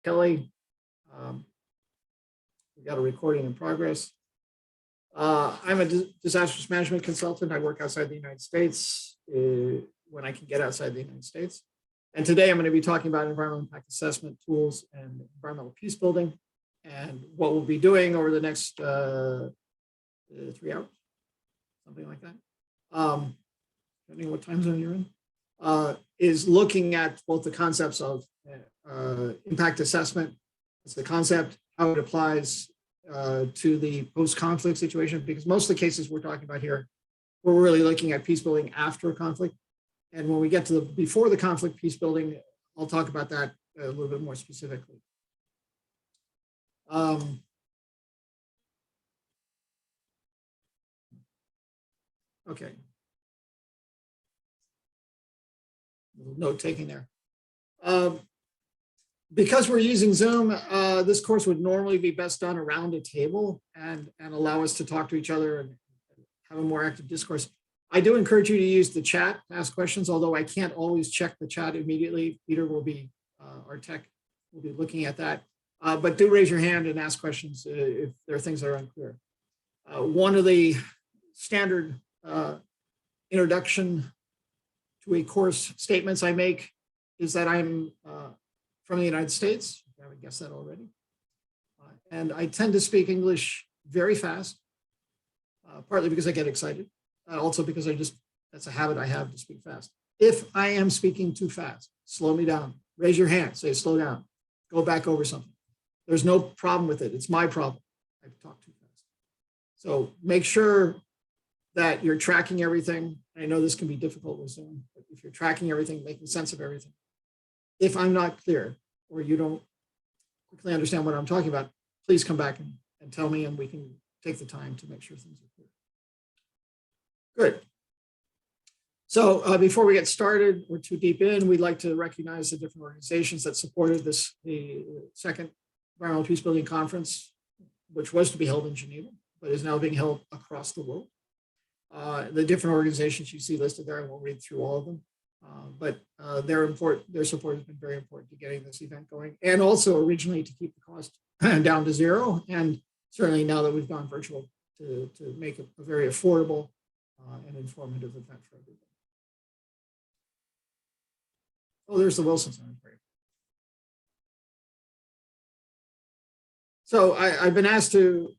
Kelly. We got a recording in progress. I'm a disaster management consultant. I work outside the United States when I can get outside the United States. And today I'm going to be talking about environmental impact assessment tools and environmental peace building, and what we'll be doing over the next 3 hours, something like that. Depending on what time zone you're in, is looking at both the concepts of impact assessment as the concept, how it applies to the post-conflict situation, because most of the cases we're talking about here, we're really looking at peace building after a conflict. And when we get to the before the conflict peace building, I'll talk about that a little bit more specifically. Okay. Note taking there. Because we're using Zoom, this course would normally be best done around a table and allow us to talk to each other and have a more active discourse. I do encourage you to use the chat to ask questions, although I can't always check the chat immediately. Peter will be, our tech will be looking at that. But do raise your hand and ask questions if there are things that are unclear. One of the standard introduction to a course statements I make is that I'm from the United States. I would guess that already. And I tend to speak English very fast, partly because I get excited. Also because that's a habit I have to speak fast. If I am speaking too fast, slow me down. Raise your hand, say slow down. Go back over something. There's no problem with it. It's my problem. I talk too fast. So make sure that you're tracking everything. I know this can be difficult with Zoom, but if you're tracking everything, making sense of everything. If I'm not clear or you don't quickly understand what I'm talking about, please come back and tell me, and we can take the time to make sure things are clear. Good. So before we get started, we're too deep in, we'd like to recognize the different organizations that supported the second Environmental Peacebuilding Conference, which was to be held in Geneva, but is now being held across the world. The different organizations you see listed there, I won't read through all of them, but their support has been very important to getting this event going, and also originally to keep the cost down to zero, and certainly now that we've gone virtual to make it a very affordable and informative event for everybody. Oh, there's the Wilson Center. So I've been asked to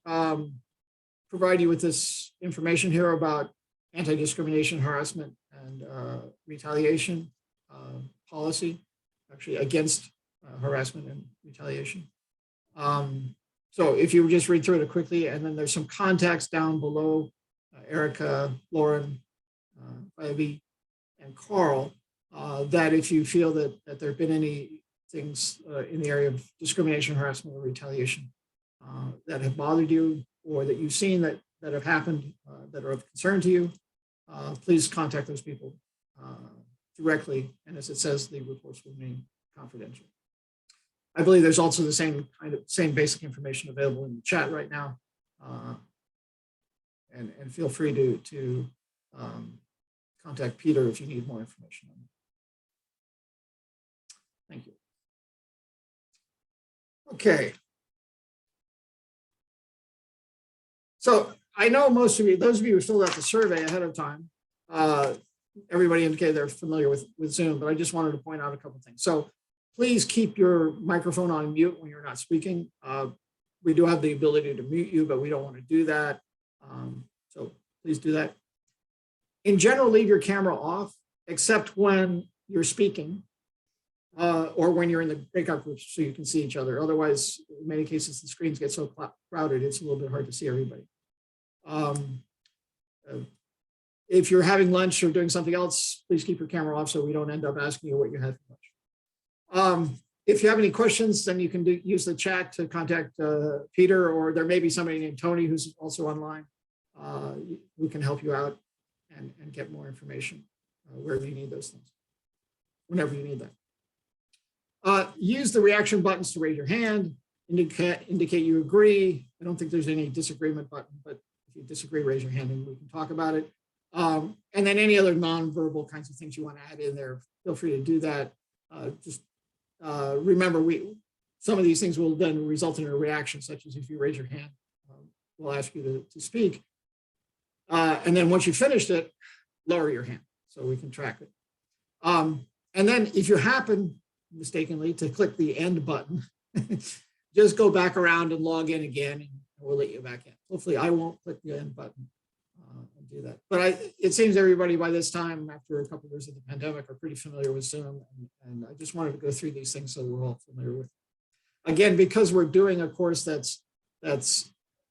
provide you with this information here about anti-discrimination, harassment, and retaliation policy, actually against harassment and retaliation. So if you just read through it quickly, and then there's some contacts down below, Erica, Lauren, Ivy, and Carl, that if you feel that there have been any things in the area of discrimination, harassment, or retaliation that have bothered you, or that you've seen that have happened that are of concern to you, please contact those people directly. And as it says, the reports will remain confidential. I believe there's also the same basic information available in the chat right now. And feel free to contact Peter if you need more information on that. Thank you. Okay. So I know most of you, those of you who filled out the survey ahead of time, everybody indicated they're familiar with Zoom, but I just wanted to point out a couple of things. So please keep your microphone on mute when you're not speaking. We do have the ability to mute you, but we don't want to do that. So please do that. In general, leave your camera off, except when you're speaking or when you're in the breakout groups so you can see each other. Otherwise, in many cases, the screens get so crowded, it's a little bit hard to see everybody. If you're having lunch or doing something else, please keep your camera off so we don't end up asking you what you had for lunch. If you have any questions, then you can use the chat to contact Peter, or there may be somebody named Tony who's also online who can help you out and get more information wherever you need those things, whenever you need that. Use the reaction buttons to raise your hand, indicate you agree. I don't think there's any disagreement button, but if you disagree, raise your hand and we can talk about it. And then any other non-verbal kinds of things you want to add in there, feel free to do that. Just remember, some of these things will then result in a reaction, such as if you raise your hand, we'll ask you to speak. And then once you finished it, lower your hand so we can track it. And then if you happen mistakenly to click the end button, just go back around and log in again, and we'll let you back in. Hopefully I won't click the end button and do that. But it seems everybody by this time, after a couple of years of the pandemic, are pretty familiar with Zoom. And I just wanted to go through these things so we're all familiar with. Again, because we're doing a course that's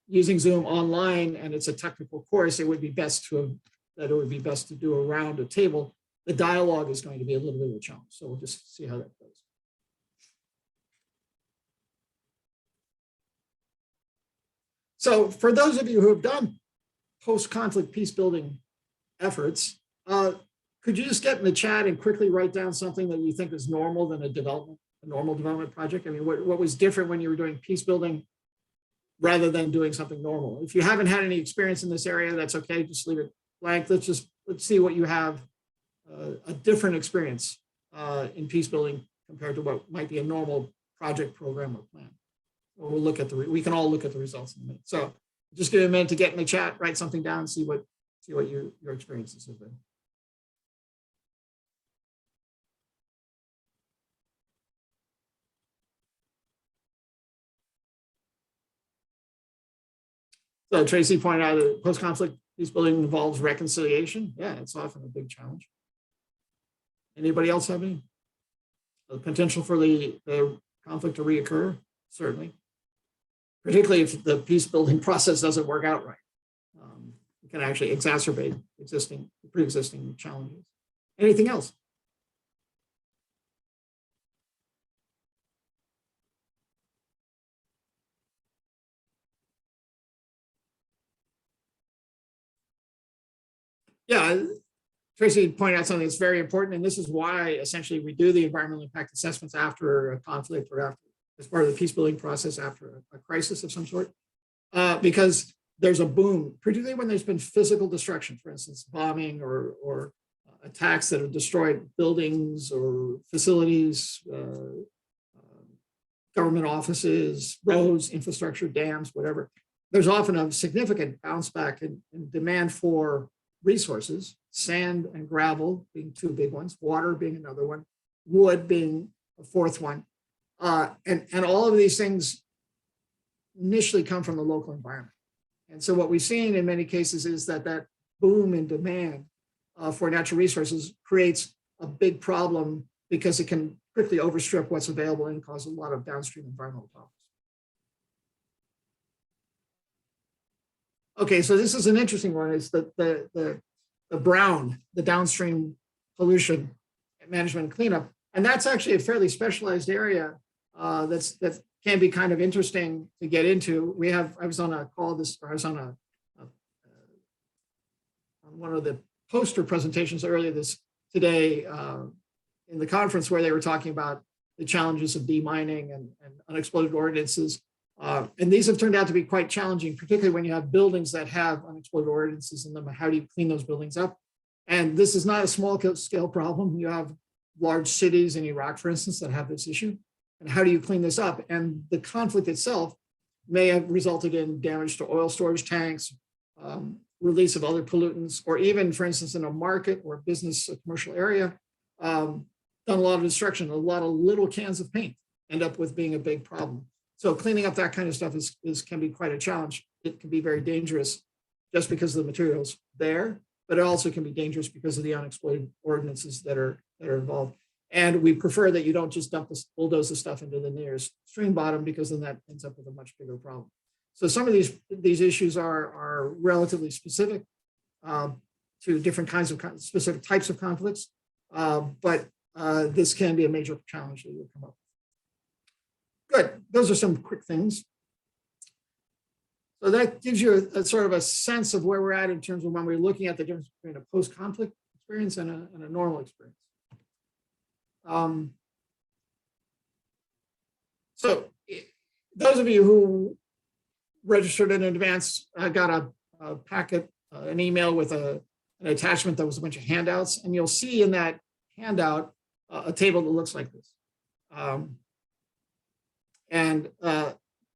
using Zoom online and it's a technical course, it would be best to do around a table. The dialogue is going to be a little bit of a challenge. So we'll just see how that goes. So for those of you who have done post-conflict peace building efforts, could you just get in the chat and quickly write down something that you think is normal than a normal development project? I mean, what was different when you were doing peace building rather than doing something normal? If you haven't had any experience in this area, that's okay. Just leave it blank. Let's see what you have, a different experience in peace building compared to what might be a normal project, program, or plan. We'll look at we can all look at the results in a minute. So just give me a minute to get in the chat, write something down, see what your experiences have been. So Tracy pointed out that post-conflict peace building involves reconciliation. Yeah, it's often a big challenge. Anybody else have any? The potential for the conflict to reoccur? Certainly. Particularly if the peace building process doesn't work out right. It can actually exacerbate pre-existing challenges. Anything else? Yeah, Tracy pointed out something that's very important, and this is why essentially we do the environmental impact assessments after a conflict or after, as part of the peace building process after a crisis of some sort, because there's a boom, particularly when there's been physical destruction, for instance, bombing or attacks that have destroyed buildings or facilities, government offices, roads, infrastructure, dams, whatever. There's often a significant bounce back in demand for resources, sand and gravel being two big ones, water being another one, wood being a fourth one. And all of these things initially come from the local environment. And so what we've seen in many cases is that boom in demand for natural resources creates a big problem because it can quickly overstrip what's available and cause a lot of downstream environmental problems. Okay, so this is an interesting one. It's the brown, the downstream pollution management and cleanup. And that's actually a fairly specialized area that can be kind of interesting to get into. I was on a call I was on one of the poster presentations earlier today in the conference where they were talking about the challenges of demining and unexploded ordinances. And these have turned out to be quite challenging, particularly when you have buildings that have unexploded ordinances in them. How do you clean those buildings up? And this is not a small scale problem. You have large cities in Iraq, for instance, that have this issue. And how do you clean this up? And the conflict itself may have resulted in damage to oil storage tanks, release of other pollutants, or even, for instance, in a market or a business, a commercial area, done a lot of destruction. A lot of little cans of paint end up with being a big problem. So cleaning up that kind of stuff can be quite a challenge. It can be very dangerous just because of the materials there, but it also can be dangerous because of the unexploded ordinances that are involved. And we prefer that you don't just bulldoze the stuff into the nearest stream bottom, because then that ends up with a much bigger problem. So some of these issues are relatively specific to different kinds of specific types of conflicts, but this can be a major challenge that you'll come up with. Good. Those are some quick things. So that gives you a sort of a sense of where we're at in terms of when we're looking at the difference between a post-conflict experience and a normal experience. So those of you who registered in advance got a packet, an email with an attachment that was a bunch of handouts, and you'll see in that handout a table that looks like this. And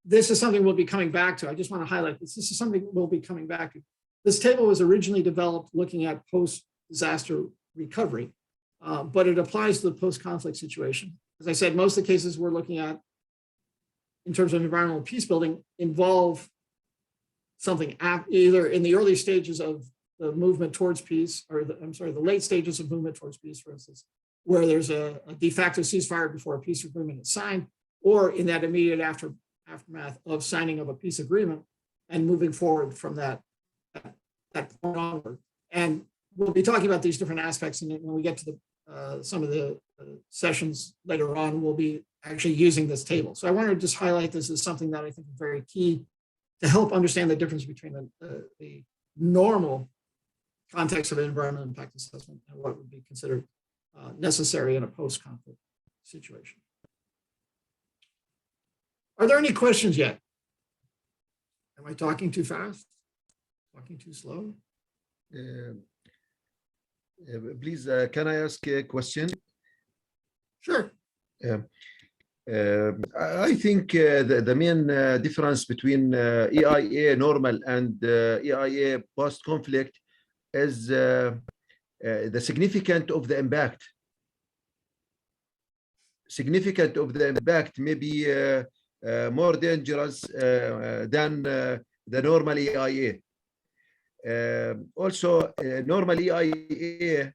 this is something we'll be coming back to. I just want to highlight this. This is something we'll be coming back to. This table was originally developed looking at post-disaster recovery, but it applies to the post-conflict situation. As I said, most of the cases we're looking at in terms of environmental peace building involve something either in the early stages of the movement towards peace, or the late stages of movement towards peace, for instance, where there's a de facto ceasefire before a peace agreement is signed, or in that immediate aftermath of signing of a peace agreement and moving forward from that point onward. And we'll be talking about these different aspects, and when we get to some of the sessions later on, we'll be actually using this table. So I want to just highlight this as something that I think is very key to help understand the difference between the normal context of an environmental impact assessment and what would be considered necessary in a post-conflict situation. Are there any questions yet? Am I talking too fast? Talking too slow? Please, can I ask a question? Sure. I think the main difference between EIA normal and EIA post-conflict is the significance of the impact. Significant of the impact may be more dangerous than the normal EIA. Also, normal EIA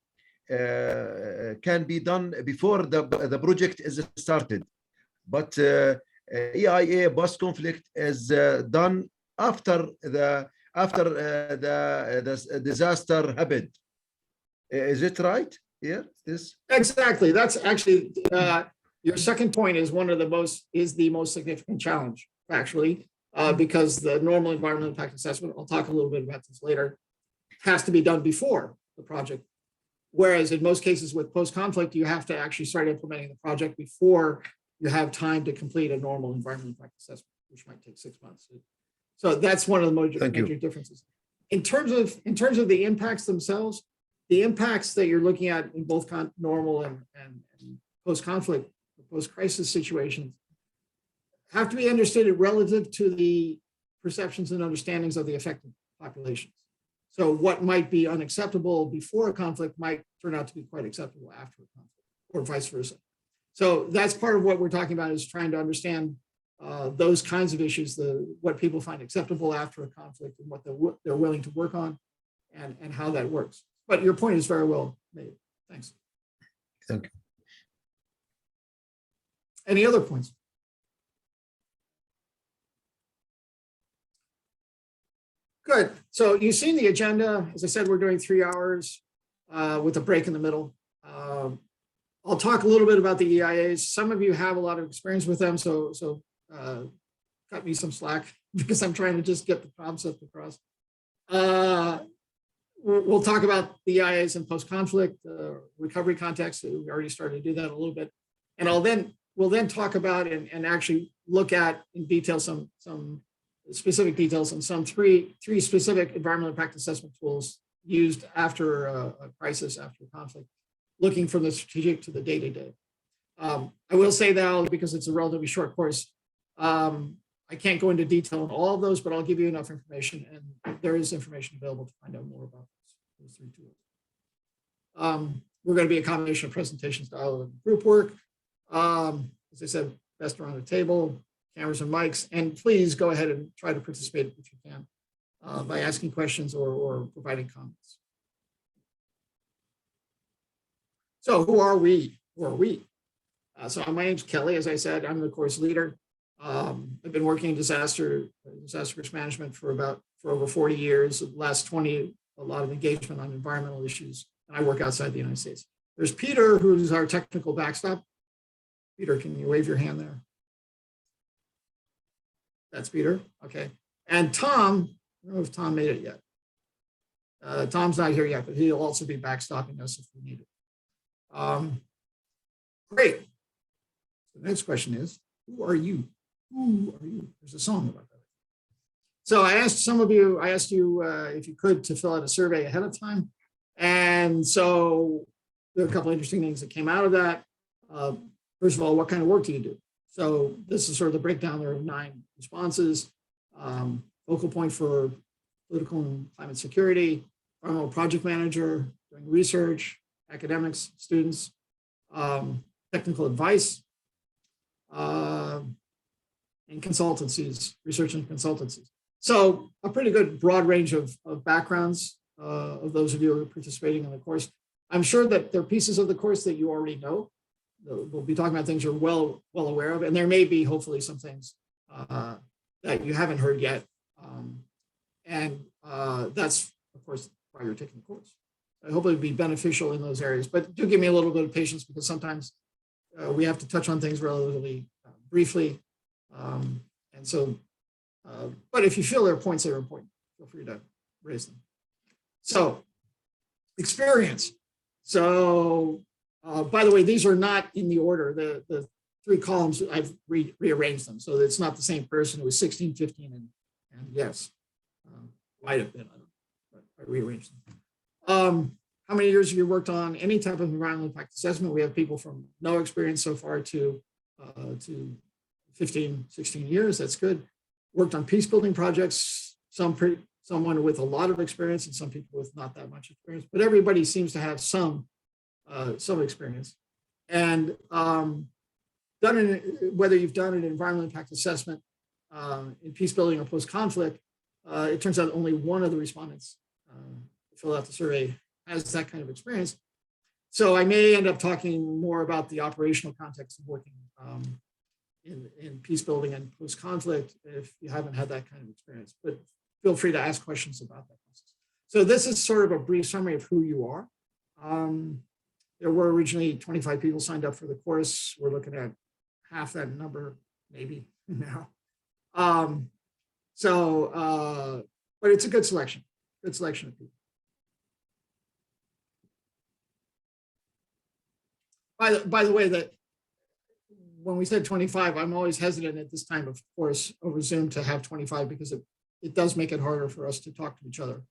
can be done before the project is started, but EIA post-conflict is done after the disaster happened. Is it right? Yeah, this exactly. That's actually your second point is the most significant challenge, actually, because the normal environmental impact assessment, I'll talk a little bit about this later, has to be done before the project. Whereas in most cases with post-conflict, you have to actually start implementing the project before you have time to complete a normal environmental impact assessment, which might take 6 months. So that's one of the major differences. In terms of the impacts themselves, the impacts that you're looking at in both normal and post-conflict, post-crisis situations have to be understood relative to the perceptions and understandings of the affected populations. So what might be unacceptable before a conflict might turn out to be quite acceptable after a conflict, or vice versa. So that's part of what we're talking about, is trying to understand those kinds of issues, what people find acceptable after a conflict and what they're willing to work on, and how that works. But your point is very well made. Thanks. Thank you. Any other points? Good. So you've seen the agenda. As I said, we're doing 3 hours with a break in the middle. I'll talk a little bit about the EIAs. Some of you have a lot of experience with them, so cut me some slack because I'm trying to just get the concept across. We'll talk about the EIAs in post-conflict recovery context. We already started to do that a little bit, and we'll then talk about and actually look at in detail some specific details on some three specific environmental impact assessment tools used after a crisis, after a conflict, looking from the strategic to the day-to-day. I will say now, because it's a relatively short course, I can't go into detail on all of those, but I'll give you enough information, and there is information available to find out more about those 3 tools. We're going to be a combination of presentations, dialogue, and group work. As I said, best around the table, cameras and mics, and please go ahead and try to participate if you can by asking questions or providing comments. So who are we? Who are we? So my name's Kelly. As I said, I'm the course leader. I've been working in disaster risk management for over 40 years. The last 20, a lot of engagement on environmental issues, and I work outside the United States. There's Peter, who's our technical backstop. Peter, can you wave your hand there? That's Peter. Okay. And Tom, I don't know if Tom made it yet. Tom's not here yet, but he'll also be backstopping us if we need it. Great. The next question is, who are you? Who are you? There's a song about that. So I asked you if you could to fill out a survey ahead of time. And so there are a couple of interesting things that came out of that. First of all, what kind of work do you do? So this is sort of the breakdown. There are 9 responses. Focal point for political and climate security, environmental project manager, doing research, academics, students, technical advice, and consultancies, research and consultancies. So a pretty good broad range of backgrounds of those of you who are participating in the course. I'm sure that there are pieces of the course that you already know. We'll be talking about things you're well aware of, and there may be hopefully some things that you haven't heard yet. And that's, of course, why you're taking the course. I hope it'll be beneficial in those areas, but do give me a little bit of patience because sometimes we have to touch on things relatively briefly. And so, but if you feel there are points that are important, feel free to raise them. So, experience. So, by the way, these are not in the order. The 3 columns, I've rearranged them. So it's not the same person who was 16, 15, and yes. Might have been, I don't know, but I rearranged them. How many years have you worked on any type of environmental impact assessment? We have people from no experience so far to 15, 16 years. That's good. Worked on peace building projects, someone with a lot of experience and some people with not that much experience, but everybody seems to have some experience. And whether you've done an environmental impact assessment in peace building or post-conflict, it turns out only one of the respondents fill out the survey has that kind of experience. So I may end up talking more about the operational context of working in peace building and post-conflict if you haven't had that kind of experience, but feel free to ask questions about that process. So this is sort of a brief summary of who you are. There were originally 25 people signed up for the course. We're looking at half that number, maybe now. But it's a good selection of people. By the way, that when we said 25, I'm always hesitant at this time, of course, over Zoom to have 25 because it does make it harder for us to talk to each other,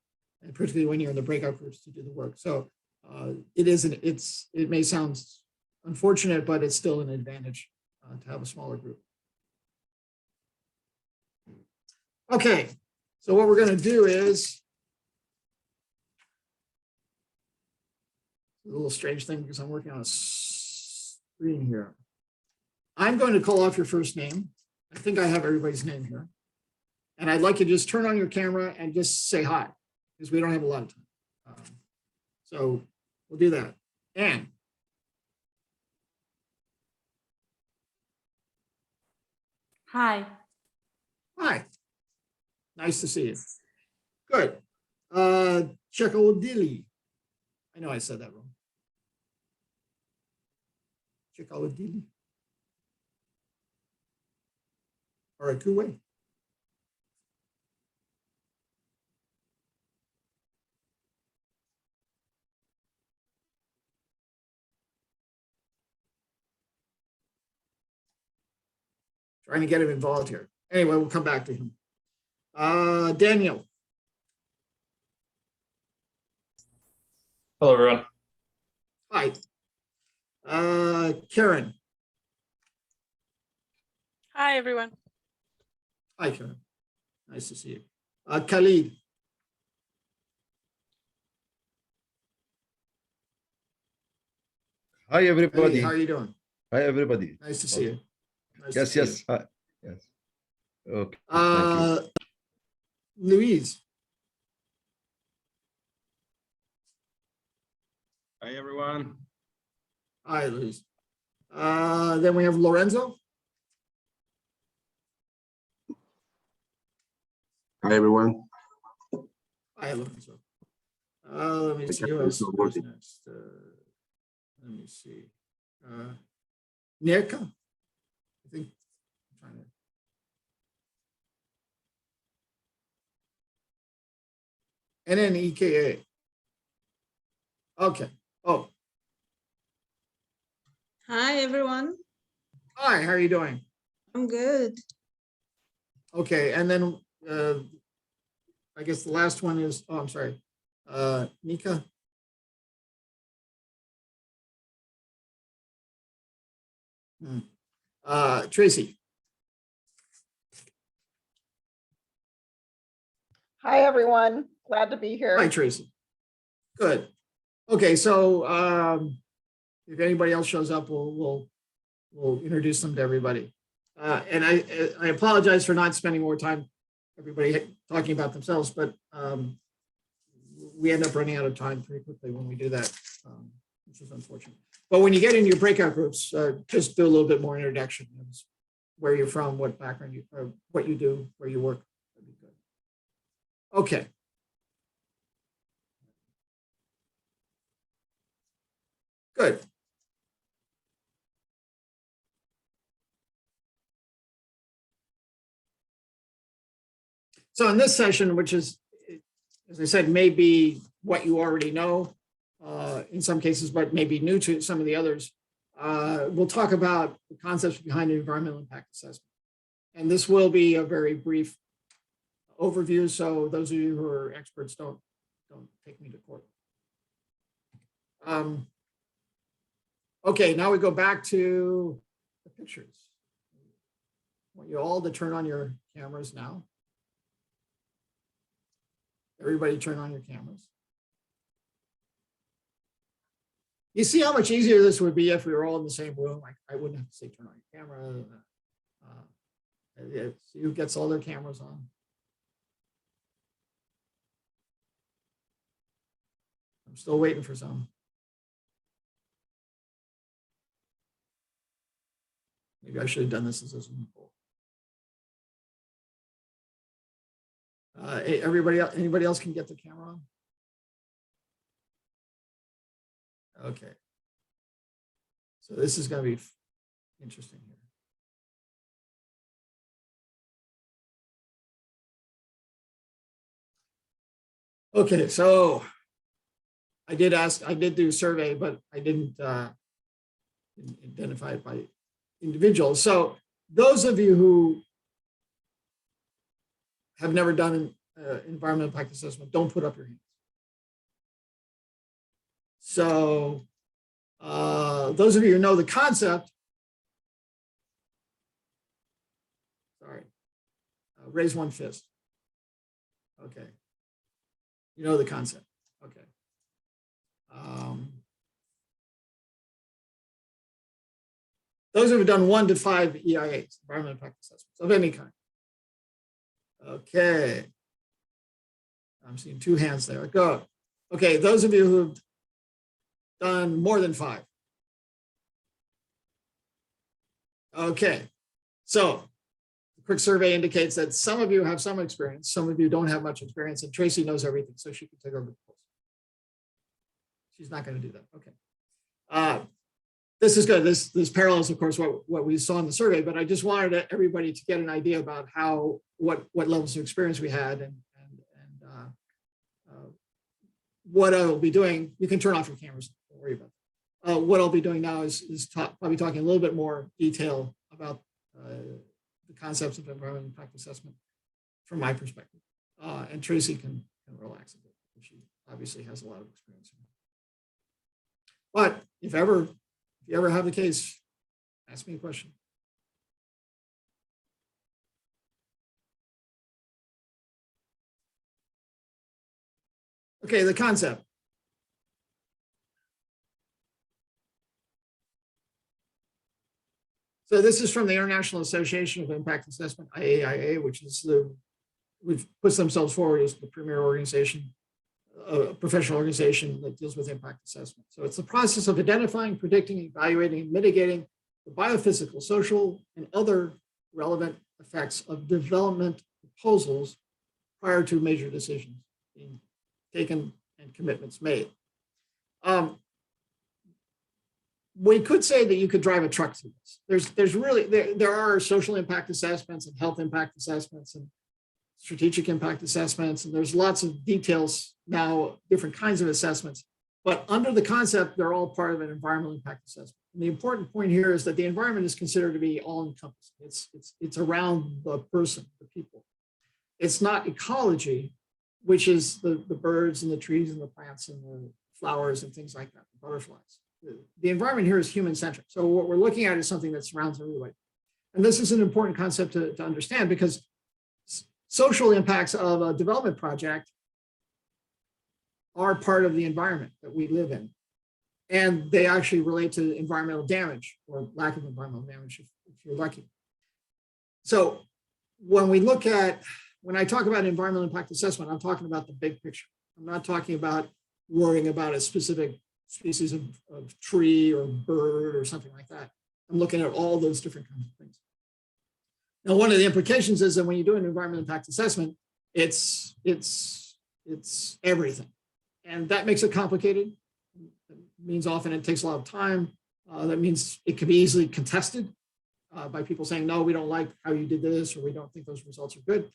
and particularly when you're in the breakout groups to do the work. So it may sound unfortunate, but it's still an advantage to have a smaller group. Okay, so what we're going to do is a little strange thing because I'm working on a screen here. I'm going to call off your first name. I think I have everybody's name here. And I'd like you to just turn on your camera and just say hi because we don't have a lot of time. So we'll do that. Anne. Hi. Hi. Nice to see you. Good. Chekawadili. I know I said that wrong. Chekawadili. Or a Kuwait. Trying to get him involved here. Anyway, we'll come back to him. Daniel. Hello, everyone. Hi. Karen. Hi, everyone. Hi, Karen. Nice to see you. Khalid. Hi, everybody. Hey, how are you doing? Hi, everybody. Nice to see you. Nice Yes, to see yes. Hi. Yes. Okay. you. Thank you. Louise. Hi, everyone. Hi, Louise. Then we have Lorenzo. Hi, everyone. Hi, Lorenzo. Let me see who else is next. Let me see. Nick. I think I'm trying to. NNEKA. Okay. Oh, Hi, everyone. hi. How are you doing? I'm good. Okay, and then I guess the last one is. Oh, I'm sorry. Nika. Tracy. Hi, everyone. Glad to be here. Hi, Tracy. Good. Okay, so if anybody else shows up, we'll introduce them to everybody. And I apologize for not spending more time, everybody talking about themselves, but we end up running out of time pretty quickly when we do that, which is unfortunate. But when you get into your breakout groups, just do a little bit more introduction. Where you're from, what background you, or what you do, where you work. That'd be good. Okay. Good. So in this session, which is, as I said, may be what you already know in some cases, but maybe new to some of the others, we'll talk about the concepts behind the environmental impact assessment. And this will be a very brief overview, so those of you who are experts don't take me to court. Okay, now we go back to the pictures. I want you all to turn on your cameras now. Everybody turn on your cameras. You see how much easier this would be if we were all in the same room. I wouldn't have to say turn on your camera. Who gets all their cameras on? I'm still waiting for some. Maybe I should have done this as a Zoom poll. Anybody else can get the camera on? Okay. So this is going to be interesting here. Okay, so I did do a survey, but I didn't identify it by individuals. So those of you who have never done an environmental impact assessment, don't put up your hands. So those of you who know the concept, sorry, raise one fist. Okay. You know the concept. Okay. Those who have done 1 to 5 EIAs, environmental impact assessments of any kind. Okay. I'm seeing 2 hands there. Go. Okay, those of you who've done more than 5. Okay. So the quick survey indicates that some of you have some experience, some of you don't have much experience, and Tracy knows everything, so she can take over the post. She's not going to do that. Okay. This is good. This parallels, of course, what we saw in the survey, but I just wanted everybody to get an idea about what levels of experience we had and what I'll be doing. You can turn off your cameras. Don't worry about it. What I'll be doing now is probably talking a little bit more detail about the concepts of environmental impact assessment from my perspective. And Tracy can relax a bit. She obviously has a lot of experience. But if you ever have the case, ask me a question. Okay, the concept. So this is from the International Association of Impact Assessment, EIA, which puts themselves forward as the premier organization, a professional organization that deals with impact assessment. So it's the process of identifying, predicting, evaluating, and mitigating the biophysical, social, and other relevant effects of development proposals prior to major decisions being taken and commitments made. We could say that you could drive a truck through this. There are social impact assessments and health impact assessments and strategic impact assessments, and there's lots of details now, different kinds of assessments, but under the concept, they're all part of an environmental impact assessment. And the important point here is that the environment is considered to be all-encompassing. It's around the person, the people. It's not ecology, which is the birds and the trees and the plants and the flowers and things like that, the butterflies. The environment here is human-centric. So what we're looking at is something that surrounds everybody. And this is an important concept to understand because social impacts of a development project are part of the environment that we live in. And they actually relate to environmental damage or lack of environmental damage if you're lucky. So when I talk about environmental impact assessment, I'm talking about the big picture. I'm not talking about worrying about a specific species of tree or bird or something like that. I'm looking at all those different kinds of things. Now, one of the implications is that when you do an environmental impact assessment, it's everything. And that makes it complicated. It means often it takes a lot of time. That means it can be easily contested by people saying, no, we don't like how you did this, or we don't think those results are good.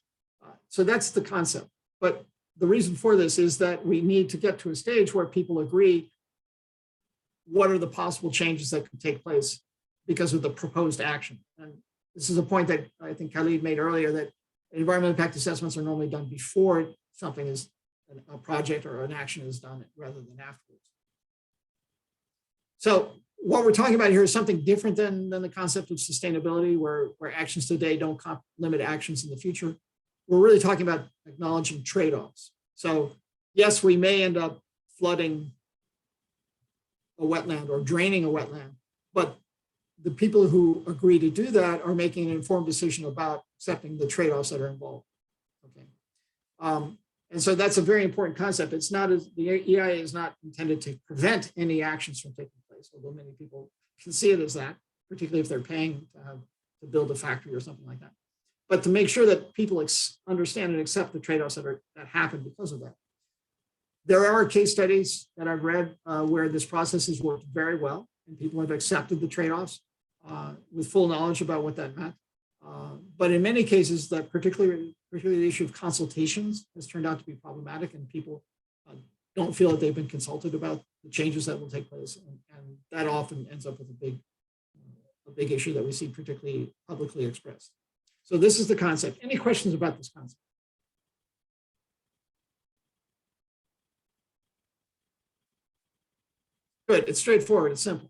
So that's the concept. But the reason for this is that we need to get to a stage where people agree what are the possible changes that could take place because of the proposed action. And this is a point that I think Khalid made earlier, that environmental impact assessments are normally done before something is a project or an action is done rather than afterwards. So what we're talking about here is something different than the concept of sustainability, where actions today don't limit actions in the future. We're really talking about acknowledging trade-offs. So yes, we may end up flooding a wetland or draining a wetland, but the people who agree to do that are making an informed decision about accepting the trade-offs that are involved. Okay. And so that's a very important concept. It's not as the EIA is not intended to prevent any actions from taking place, although many people can see it as that, particularly if they're paying to build a factory or something like that. But to make sure that people understand and accept the trade-offs that happen because of that. There are case studies that I've read where this process has worked very well, and people have accepted the trade-offs with full knowledge about what that meant. But in many cases, that particularly the issue of consultations has turned out to be problematic, and people don't feel that they've been consulted about the changes that will take place, and that often ends up with a big issue that we see particularly publicly expressed. So this is the concept. Any questions about this concept? Good. It's straightforward. It's simple.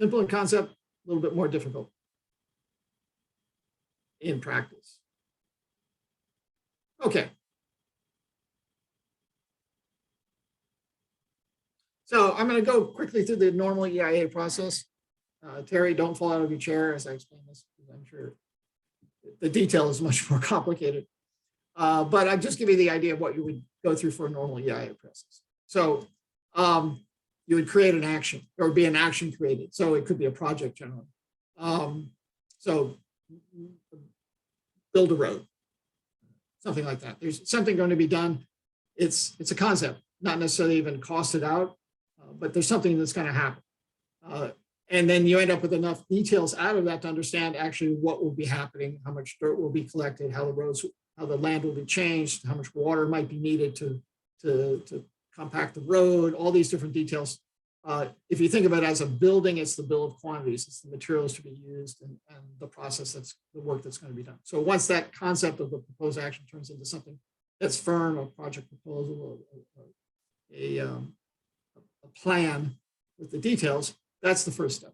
Simple in concept, a little bit more difficult in practice. Okay. So I'm going to go quickly through the normal EIA process. Terry, don't fall out of your chair as I explain this, because I'm sure the detail is much more complicated. But I'll just give you the idea of what you would go through for a normal EIA process. So you would create an action, or be an action created. So it could be a project generally. So build a road, something like that. There's something going to be done. It's a concept, not necessarily even costed out, but there's something that's going to happen. And then you end up with enough details out of that to understand actually what will be happening, how much dirt will be collected, how the land will be changed, how much water might be needed to compact the road, all these different details. If you think of it as a building, it's the bill of quantities, it's the materials to be used and the process, that's the work that's going to be done. So once that concept of the proposed action turns into something that's firm, a project proposal, a plan with the details, that's the first step.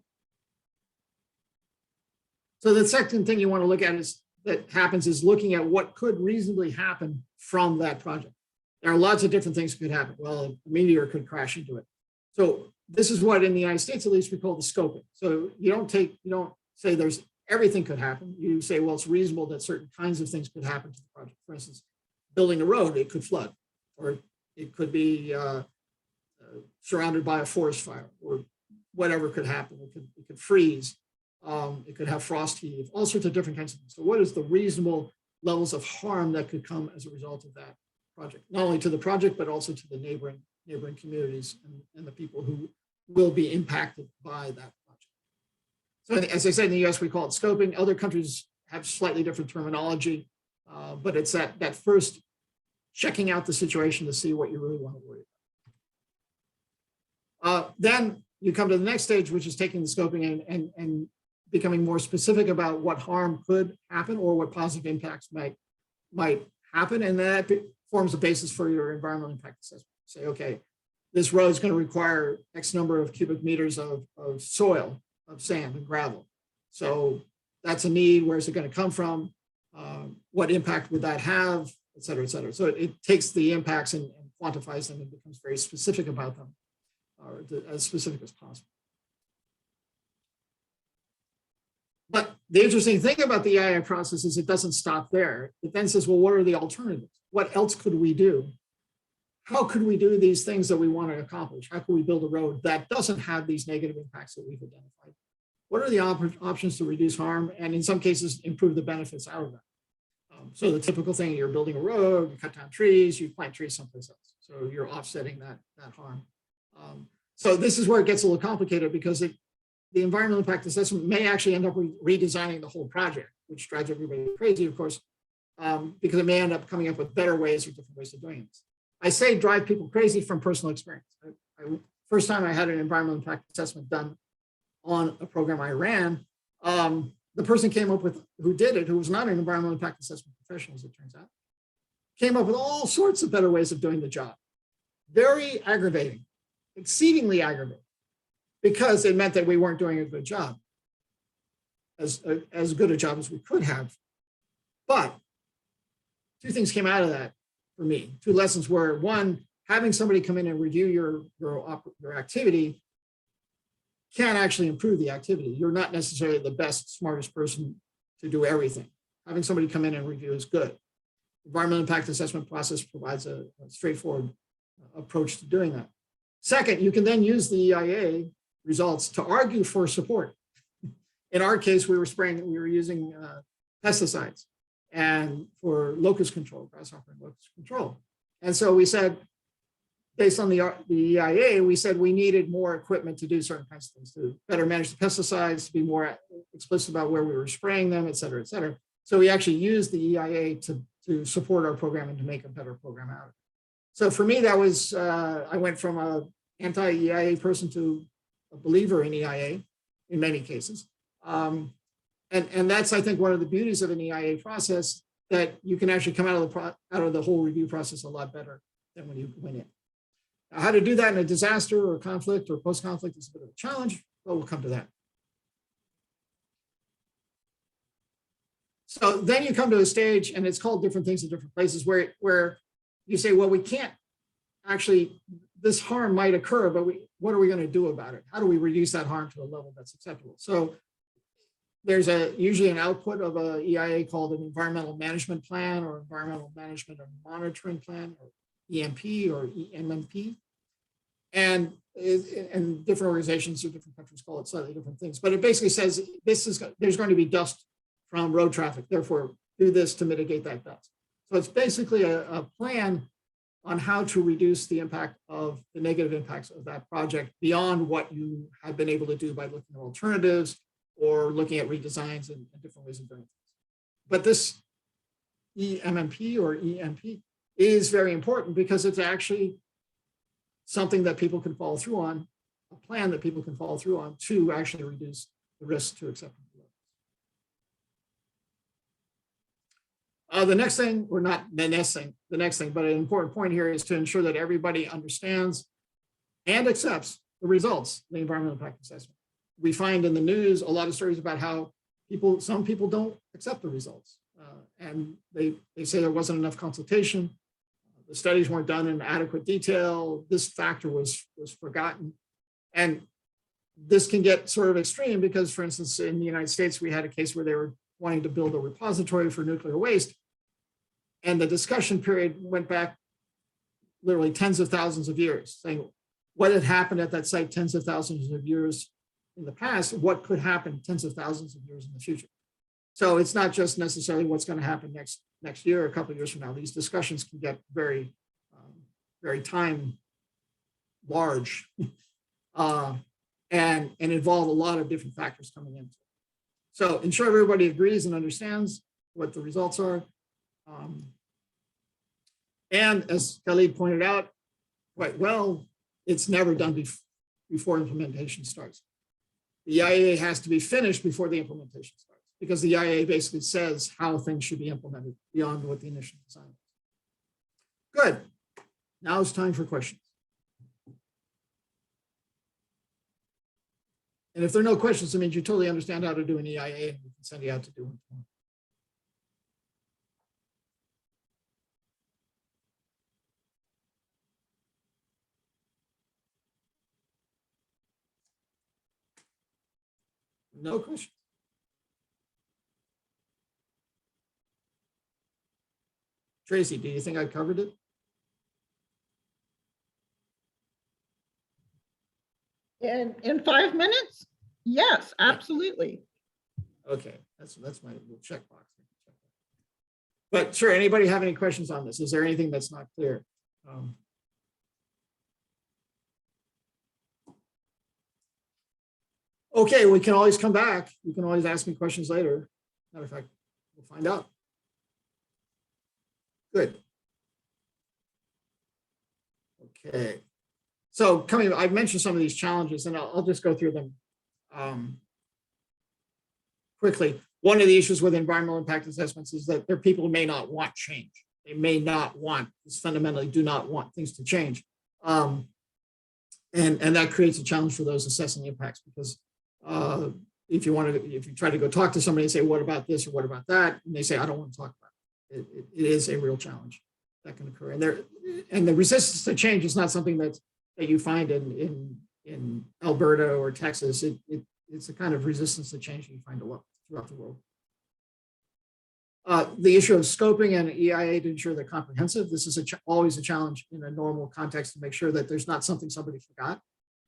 So the second thing you want to look at is looking at what could reasonably happen from that project. There are lots of different things that could happen. Well, a meteor could crash into it. So this is what in the United States, at least, we call the scoping. So you don't say there's everything could happen. You say, well, it's reasonable that certain kinds of things could happen to the project. For instance, building a road, it could flood, or it could be surrounded by a forest fire, or whatever could happen. It could freeze. It could have frost heave, all sorts of different kinds of things. So what is the reasonable levels of harm that could come as a result of that project? Not only to the project, but also to the neighboring communities and the people who will be impacted by that project. So as I said, in the US, we call it scoping. Other countries have slightly different terminology, but it's that first checking out the situation to see what you really want to worry about. Then you come to the next stage, which is taking the scoping and becoming more specific about what harm could happen or what positive impacts might happen. And that forms the basis for your environmental impact assessment. Say, okay, this road is going to require X number of cubic meters of soil, of sand and gravel. So that's a need, where's it going to come from? What impact would that have, et cetera, et cetera. So it takes the impacts and quantifies them and becomes very specific about them, or as specific as possible. But the interesting thing about the EIA process is it doesn't stop there. It then says, well, what are the alternatives? What else could we do? How could we do these things that we want to accomplish? How can we build a road that doesn't have these negative impacts that we've identified? What are the options to reduce harm and in some cases improve the benefits out of that? So the typical thing, you're building a road, you cut down trees, you plant trees someplace else. So you're offsetting that harm. So this is where it gets a little complicated because the environmental impact assessment may actually end up redesigning the whole project, which drives everybody crazy, of course, because it may end up coming up with better ways or different ways of doing this. I say drive people crazy from personal experience. First time I had an environmental impact assessment done on a program I ran, the person came up with, who did it, who was not an environmental impact assessment professional, as it turns out, came up with all sorts of better ways of doing the job. Very aggravating, exceedingly aggravating, because it meant that we weren't doing a good job, as good a job as we could have. But two things came out of that for me. Two lessons were, one, having somebody come in and review your activity can actually improve the activity. You're not necessarily the best, smartest person to do everything. Having somebody come in and review is good. Environmental impact assessment process provides a straightforward approach to doing that. Second, you can then use the EIA results to argue for support. In our case, we were using pesticides and for locust control, grasshopper and locust control. And so we said, based on the EIA, we said we needed more equipment to do certain kinds of things, to better manage the pesticides, to be more explicit about where we were spraying them, et cetera, et cetera. So we actually used the EIA to support our program and to make a better program out of it. So for me, that was, I went from an anti-EIA person to a believer in EIA in many cases. And that's, I think, one of the beauties of an EIA process, that you can actually come out of the whole review process a lot better than when you went in. Now, how to do that in a disaster or conflict or post-conflict is a bit of a challenge, but we'll come to that. So then you come to a stage, and it's called different things in different places, where you say, well, we can't actually, this harm might occur, but what are we going to do about it? How do we reduce that harm to a level that's acceptable? So there's usually an output of a EIA called an environmental management plan or environmental management and monitoring plan, or EMP or EMMP. And different organizations or different countries call it slightly different things, but it basically says there's going to be dust from road traffic, therefore do this to mitigate that dust. So it's basically a plan on how to reduce the impact of the negative impacts of that project beyond what you have been able to do by looking at alternatives or looking at redesigns and different ways of doing things. But this EMMP or EMP is very important because it's actually something that people can follow through on, a plan that people can follow through on to actually reduce the risk to acceptable levels. The next thing, or not the next thing, but an important point here is to ensure that everybody understands and accepts the results of the environmental impact assessment. We find in the news a lot of stories about how some people don't accept the results, and they say there wasn't enough consultation. The studies weren't done in adequate detail. This factor was forgotten. And this can get sort of extreme because, for instance, in the United States, we had a case where they were wanting to build a repository for nuclear waste. And the discussion period went back literally tens of thousands of years, saying what had happened at that site tens of thousands of years in the past, what could happen tens of thousands of years in the future. So it's not just necessarily what's going to happen next year or a couple of years from now. These discussions can get very, very time large and involve a lot of different factors coming into it. So ensure everybody agrees and understands what the results are. And as Khalid pointed out quite well, it's never done before implementation starts. The EIA has to be finished before the implementation starts, because the EIA basically says how things should be implemented beyond what the initial design is. Good. Now it's time for questions. And if there are no questions, it means you totally understand how to do an EIA, and we can send you out to do one. No questions. Tracy, do you think I covered it? In 5 minutes? Yes, absolutely. Okay, that's my little checkbox. But sure, anybody have any questions on this? Is there anything that's not clear? Okay, we can always come back. You can always ask me questions later. Matter of fact, we'll find out. Good. Okay. So I've mentioned some of these challenges, and I'll just go through them quickly. One of the issues with environmental impact assessments is that people may not want change. They may not want, just fundamentally do not want things to change. And that creates a challenge for those assessing impacts, because if you try to go talk to somebody and say, what about this or what about that? And they say, I don't want to talk about it. It is a real challenge that can occur. And the resistance to change is not something that you find in Alberta or Texas. It's a kind of resistance to change that you find a lot throughout the world. The issue of scoping and EIA to ensure they're comprehensive. This is always a challenge in a normal context to make sure that there's not something somebody forgot.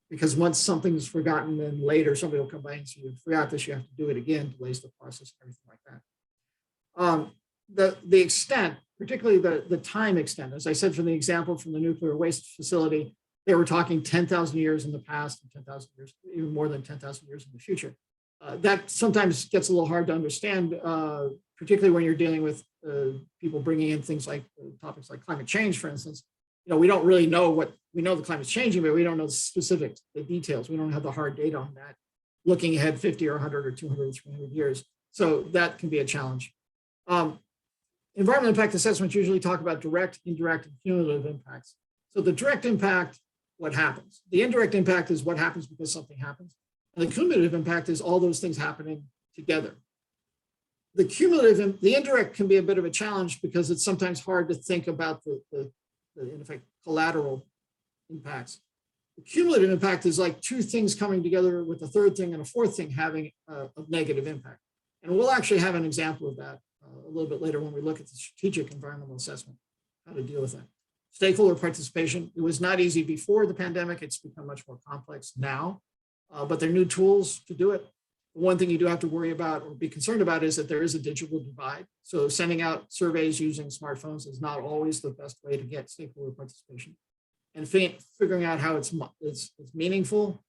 Because once something's forgotten, then later somebody will come by and say, you forgot this, you have to do it again, delays the process, everything like that. The extent, particularly the time extent, as I said, from the example from the nuclear waste facility, they were talking 10,000 years in the past and 10,000 years, even more than 10,000 years in the future. That sometimes gets a little hard to understand, particularly when you're dealing with people bringing in things like topics like climate change, for instance. We don't really know we know the climate's changing, but we don't know the specifics, the details. We don't have the hard data on that, looking ahead 50 or 100 or 200 or 300 years. So that can be a challenge. Environmental impact assessments usually talk about direct, indirect, and cumulative impacts. So the direct impact, what happens? The indirect impact is what happens because something happens. And the cumulative impact is all those things happening together. The indirect can be a bit of a challenge because it's sometimes hard to think about the in effect, collateral impacts. The cumulative impact is like two things coming together with a third thing and a fourth thing having a negative impact. And we'll actually have an example of that a little bit later when we look at the strategic environmental assessment, how to deal with that. Stakeholder participation, it was not easy before the pandemic. It's become much more complex now, but there are new tools to do it. One thing you do have to worry about or be concerned about is that there is a digital divide. So sending out surveys using smartphones is not always the best way to get stakeholder participation. And figuring out how it's meaningful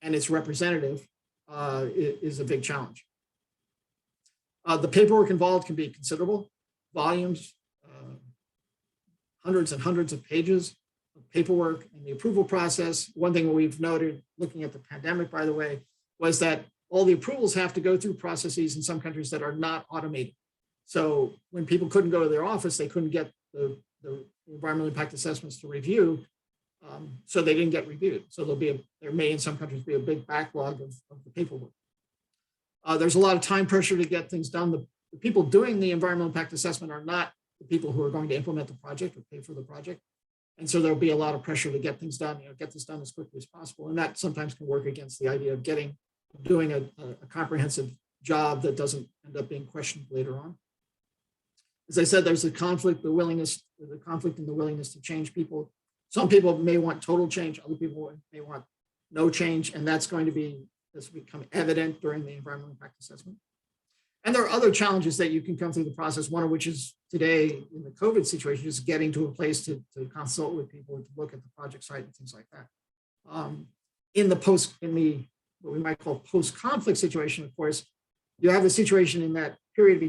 and it's representative is a big challenge. The paperwork involved can be considerable, volumes, hundreds and hundreds of pages of paperwork and the approval process. One thing we've noted looking at the pandemic, by the way, was that all the approvals have to go through processes in some countries that are not automated. So when people couldn't go to their office, they couldn't get the environmental impact assessments to review. So they didn't get reviewed. So there may in some countries be a big backlog of the paperwork. There's a lot of time pressure to get things done. The people doing the environmental impact assessment are not the people who are going to implement the project or pay for the project. And so there'll be a lot of pressure to get things done, get this done as quickly as possible. And that sometimes can work against the idea of doing a comprehensive job that doesn't end up being questioned later on. As I said, there's a conflict, the conflict in the willingness to change people. Some people may want total change, other people may want no change, and this will become evident during the environmental impact assessment. And there are other challenges that you can come through the process, one of which is today in the COVID situation, is getting to a place to consult with people, to look at the project site and things like that. What we might call post-conflict situation, of course, you have a situation in that period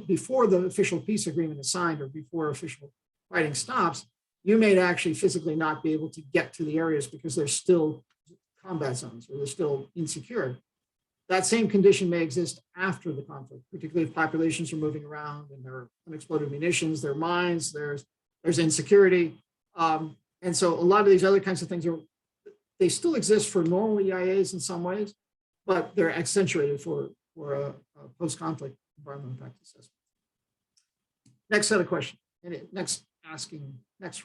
before the official peace agreement is signed or before official fighting stops, you may actually physically not be able to get to the areas because there's still combat zones or they're still insecure. That same condition may exist after the conflict, particularly if populations are moving around and there are unexploded munitions, there are mines, there's insecurity. And so a lot of these other kinds of things they still exist for normal EIAs in some ways, but they're accentuated for a post-conflict environmental impact assessment. Next set of questions. Next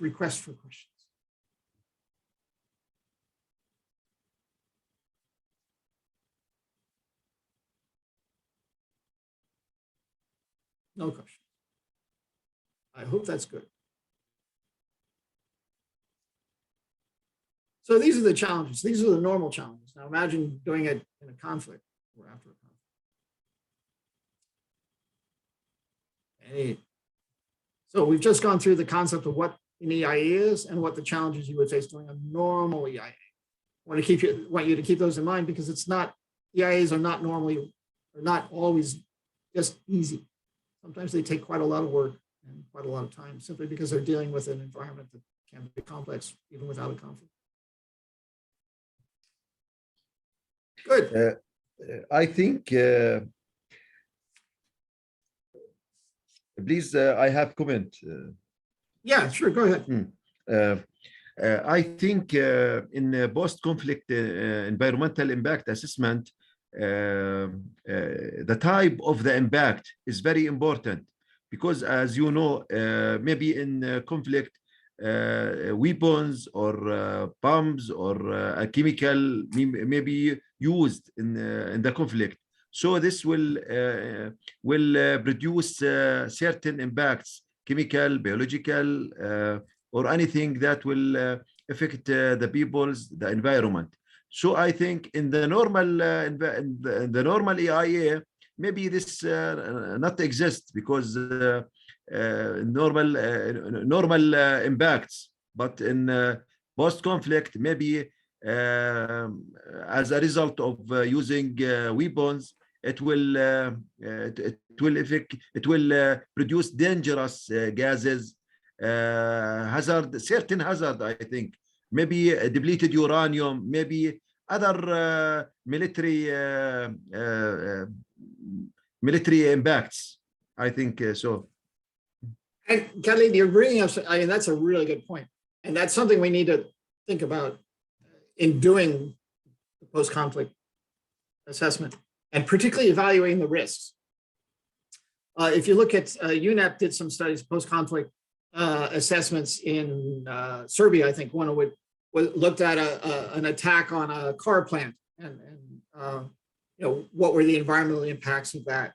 request for questions. No question. I hope that's good. So these are the challenges. These are the normal challenges. Now imagine doing it in a conflict or after a conflict. So we've just gone through the concept of what an EIA is and what the challenges you would face doing a normal EIA. I want you to keep those in mind because it's not, EIAs are not always just easy. Sometimes they take quite a lot of work and quite a lot of time simply because they're dealing with an environment that can be complex even without a conflict. Good. I think, please, I have comment. Yeah, sure, go ahead. I think in post-conflict environmental impact assessment, the type of the impact is very important because, as you know, maybe in conflict, weapons or bombs or a chemical may be used in the conflict. So this will produce certain impacts, chemical, biological, or anything that will affect the people's, the environment. So I think in the normal EIA, maybe this not exist because normal impacts, but in post-conflict, maybe as a result of using weapons, it will produce dangerous gases, certain hazard, I think, maybe depleted uranium, maybe other military impacts. I think so. And Khalid, you're bringing up, I mean, that's a really good point. And that's something we need to think about in doing the post-conflict assessment and particularly evaluating the risks. If you look at UNEP did some studies, post-conflict assessments in Serbia, I think one of which looked at an attack on a car plant and you know, what were the environmental impacts of that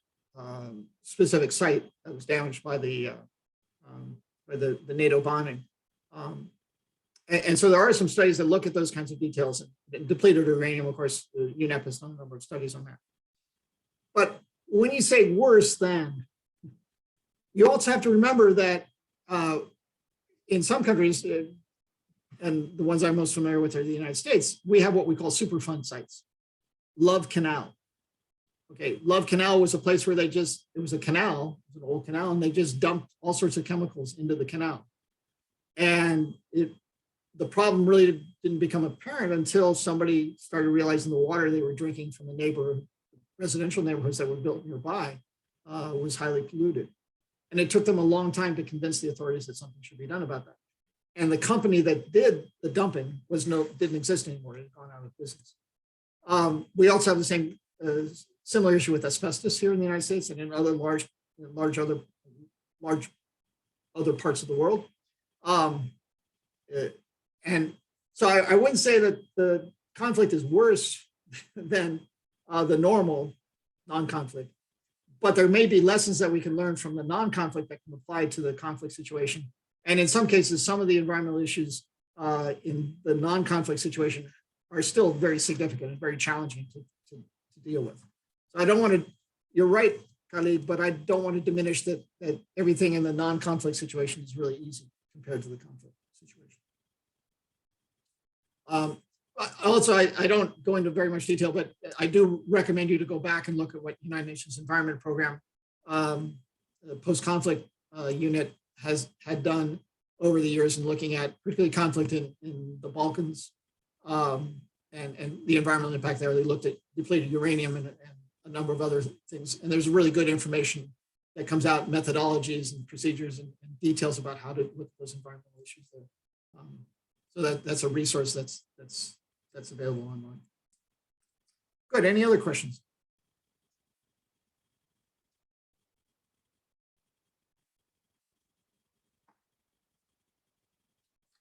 specific site that was damaged by the NATO bombing. And so there are some studies that look at those kinds of details. Depleted uranium, of course, UNEP has done a number of studies on that. But when you say worse than, you also have to remember that in some countries, and the ones I'm most familiar with are the United States, we have what we call Superfund sites. Love Canal. Okay, Love Canal was a place where it was a canal, it was an old canal, and they just dumped all sorts of chemicals into the canal. And the problem really didn't become apparent until somebody started realizing the water they were drinking from the residential neighborhoods that were built nearby was highly polluted. And it took them a long time to convince the authorities that something should be done about that. And the company that did the dumping didn't exist anymore. It had gone out of business. We also have the same similar issue with asbestos here in the United States and in other large other parts of the world. And so I wouldn't say that the conflict is worse than the normal non-conflict, but there may be lessons that we can learn from the non-conflict that can apply to the conflict situation. And in some cases, some of the environmental issues in the non-conflict situation are still very significant and very challenging to deal with. So I don't want to, you're right, Khalid, but I don't want to diminish that everything in the non-conflict situation is really easy compared to the conflict situation. Also, I don't go into very much detail, but I do recommend you to go back and look at what United Nations Environment Program, the post-conflict unit had done over the years in looking at particularly conflict in the Balkans and the environmental impact there. They looked at depleted uranium and a number of other things. And there's really good information that comes out, methodologies and procedures and details about how to look at those environmental issues there. So that's a resource that's available online. Good. Any other questions?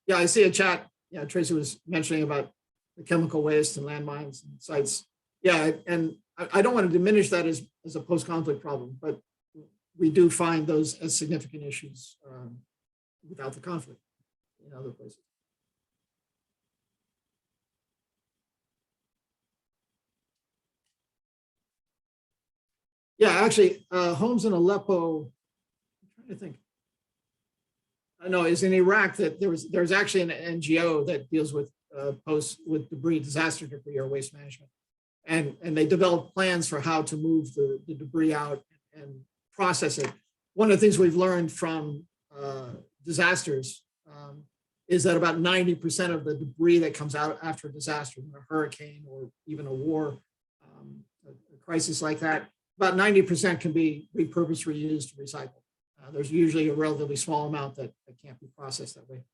Yeah, I see a chat. Yeah, Tracy was mentioning about the chemical waste and landmines and sites. Yeah, and I don't want to diminish that as a post-conflict problem, but we do find those as significant issues without the conflict in other places. Yeah, actually, homes in Aleppo, I'm trying to think. I know is in Iraq that there's actually an NGO that deals with debris, disaster debris or waste management. And they develop plans for how to move the debris out and process it. One of the things we've learned from disasters is that about 90% of the debris that comes out after a disaster, a hurricane or even a war, a crisis like that, about 90% can be repurposed, reused, recycled. There's usually a relatively small amount that can't be processed that way.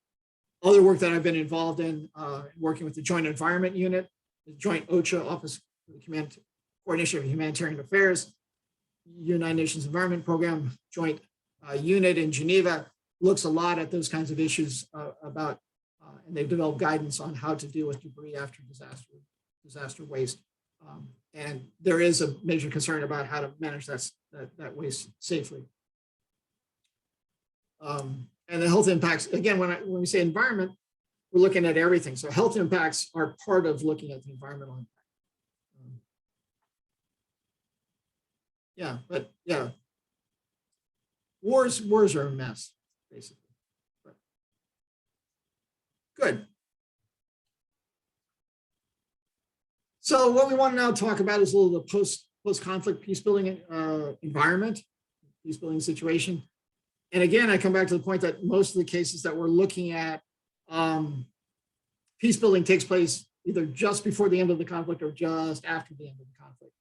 Other work that I've been involved in, working with the Joint Environment Unit, the Joint OCHA, Office for the Coordination of Humanitarian Affairs, United Nations Environment Program, Joint Unit in Geneva, looks a lot at those kinds of issues and they've developed guidance on how to deal with debris after disaster waste. And there is a major concern about how to manage that waste safely. And the health impacts, again, when we say environment, we're looking at everything. So health impacts are part of looking at the environmental impact. Wars are a mess, basically. But good. So what we want to now talk about is a little the post-conflict peacebuilding environment, peacebuilding situation. And again, I come back to the point that most of the cases that we're looking at, peacebuilding takes place either just before the end of the conflict or just after the end of the conflict.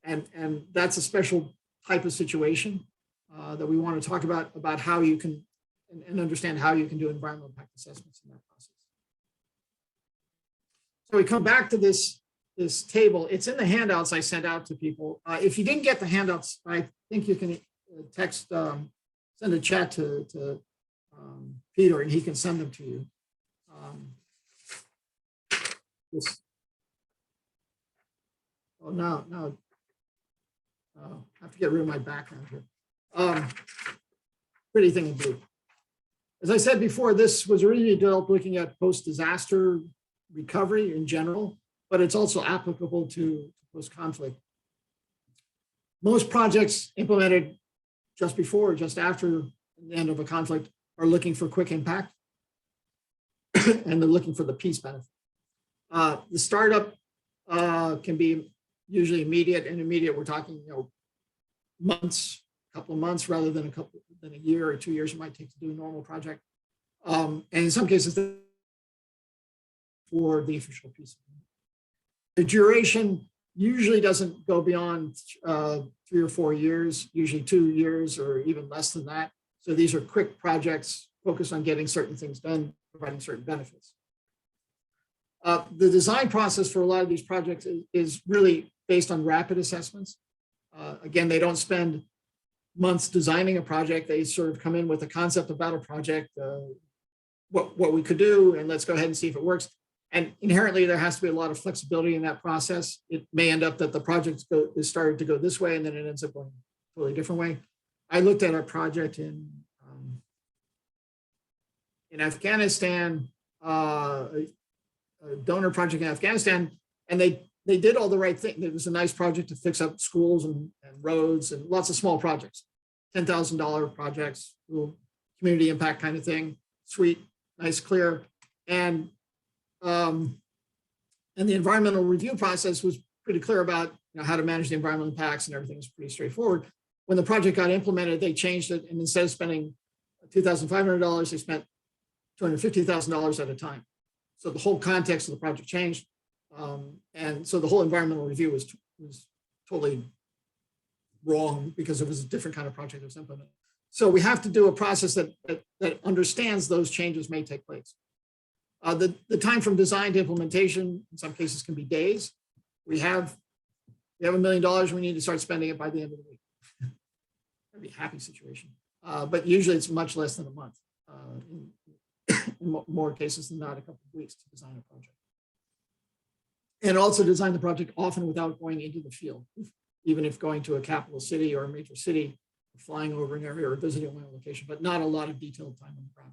And that's a special type of situation that we want to talk about how you can and understand how you can do environmental impact assessments in that process. So we come back to this table. It's in the handouts I sent out to people. If you didn't get the handouts, I think you can text, send a chat to Peter and he can send them to you. No. I have to get rid of my background here. Pretty thing in blue. As I said before, this was originally developed looking at post-disaster recovery in general, but it's also applicable to post-conflict. Most projects implemented just before or just after the end of a conflict are looking for quick impact and they're looking for the peace benefit. The startup can be usually immediate, and immediate we're talking months, a couple of months rather than a year or 2 years it might take to do a normal project. And in some cases for the official peace. The duration usually doesn't go beyond 3 or 4 years, usually 2 years or even less than that. So these are quick projects focused on getting certain things done, providing certain benefits. The design process for a lot of these projects is really based on rapid assessments. Again, they don't spend months designing a project. They sort of come in with a concept about a project, what we could do, and let's go ahead and see if it works. And inherently, there has to be a lot of flexibility in that process. It may end up that the project is started to go this way, and then it ends up going a totally different way. I looked at a project in Afghanistan, a donor project in Afghanistan, and they did all the right thing. It was a nice project to fix up schools and roads and lots of small projects, $10,000 projects, little community impact kind of thing, sweet, nice, clear. And the environmental review process was pretty clear about how to manage the environmental impacts, and everything was pretty straightforward. When the project got implemented, they changed it, and instead of spending $2,500, they spent $250,000 at a time. So the whole context of the project changed. And so the whole environmental review was totally wrong because it was a different kind of project that was implemented. So we have to do a process that understands those changes may take place. The time from design to implementation in some cases can be days. We have we have $1 million, we need to start spending it by the end of the week. That'd be a happy situation. But usually it's much less than a month. In more cases than not, a couple of weeks to design a project. And also design the project often without going into the field, even if going to a capital city or a major city, flying over an area or visiting one location, but not a lot of detailed time on the ground.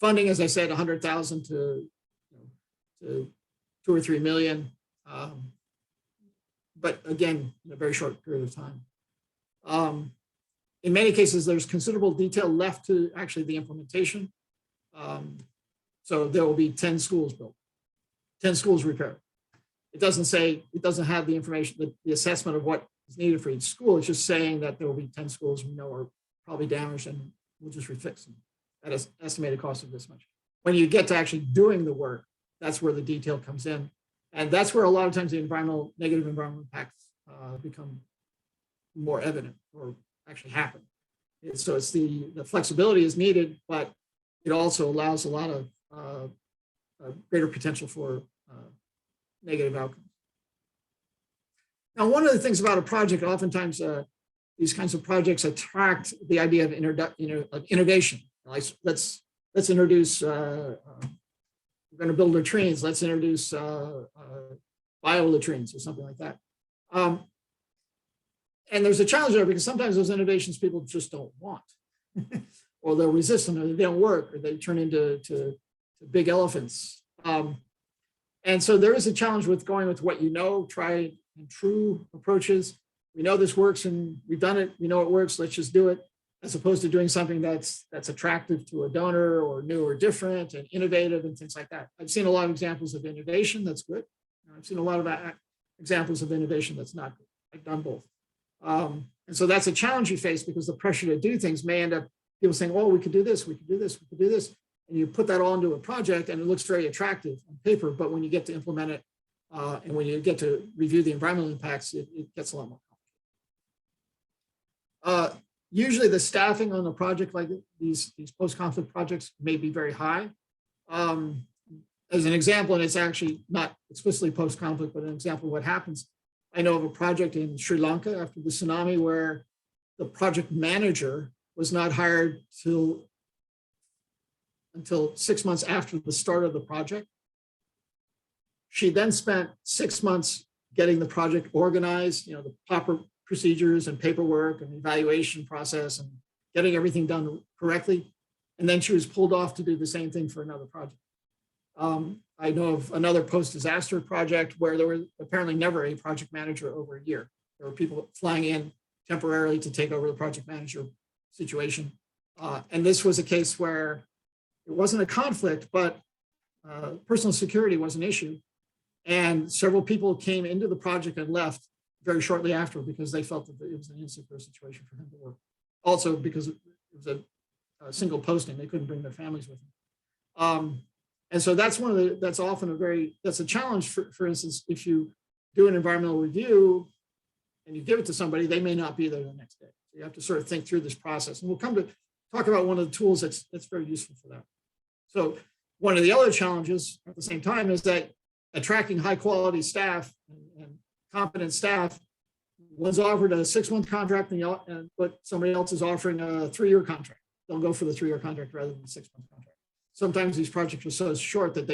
Funding, as I said, 100,000 to 2 or 3 million. But again, in a very short period of time. In many cases, there's considerable detail left to actually the implementation. So there will be 10 schools built, 10 schools repaired. It doesn't say, it doesn't have the information, the assessment of what is needed for each school. It's just saying that there will be 10 schools we know are probably damaged and we'll just refix them at an estimated cost of this much. When you get to actually doing the work, that's where the detail comes in. And that's where a lot of times the negative environmental impacts become more evident or actually happen. So it's the flexibility is needed, but it also allows a lot of greater potential for negative outcomes. Now, one of the things about a project, oftentimes these kinds of projects attract the idea of innovation. Like let's introduce, we're going to build latrines. Let's introduce biolatrines or something like that. And there's a challenge there because sometimes those innovations people just don't want, or they'll resist them, or they don't work, or they turn into big elephants. And so there is a challenge with going with what you know, tried and true approaches. We know this works and we've done it. We know it works. Let's just do it, as opposed to doing something that's attractive to a donor or new or different and innovative and things like that. I've seen a lot of examples of innovation that's good. I've seen a lot of examples of innovation that's not good. I've done both. And so that's a challenge you face because the pressure to do things may end up people saying, oh, we could do this, we could do this, we could do this. And you put that all into a project and it looks very attractive on paper, but when you get to implement it and when you get to review the environmental impacts, it gets a lot more complicated. Usually the staffing on a project like these post-conflict projects may be very high. As an example, and it's actually not explicitly post-conflict, but an example of what happens. I know of a project in Sri Lanka after the tsunami where the project manager was not hired until 6 months after the start of the project. She then spent 6 months getting the project organized, the proper procedures and paperwork and evaluation process and getting everything done correctly. And then she was pulled off to do the same thing for another project. I know of another post-disaster project where there was apparently never a project manager over a year. There were people flying in temporarily to take over the project manager situation. And this was a case where it wasn't a conflict, but personal security was an issue. And several people came into the project and left very shortly after because they felt that it was an insecure situation for him to work. Also because it was a single posting, they couldn't bring their families with them. And so that's that's a challenge for instance, if you do an environmental review and you give it to somebody, they may not be there the next day. So you have to sort of think through this process. And we'll come to talk about one of the tools that's very useful for that. So one of the other challenges at the same time is that attracting high quality staff and competent staff, one's offered a 6-month contract but somebody else is offering a 3-year contract. They'll go for the 3-year contract rather than the 6-month contract. Sometimes these projects are so short that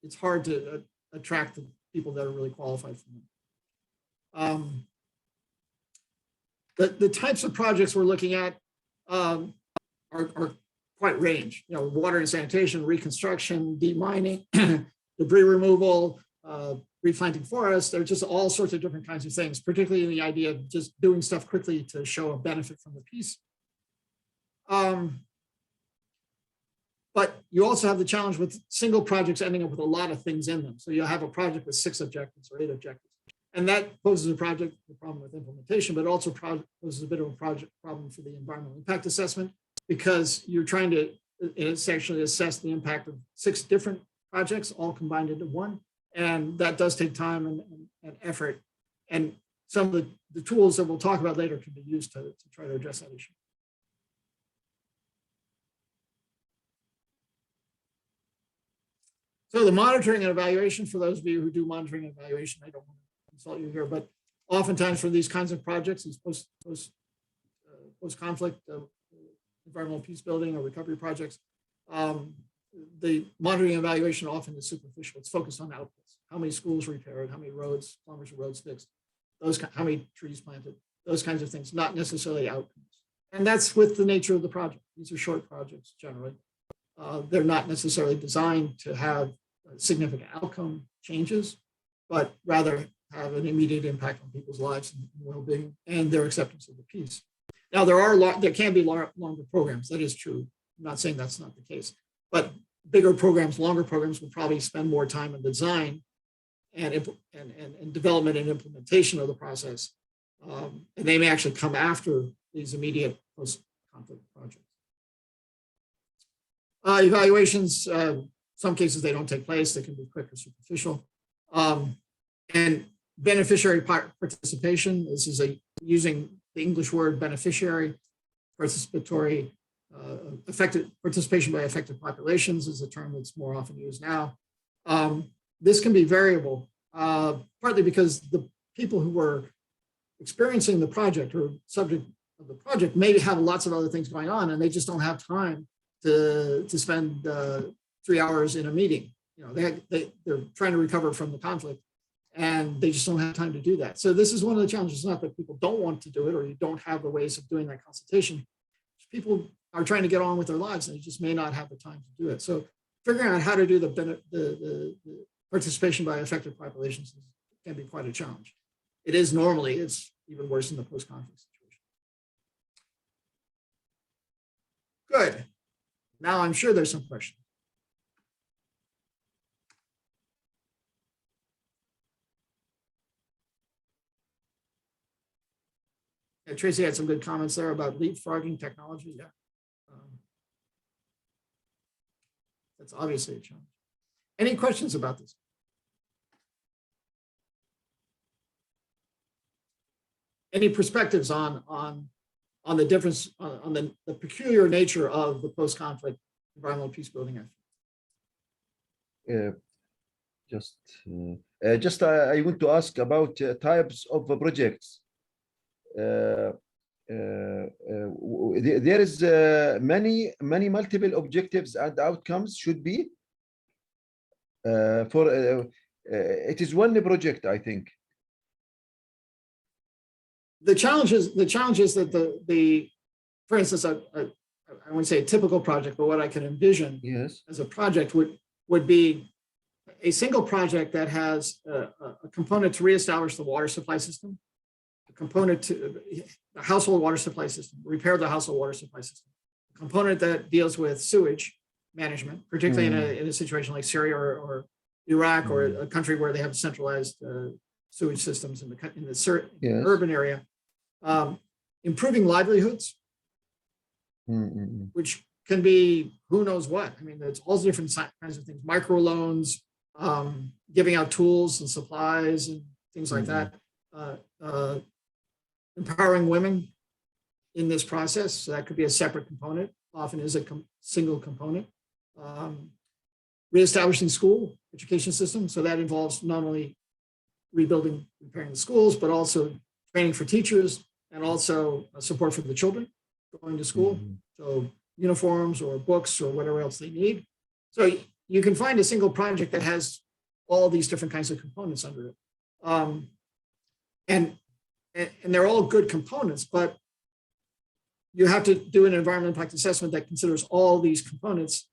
it's hard to attract the people that are really qualified for them. The types of projects we're looking at are quite range. Water and sanitation, reconstruction, demining, debris removal, replanting forests. There are just all sorts of different kinds of things, particularly in the idea of just doing stuff quickly to show a benefit from the piece. But you also have the challenge with single projects ending up with a lot of things in them. So you'll have a project with 6 objectives or 8 objectives. And that poses a problem with implementation, but also poses a bit of a problem for the environmental impact assessment because you're trying to essentially assess the impact of 6 different projects all combined into one. And that does take time and effort. And some of the tools that we'll talk about later can be used to try to address that issue. So the monitoring and evaluation, for those of you who do monitoring and evaluation, I don't want to consult you here, but oftentimes for these kinds of projects, these post-conflict environmental peace building or recovery projects, the monitoring and evaluation often is superficial. It's focused on outputs. How many schools repaired, how many roads, kilometers of roads fixed, how many trees planted, those kinds of things, not necessarily outcomes. And that's with the nature of the project. These are short projects generally. They're not necessarily designed to have significant outcome changes, but rather have an immediate impact on people's lives and well-being and their acceptance of the peace. Now, there can be longer programs. That is true. I'm not saying that's not the case, but bigger programs, longer programs will probably spend more time in design and development and implementation of the process. And they may actually come after these immediate post-conflict projects. Evaluations, some cases they don't take place. They can be quick or superficial. And beneficiary participation, this is using the English word beneficiary, participatory, participation by affected populations is a term that's more often used now. This can be variable, partly because the people who were experiencing the project or subject of the project maybe have lots of other things going on and they just don't have time to spend 3 hours in a meeting. You know, they're trying to recover from the conflict and they just don't have time to do that. So this is one of the challenges. It's not that people don't want to do it or you don't have the ways of doing that consultation. People are trying to get on with their lives and they just may not have the time to do it. So figuring out how to do the participation by affected populations can be quite a challenge. It is normally, it's even worse in the post-conflict situation. Good. Now I'm sure there's some questions. Yeah, Tracy had some good comments there about leapfrogging technology. Yeah. That's obviously a challenge. Any questions about this? Any perspectives on the difference, on the peculiar nature of the post-conflict environmental peace building effort? I want to ask about types of projects. There is many multiple objectives and outcomes should be it is one project, I think. The challenge is that for instance, I wouldn't say a typical project, but what I can envision as a project would be a single project that has a component to reestablish the water supply system, a component to the household water supply system, repair the household water supply system, a component that deals with sewage management, particularly in a situation like Syria or Iraq or a country where they have centralized sewage systems in the urban area. Improving livelihoods, which can be who knows what. I mean, there's all different kinds of things, microloans, giving out tools and supplies and things like that. Empowering women in this process, so that could be a separate component, often is a single component. Reestablishing school education system, so that involves not only repairing the schools, but also training for teachers and also support for the children going to school. So uniforms or books or whatever else they need. So you can find a single project that has all these different kinds of components under it. And they're all good components, but you have to do an environmental impact assessment that considers all these components,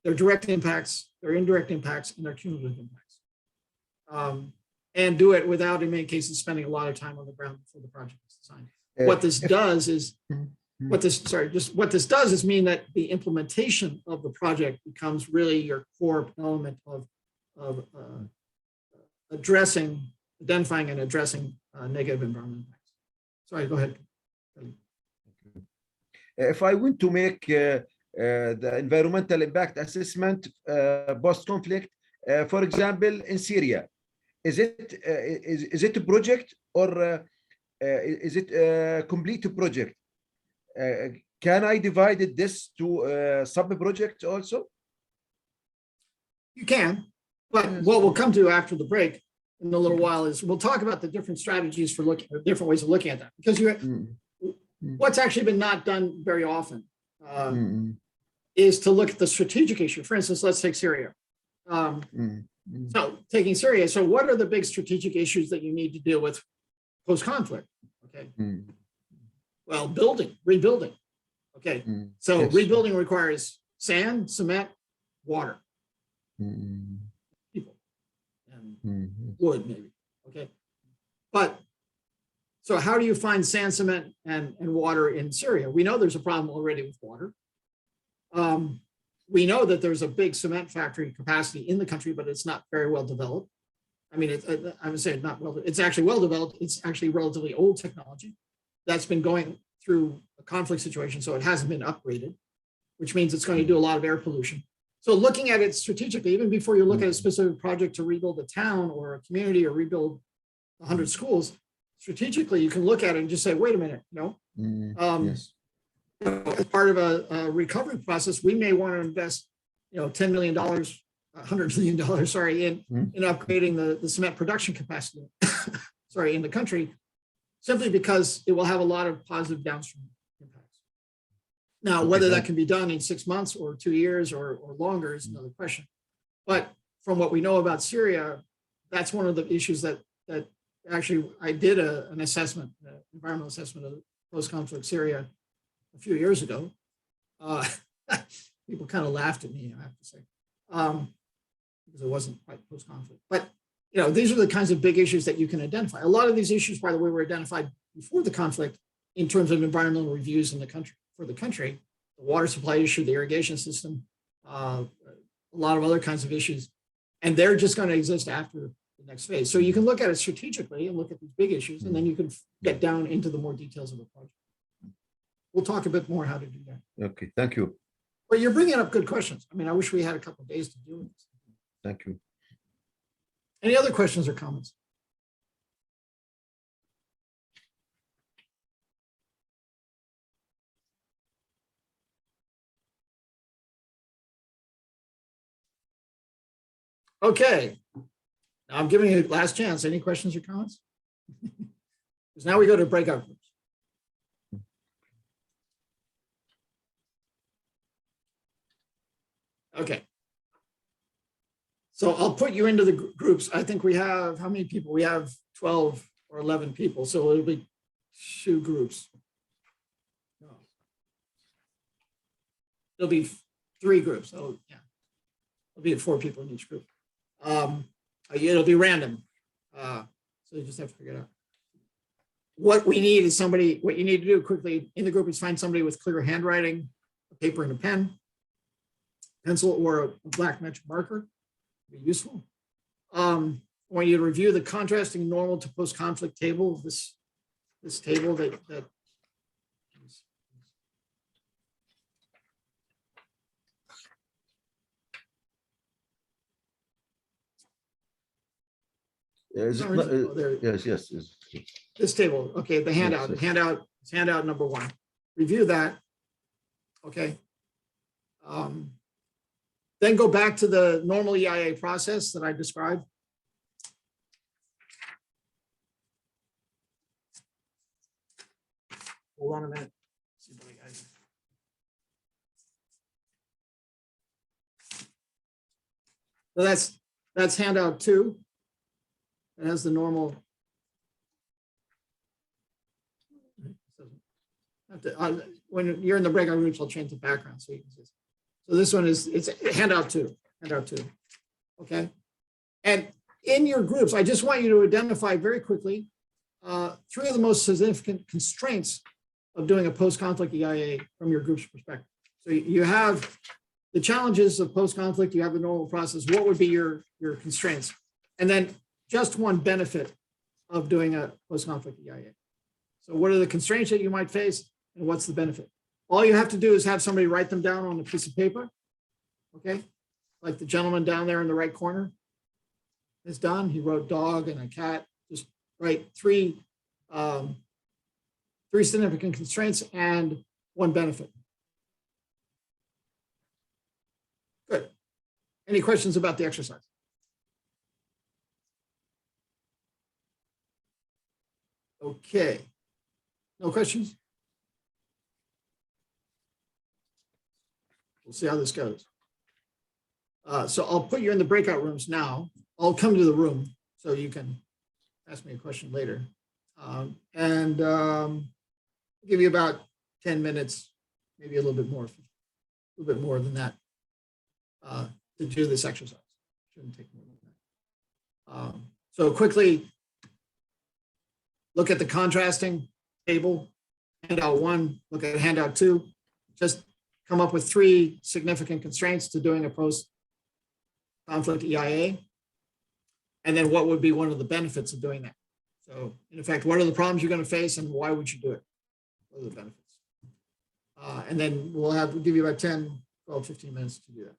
their direct impacts, their indirect impacts, and their cumulative impacts. And do it without, in many cases, spending a lot of time on the ground before the project is designed. What this does is, what this does is mean that the implementation of the project becomes really your core element of identifying and addressing negative environmental impacts. Sorry, go ahead. If I want to make the environmental impact assessment post-conflict, for example, in Syria, is it a project or is it a complete project? Can I divide this to sub-projects also? You can, but what we'll come to after the break in a little while is we'll talk about the different strategies for looking, or different ways of looking at that, because what's actually been not done very often is to look at the strategic issue. For instance, let's take Syria. So taking Syria, so what are the big strategic issues that you need to deal with post-conflict? Okay. Well, rebuilding. Okay. So Yes. rebuilding requires sand, cement, water, people, and wood maybe. Okay. But so how do you find sand, cement, and water in Syria? We know there's a problem already with water. We know that there's a big cement factory capacity in the country, but it's not very well developed. I mean, I would say not well, it's actually well developed. It's actually relatively old technology that's been going through a conflict situation, so it hasn't been upgraded, which means it's going to do a lot of air pollution. So looking at it strategically, even before you look at a specific project to rebuild a town or a community or rebuild 100 schools, strategically, you can look at it and just say, wait a minute, Yes. as part of a recovery process, we may want to invest, $10 million, $100 million, sorry, in upgrading the cement production capacity, sorry, in the country, simply because it will have a lot of positive downstream impacts. Now, whether that can be done in 6 months or 2 years or longer is another question. But from what we know about Syria, that's one of the issues that actually I did an assessment, environmental assessment of post-conflict Syria a few years ago. People kind of laughed at me, I have to say, because it wasn't quite post-conflict. But these are the kinds of big issues that you can identify. A lot of these issues, by the way, were identified before the conflict in terms of environmental reviews in the country. For the country, the water supply issue, the irrigation system, a lot of other kinds of issues, and they're just going to exist after the next phase. So you can look at it strategically and look at these big issues, and then you can get down into the more details of the project. We'll talk a bit more how to do that. Okay, thank you. But you're bringing up good questions. I mean, I wish we had a couple of days to do this. Thank you. Any other questions or comments? Okay. Now I'm giving you a last chance. Any questions or comments? Because now we go to breakout groups. Okay. So I'll put you into the groups. I think we have, how many people? We have 12 or 11 people. So it'll be 2 groups. No. There'll be 3 groups. Oh, yeah. There'll be 4 people in each group. It'll be random. So you just have to figure it out. What we need is somebody, what you need to do quickly in the group is find somebody with clear handwriting, a paper and a pen, pencil or a black magic marker. Be useful. I want you to review the contrasting normal to post-conflict table. This table that Is it not, yes. this table. Okay, the handout. Yes. Handout number 1. Review that. Okay. Then go back to the normal EIA process that I described. Hold on a minute. See what I got here. So that's handout 2. It has the normal. When you're in the breakout groups, I'll change the background so you can see. So this one it's handout 2. Okay. And in your groups, I just want you to identify very quickly 3 of the most significant constraints of doing a post-conflict EIA from your group's perspective. So you have the challenges of post-conflict, you have the normal process. What would be your constraints? And then just one benefit of doing a post-conflict EIA. So what are the constraints that you might face and what's the benefit? All you have to do is have somebody write them down on a piece of paper, okay? Like the gentleman down there in the right corner is done. He wrote dog and a cat. Just write 3 significant constraints and one benefit. Good. Any questions about the exercise? Okay. No questions? We'll see how this goes. So I'll put you in the breakout rooms now. I'll come to the room so you can ask me a question later. Give you about 10 minutes, maybe a little bit more than that to do this exercise. Shouldn't take more than that. So quickly, look at the contrasting table, handout 1, look at handout 2, just come up with 3 significant constraints to doing a post-conflict EIA. And then what would be one of the benefits of doing that? So in effect, what are the problems you're going to face and why would you do it? What are the benefits? And then we'll give you about 10, 12, 15 minutes to do that.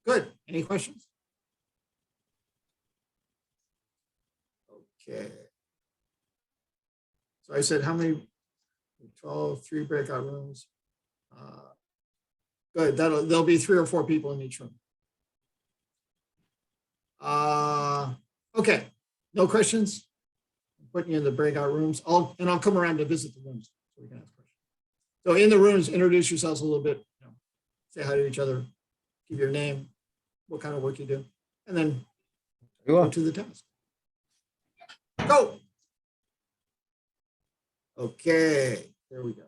Good. Any questions? Okay. So I said how many? 12, 3 breakout rooms. Good. There'll be 3 or 4 people in each room. Okay. No questions? I'm putting you in the breakout rooms. I'll come around to visit the rooms so we can ask questions. So in the rooms, introduce yourselves a little bit. Say hi to each other. Give your name, what kind of work you do, and then go to the task. Go. Okay, there we go.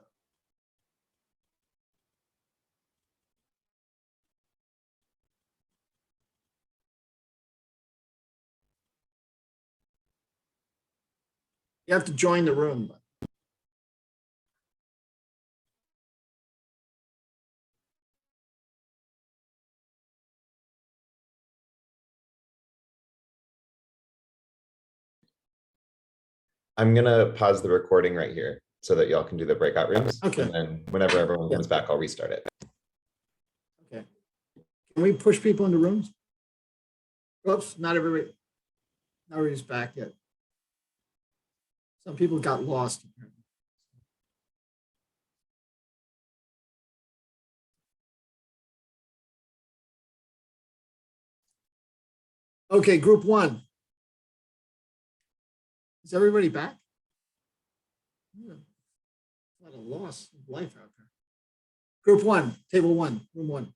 You have to join the room. I'm gonna pause the recording right here so that y'all can do the breakout rooms. Okay. And then whenever everyone comes back, I'll restart it. Okay. Can we push people into rooms? Oops, not everybody's back yet. Some people got lost. Okay, group 1. Is everybody back? Yeah. A lot of loss of life out there. Group 1, table 1, room 1.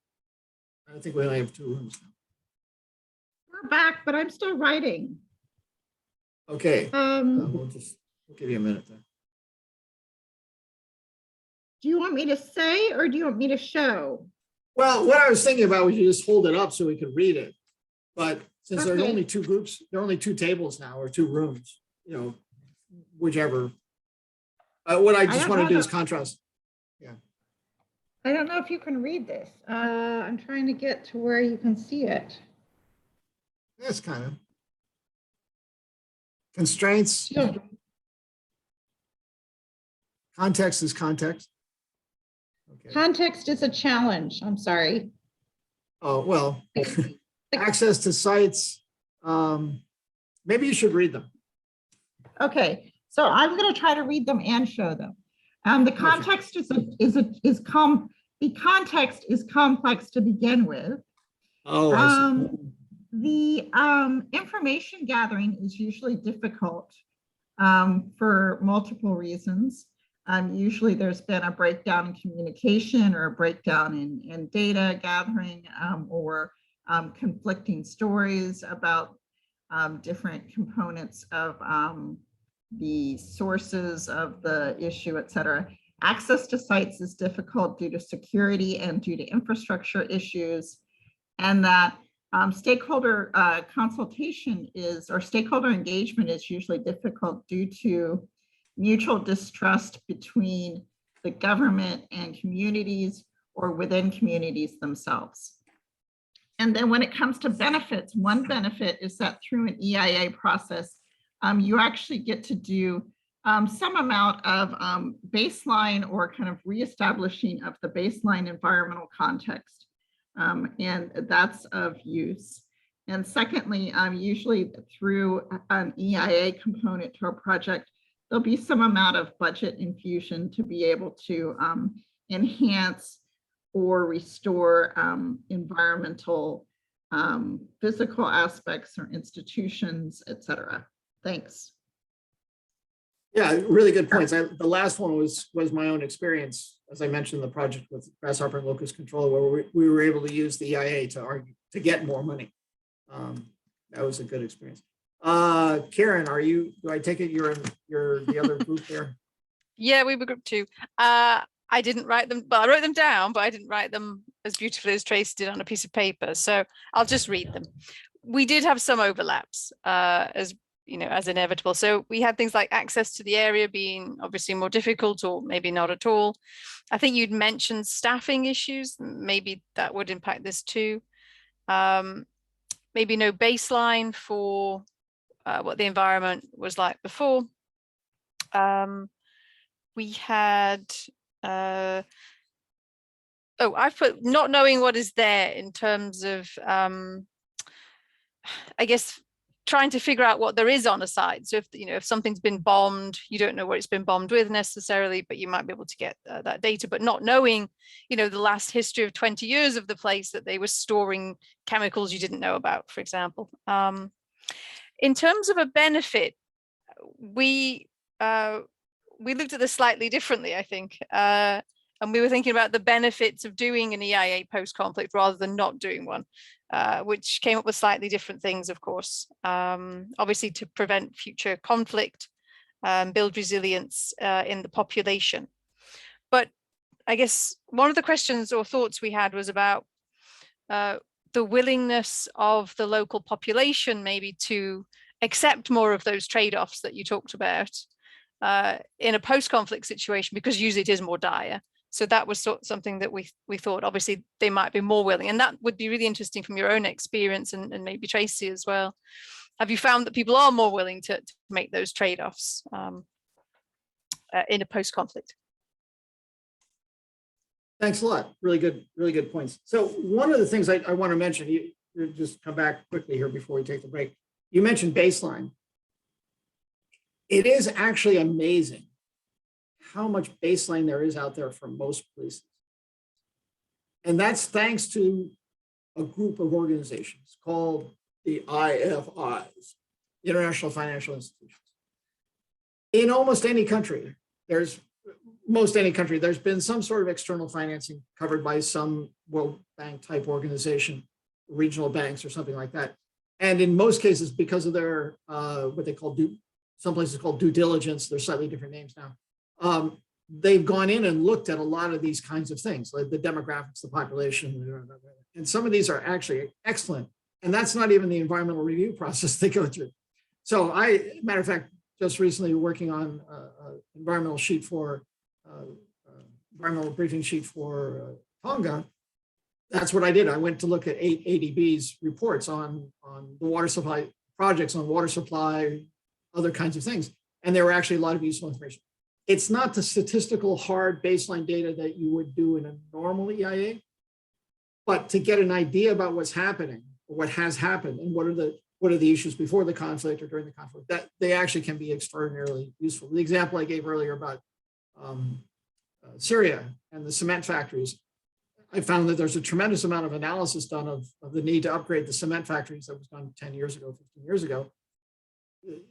I think we only have 2 rooms now. We're back, but I'm still writing. Okay, we'll give you a minute there. Do you want me to say or do you want me to show? Well, what I was thinking about was you just hold it up so we could read it. But since there's Okay. only 2 groups, there are only 2 tables now or 2 rooms, whichever. What I just don't want to know do is that- contrast. I don't know if you can read this. I'm trying to get to where you can see it. That's kind of constraints. Yeah. Context is context. Okay. Context is a challenge. I'm sorry. Oh, well, access to sites. Maybe you should read them. Okay, so I'm going to try to read them and show them. The context the context is complex to begin with. Oh, I see. The information gathering is usually difficult for multiple reasons. Usually there's been a breakdown in communication or a breakdown in data gathering or conflicting stories about different components of the sources of the issue, et cetera. Access to sites is difficult due to security and due to infrastructure issues, and that stakeholder consultation or stakeholder engagement is usually difficult due to mutual distrust between the government and communities or within communities themselves. And then when it comes to benefits, one benefit is that through an EIA process, you actually get to do some amount of baseline or kind of reestablishing of the baseline environmental context. And that's of use. And secondly, usually through an EIA component to a project, there'll be some amount of budget infusion to be able to enhance or restore environmental physical aspects or institutions, et cetera. Thanks. Yeah, really good points. The last one was my own experience, as I mentioned, the project with Grasshopper and Locust Control, where we were able to use the EIA to argue to get more money. That was a good experience. Karen, do I take it you're the other group there? Yeah, we were group 2. I didn't write them, but I wrote them down, but I didn't write them as beautifully as Tracy did on a piece of paper. So I'll just read them. We did have some overlaps, as you know, as inevitable. So we had things like access to the area being obviously more difficult, or maybe not at all. I think you'd mentioned staffing issues. Maybe that would impact this too. Maybe no baseline for what the environment was like before. We had, I've put not knowing what is there in terms of, I guess, trying to figure out what there is on a site. So if something's been bombed, you don't know what it's been bombed with necessarily, but you might be able to get that data, but not knowing, the last history of 20 years of the place that they were storing chemicals you didn't know about, for example. In terms of a benefit, we looked at this slightly differently, I think. And we were thinking about the benefits of doing an EIA post-conflict rather than not doing one, which came up with slightly different things, of course. Obviously, to prevent future conflict, build resilience in the population. But I guess one of the questions or thoughts we had was about the willingness of the local population maybe to accept more of those trade-offs that you talked about in a post-conflict situation, because usually it is more dire. So that was something that we thought obviously they might be more willing, and that would be really interesting from your own experience, and maybe Tracy as well. Have you found that people are more willing to make those trade-offs in a post-conflict? Thanks a lot. Really good points. So one of the things I want to mention, you just come back quickly here before we take the break. You mentioned baseline. It is actually amazing how much baseline there is out there for most places. And that's thanks to a group of organizations called the IFIs, International Financial Institutions. In almost any country, there's been some sort of external financing covered by some World Bank type organization, regional banks or something like that. And in most cases, because of their, what they call some places called due diligence, they're slightly different names now. They've gone in and looked at a lot of these kinds of things, like the demographics, the population, and some of these are actually excellent. And that's not even the environmental review process they go through. So matter of fact, just recently working on environmental briefing sheet for Tonga. That's what I did. I went to look at 8 ADB's reports on the water supply projects, on water supply, other kinds of things. And there were actually a lot of useful information. It's not the statistical hard baseline data that you would do in a normal EIA, but to get an idea about what's happening, or what has happened, and what are the issues before the conflict or during the conflict, that they actually can be extraordinarily useful. The example I gave earlier about Syria and the cement factories, I found that there's a tremendous amount of analysis done of the need to upgrade the cement factories that was done 10 years ago, 15 years ago.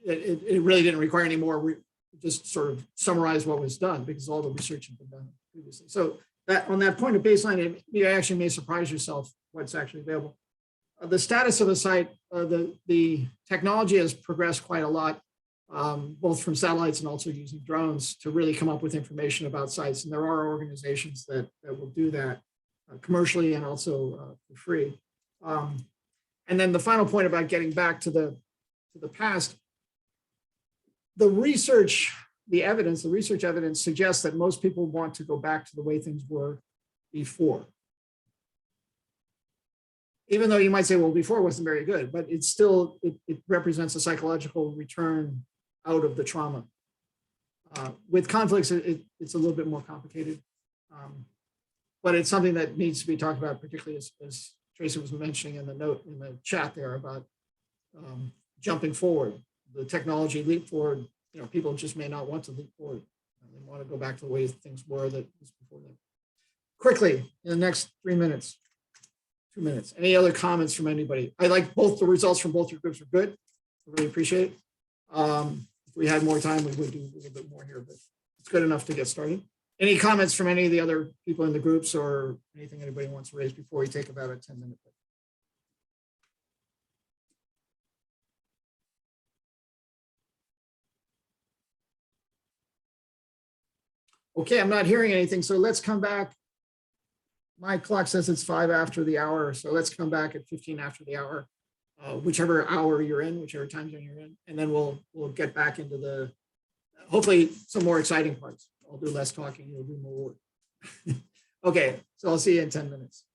It really didn't require any more. We just sort of summarize what was done because all the research had been done previously. So that on that point of baseline, you actually may surprise yourself what's actually available. The status of the site, the technology has progressed quite a lot, both from satellites and also using drones to really come up with information about sites. And there are organizations that will do that commercially and also for free. And then the final point about getting back to the past, the research evidence suggests that most people want to go back to the way things were before. Even though you might say, well, before wasn't very good, but it's still, it represents a psychological return out of the trauma. With conflicts, it's a little bit more complicated, but it's something that needs to be talked about, particularly as Tracy was mentioning in the note in the chat there about jumping forward, the technology leap forward. People just may not want to leap forward. They want to go back to the way things were that was before that. Quickly, in the next 3 minutes, 2 minutes. Any other comments from anybody? I like both the results from both your groups are good. I really appreciate it. If we had more time, we would do a little bit more here, but it's good enough to get started. Any comments from any of the other people in the groups or anything anybody wants to raise before we take about a 10-minute break? Okay, I'm not hearing anything, so let's come back. My clock says it's 5 after the hour, so let's come back at 15 after the hour, whichever hour you're in, whichever time zone you're in, and then we'll get back into the, hopefully some more exciting parts. I'll do less talking, you'll do more work. Okay, so I'll see you in 10 minutes.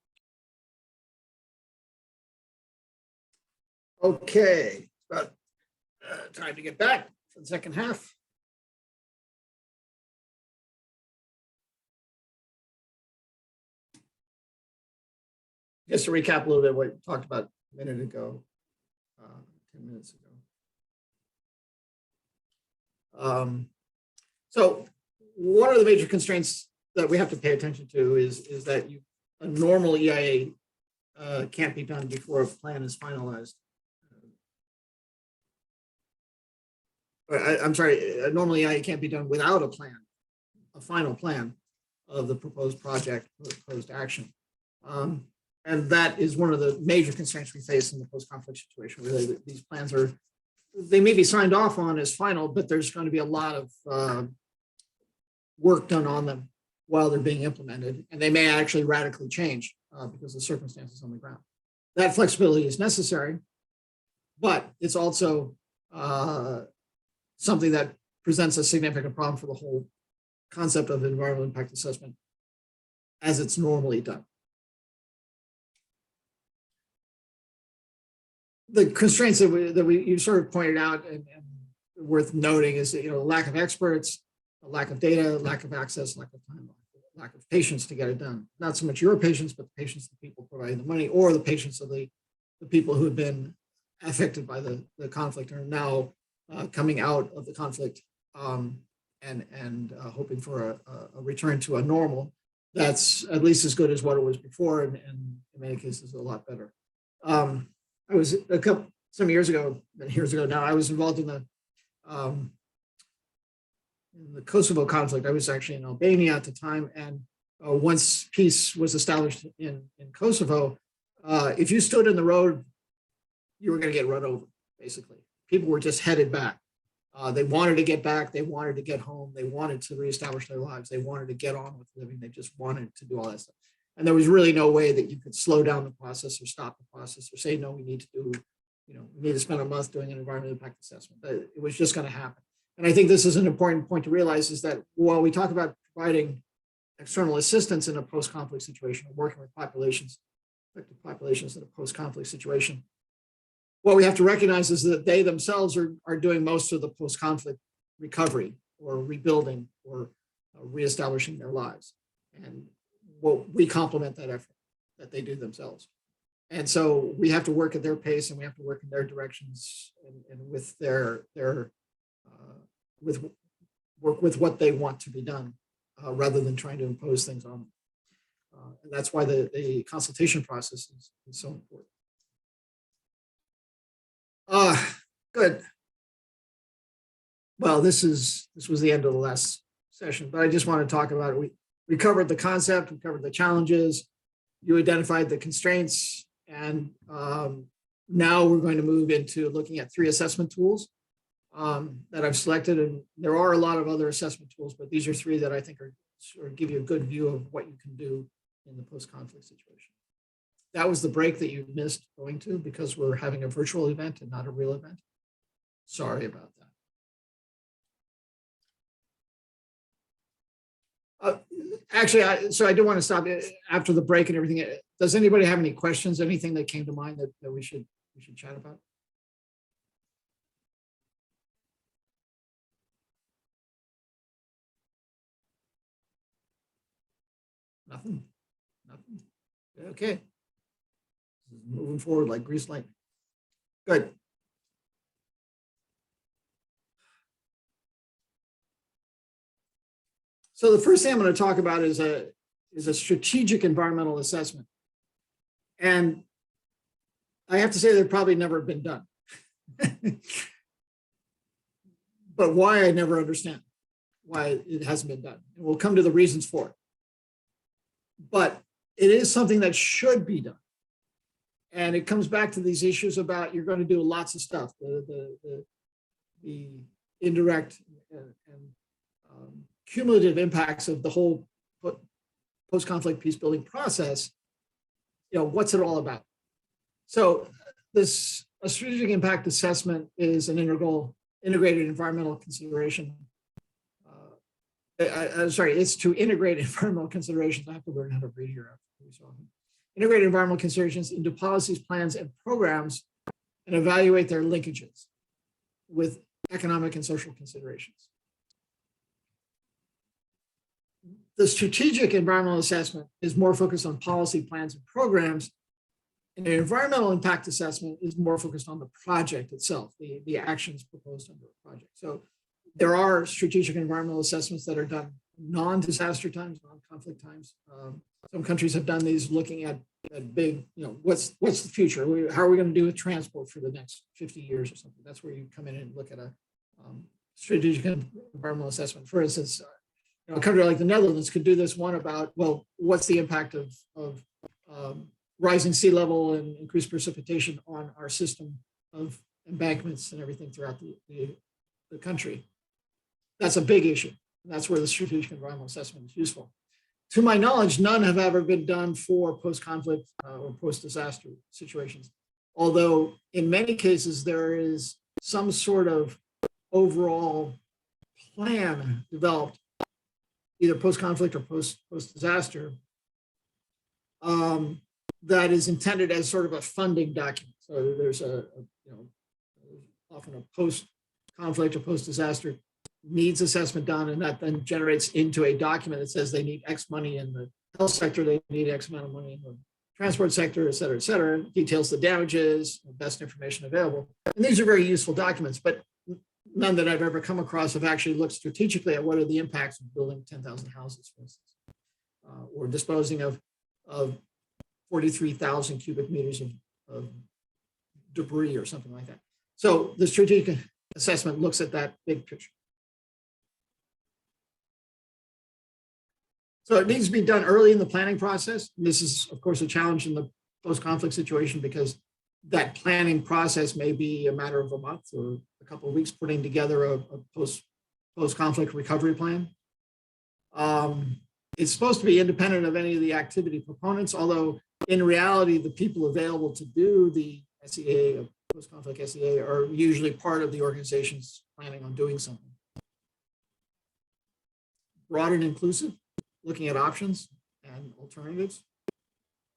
Okay, about time to get back for the second half. Just to recap a little bit what we talked about a minute ago, 10 minutes ago. So one of the major constraints that we have to pay attention to is that a normal EIA can't be done before a plan is finalized. I'm sorry, a normal EIA can't be done without a plan, a final plan of the proposed project, or proposed action. And that is one of the major constraints we face in the post-conflict situation, where these plans they may be signed off on as final, but there's going to be a lot of work done on them while they're being implemented, and they may actually radically change because of circumstances on the ground. That flexibility is necessary, but it's also something that presents a significant problem for the whole concept of environmental impact assessment as it's normally done. The constraints that you sort of pointed out and worth noting is that, lack of experts, a lack of data, lack of access, lack of time, lack of patience to get it done. Not so much your patience, but the patience of the people providing the money, or the patience of the people who have been affected by the conflict and are now coming out of the conflict and hoping for a return to a normal that's at least as good as what it was before, and in many cases a lot better. I was some years ago now, I was involved in the Kosovo conflict. I was actually in Albania at the time, and once peace was established in Kosovo, if you stood in the road, you were going to get run over, basically. People were just headed back. They wanted to get back. They wanted to get home. They wanted to reestablish their lives. They wanted to get on with living. They just wanted to do all that stuff. And there was really no way that you could slow down the process or stop the process or say, no, we need to do, we need to spend a month doing an environmental impact assessment. But it was just going to happen. And I think this is an important point to realize, is that while we talk about providing external assistance in a post-conflict situation, or working with populations, affected populations in a post-conflict situation, what we have to recognize is that they themselves are doing most of the post-conflict recovery or rebuilding or reestablishing their lives. And we complement that effort that they do themselves. And so we have to work at their pace, and we have to work in their directions, and with work with what they want to be done, rather than trying to impose things on them. And that's why the consultation process is so important. Good. Well, this was the end of the last session, but I just want to talk about it. We covered the concept, we covered the challenges, you identified the constraints, and now we're going to move into looking at 3 assessment tools that I've selected. And there are a lot of other assessment tools, but these are 3 that I think are sort of give you a good view of what you can do in the post-conflict situation. That was the break that you missed going to because we're having a virtual event and not a real event. Sorry about that. Actually, so I do want to stop after the break and everything. Does anybody have any questions? Anything that came to mind that we should chat about? Nothing. Okay. Moving forward like grease lightning. Good. So the first thing I'm going to talk about is a strategic environmental assessment. And I have to say they've probably never been done. but why I never understand why it hasn't been done. And we'll come to the reasons for it. But it is something that should be done. And it comes back to these issues about you're going to do lots of stuff, the indirect and cumulative impacts of the whole post-conflict peace building process. You know, what's it all about? So a strategic impact assessment is an integrated environmental consideration. I'm sorry, it's to integrate environmental considerations. I have to learn how to read here after so often. Integrate environmental considerations into policies, plans, and programs, and evaluate their linkages with economic and social considerations. The strategic environmental assessment is more focused on policy, plans, and programs. And an environmental impact assessment is more focused on the project itself, the actions proposed under a project. So there are strategic environmental assessments that are done non-disaster times, non-conflict times. Some countries have done these looking at big, you know, what's the future? How are we going to do with transport for the next 50 years or something? That's where you come in and look at a strategic environmental assessment. For instance, you know, a country like the Netherlands could do this one about, well, what's the impact of rising sea level and increased precipitation on our system of embankments and everything throughout the country. That's a big issue. And that's where the strategic environmental assessment is useful. To my knowledge, none have ever been done for post-conflict or post-disaster situations. Although in many cases, there is some sort of overall plan developed, either post-conflict or post-disaster, that is intended as sort of a funding document. So there's often a post-conflict or post-disaster needs assessment done, and that then generates into a document that says they need X money in the health sector, they need X amount of money in the transport sector, et cetera, details the damages, best information available. And these are very useful documents, but none that I've ever come across have actually looked strategically at what are the impacts of building 10,000 houses, for instance, or disposing of 43,000 cubic meters of debris or something like that. So the strategic assessment looks at that big picture. So it needs to be done early in the planning process. And this is, of course, a challenge in the post-conflict situation because that planning process may be a matter of a month or a couple of weeks putting together a post-conflict recovery plan. It's supposed to be independent of any of the activity proponents, although in reality, the people available to do the SEA, post-conflict SEA, are usually part of the organizations planning on doing something. Broad and inclusive, looking at options and alternatives.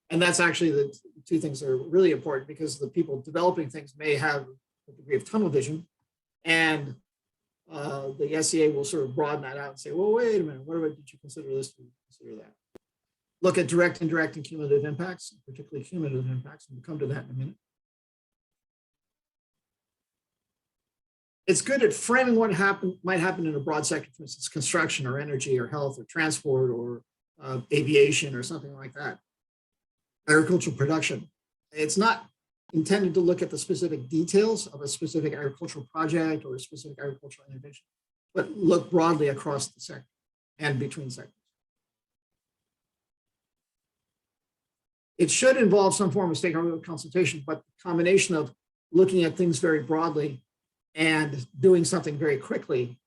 And that's actually the two things that are really important because the people developing things may have a degree of tunnel vision, and the SEA will sort of broaden that out and say, well, wait a minute, did you consider this, did you consider that? Look at direct, indirect, and cumulative impacts, particularly cumulative impacts, and we'll come to that in a minute. It's good at framing what might happen in a broad sector, for instance, construction or energy or health or transport or aviation or something like that. Agricultural production. It's not intended to look at the specific details of a specific agricultural project or a specific agricultural intervention, but look broadly across the sector and between sectors. It should involve some form of stakeholder consultation, but the combination of looking at things very broadly and doing something very quickly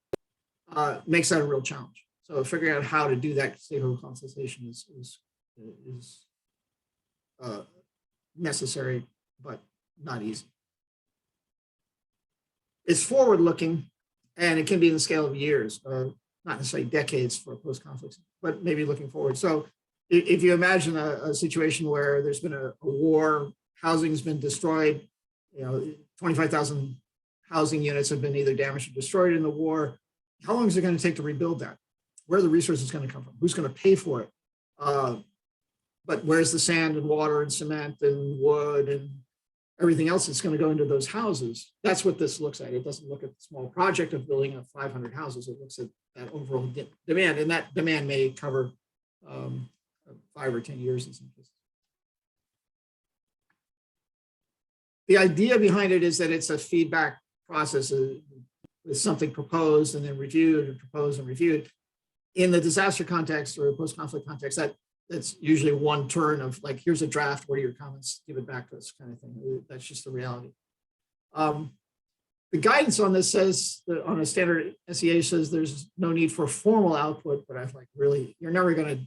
makes that a real challenge. So figuring out how to do that stakeholder consultation is necessary, but not easy. It's forward-looking, and it can be in the scale of years, not necessarily decades for post-conflict, but maybe looking forward. So if you imagine a situation where there's been a war, housing's been destroyed, 25,000 housing units have been either damaged or destroyed in the war, how long is it going to take to rebuild that? Where are the resources going to come from? Who's going to pay for it? But where's the sand and water and cement and wood and everything else that's going to go into those houses? That's what this looks at. It doesn't look at the small project of building 500 houses. It looks at that overall demand, and that demand may cover 5 or 10 years in some cases. The idea behind it is that it's a feedback process. with something proposed and then reviewed and proposed and reviewed. In the disaster context or post-conflict context, that's usually one turn of like, here's a draft, what are your comments, give it back to us kind of thing. That's just the reality. The guidance on this says that on a standard SEA says there's no need for formal output, but I like really, you're never going to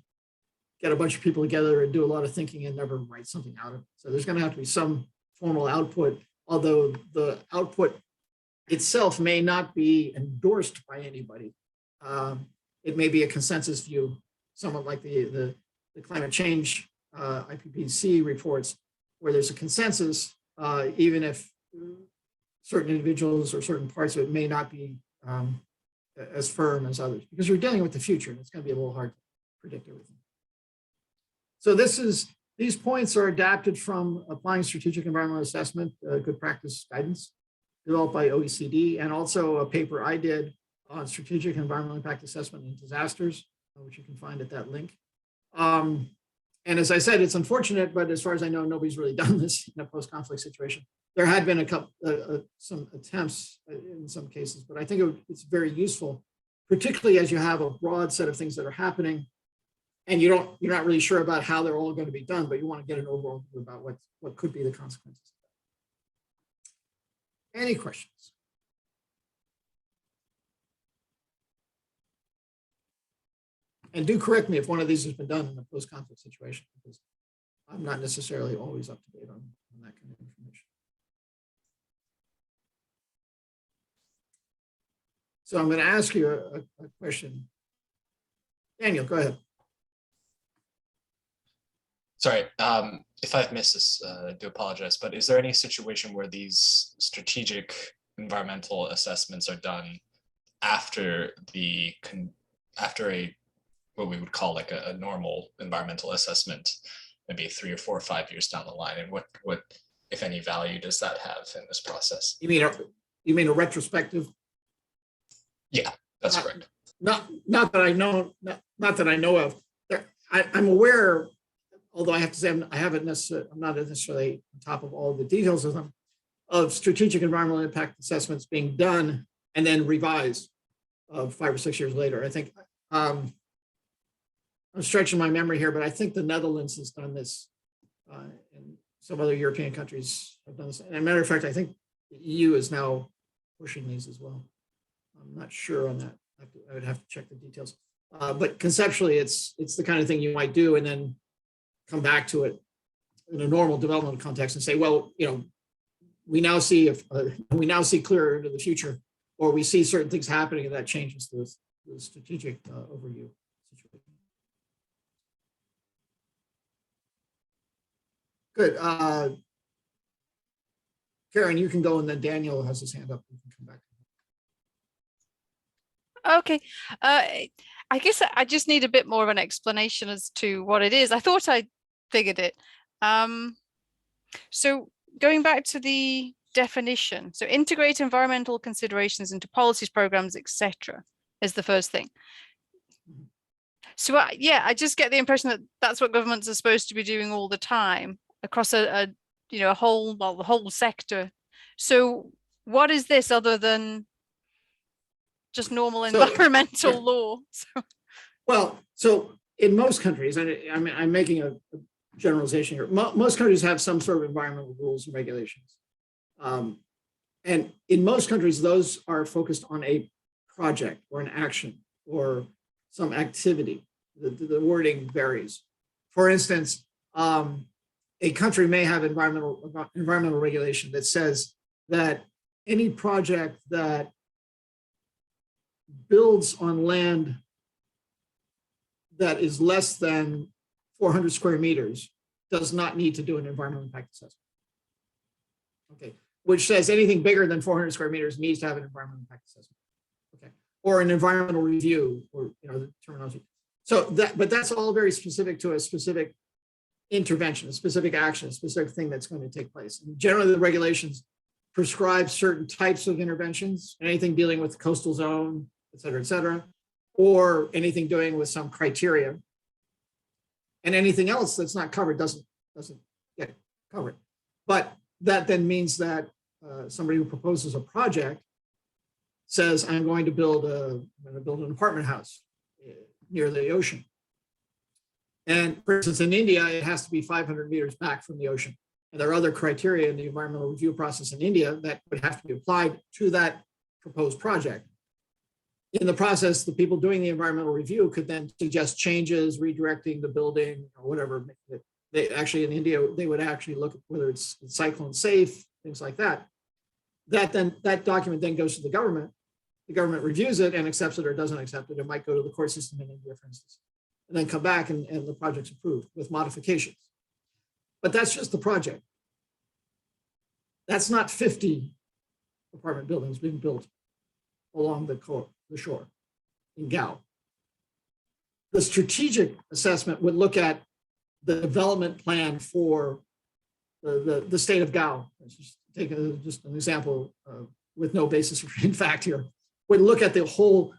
get a bunch of people together and do a lot of thinking and never write something out of it. So there's going to have to be some formal output, although the output itself may not be endorsed by anybody. It may be a consensus view, somewhat like the climate change IPCC reports, where there's a consensus, even if certain individuals or certain parts of it may not be as firm as others, because you're dealing with the future and it's going to be a little hard to predict everything. So these points are adapted from Applying Strategic Environmental Assessment, Good Practice Guidance, developed by OECD, and also a paper I did on Strategic Environmental Impact Assessment in Disasters, which you can find at that link. And as I said, it's unfortunate, but as far as I know, nobody's really done this in a post-conflict situation. There had been some attempts in some cases, but I think it's very useful, particularly as you have a broad set of things that are happening, and you're not really sure about how they're all going to be done, but you want to get an overall view about what could be the consequences. Any questions? And do correct me if one of these has been done in a post-conflict situation, because I'm not necessarily always up to date on that kind of information. So I'm going to ask you a question. Daniel, go ahead. Sorry, if I've missed this, I do apologize, but is there any situation where these strategic environmental assessments are done after what we would call like a normal environmental assessment, maybe 3 or 4 or 5 years down the line, and what if any value does that have in this process? You mean a retrospective? Yeah, that's correct. Not that I know, not that I know of. I'm aware, although I have to say I'm not necessarily on top of all the details of them, of strategic environmental impact assessments being done and then revised 5 or 6 years later. I think I'm stretching my memory here, but I think the Netherlands has done this, and some other European countries have done this. And as a matter of fact, I think the EU is now pushing these as well. I'm not sure on that. I would have to check the details. But conceptually, it's the kind of thing you might do and then come back to it in a normal development context and say, well, we now see clearer into the future, or we see certain things happening and that changes the strategic overview situation. Good. Karen, you can go, and then Daniel has his hand up. You can come back. Okay. I guess I just need a bit more of an explanation as to what it is. I thought I figured it. So going back to the definition, so integrate environmental considerations into policies, programs, etc. is the first thing. So I just get the impression that that's what governments are supposed to be doing all the time across the whole sector. So what is this other than just normal environmental law? So in most countries, and I'm making a generalization here, most countries have some sort of environmental rules and regulations. And in most countries, those are focused on a project or an action or some activity. The wording varies. For instance, a country may have environmental regulation that says that any project that builds on land that is less than 400 square meters does not need to do an environmental impact assessment. Okay, which says anything bigger than 400 square meters needs to have an environmental impact assessment. Okay, or an environmental review, or the terminology. So but that's all very specific to a specific intervention, a specific action, a specific thing that's going to take place. And generally, the regulations prescribe certain types of interventions, anything dealing with the coastal zone, et cetera, or anything doing with some criteria. And anything else that's not covered doesn't get covered. But that then means that somebody who proposes a project says, I'm going to build an apartment house near the ocean. And for instance, in India, it has to be 500 meters back from the ocean. And there are other criteria in the environmental review process in India that would have to be applied to that proposed project. In the process, the people doing the environmental review could then suggest changes, redirecting the building or whatever. They actually, in India, they would actually look at whether it's cyclone safe, things like that. That document then goes to the government. The government reviews it and accepts it or doesn't accept it. It might go to the court system in India, for instance, and then come back and the project's approved with modifications. But that's just the project. That's not 50 apartment buildings being built along the shore in Gao. The strategic assessment would look at the development plan for the state of Gao. Just take just an example with no basis in fact here. Would look at the whole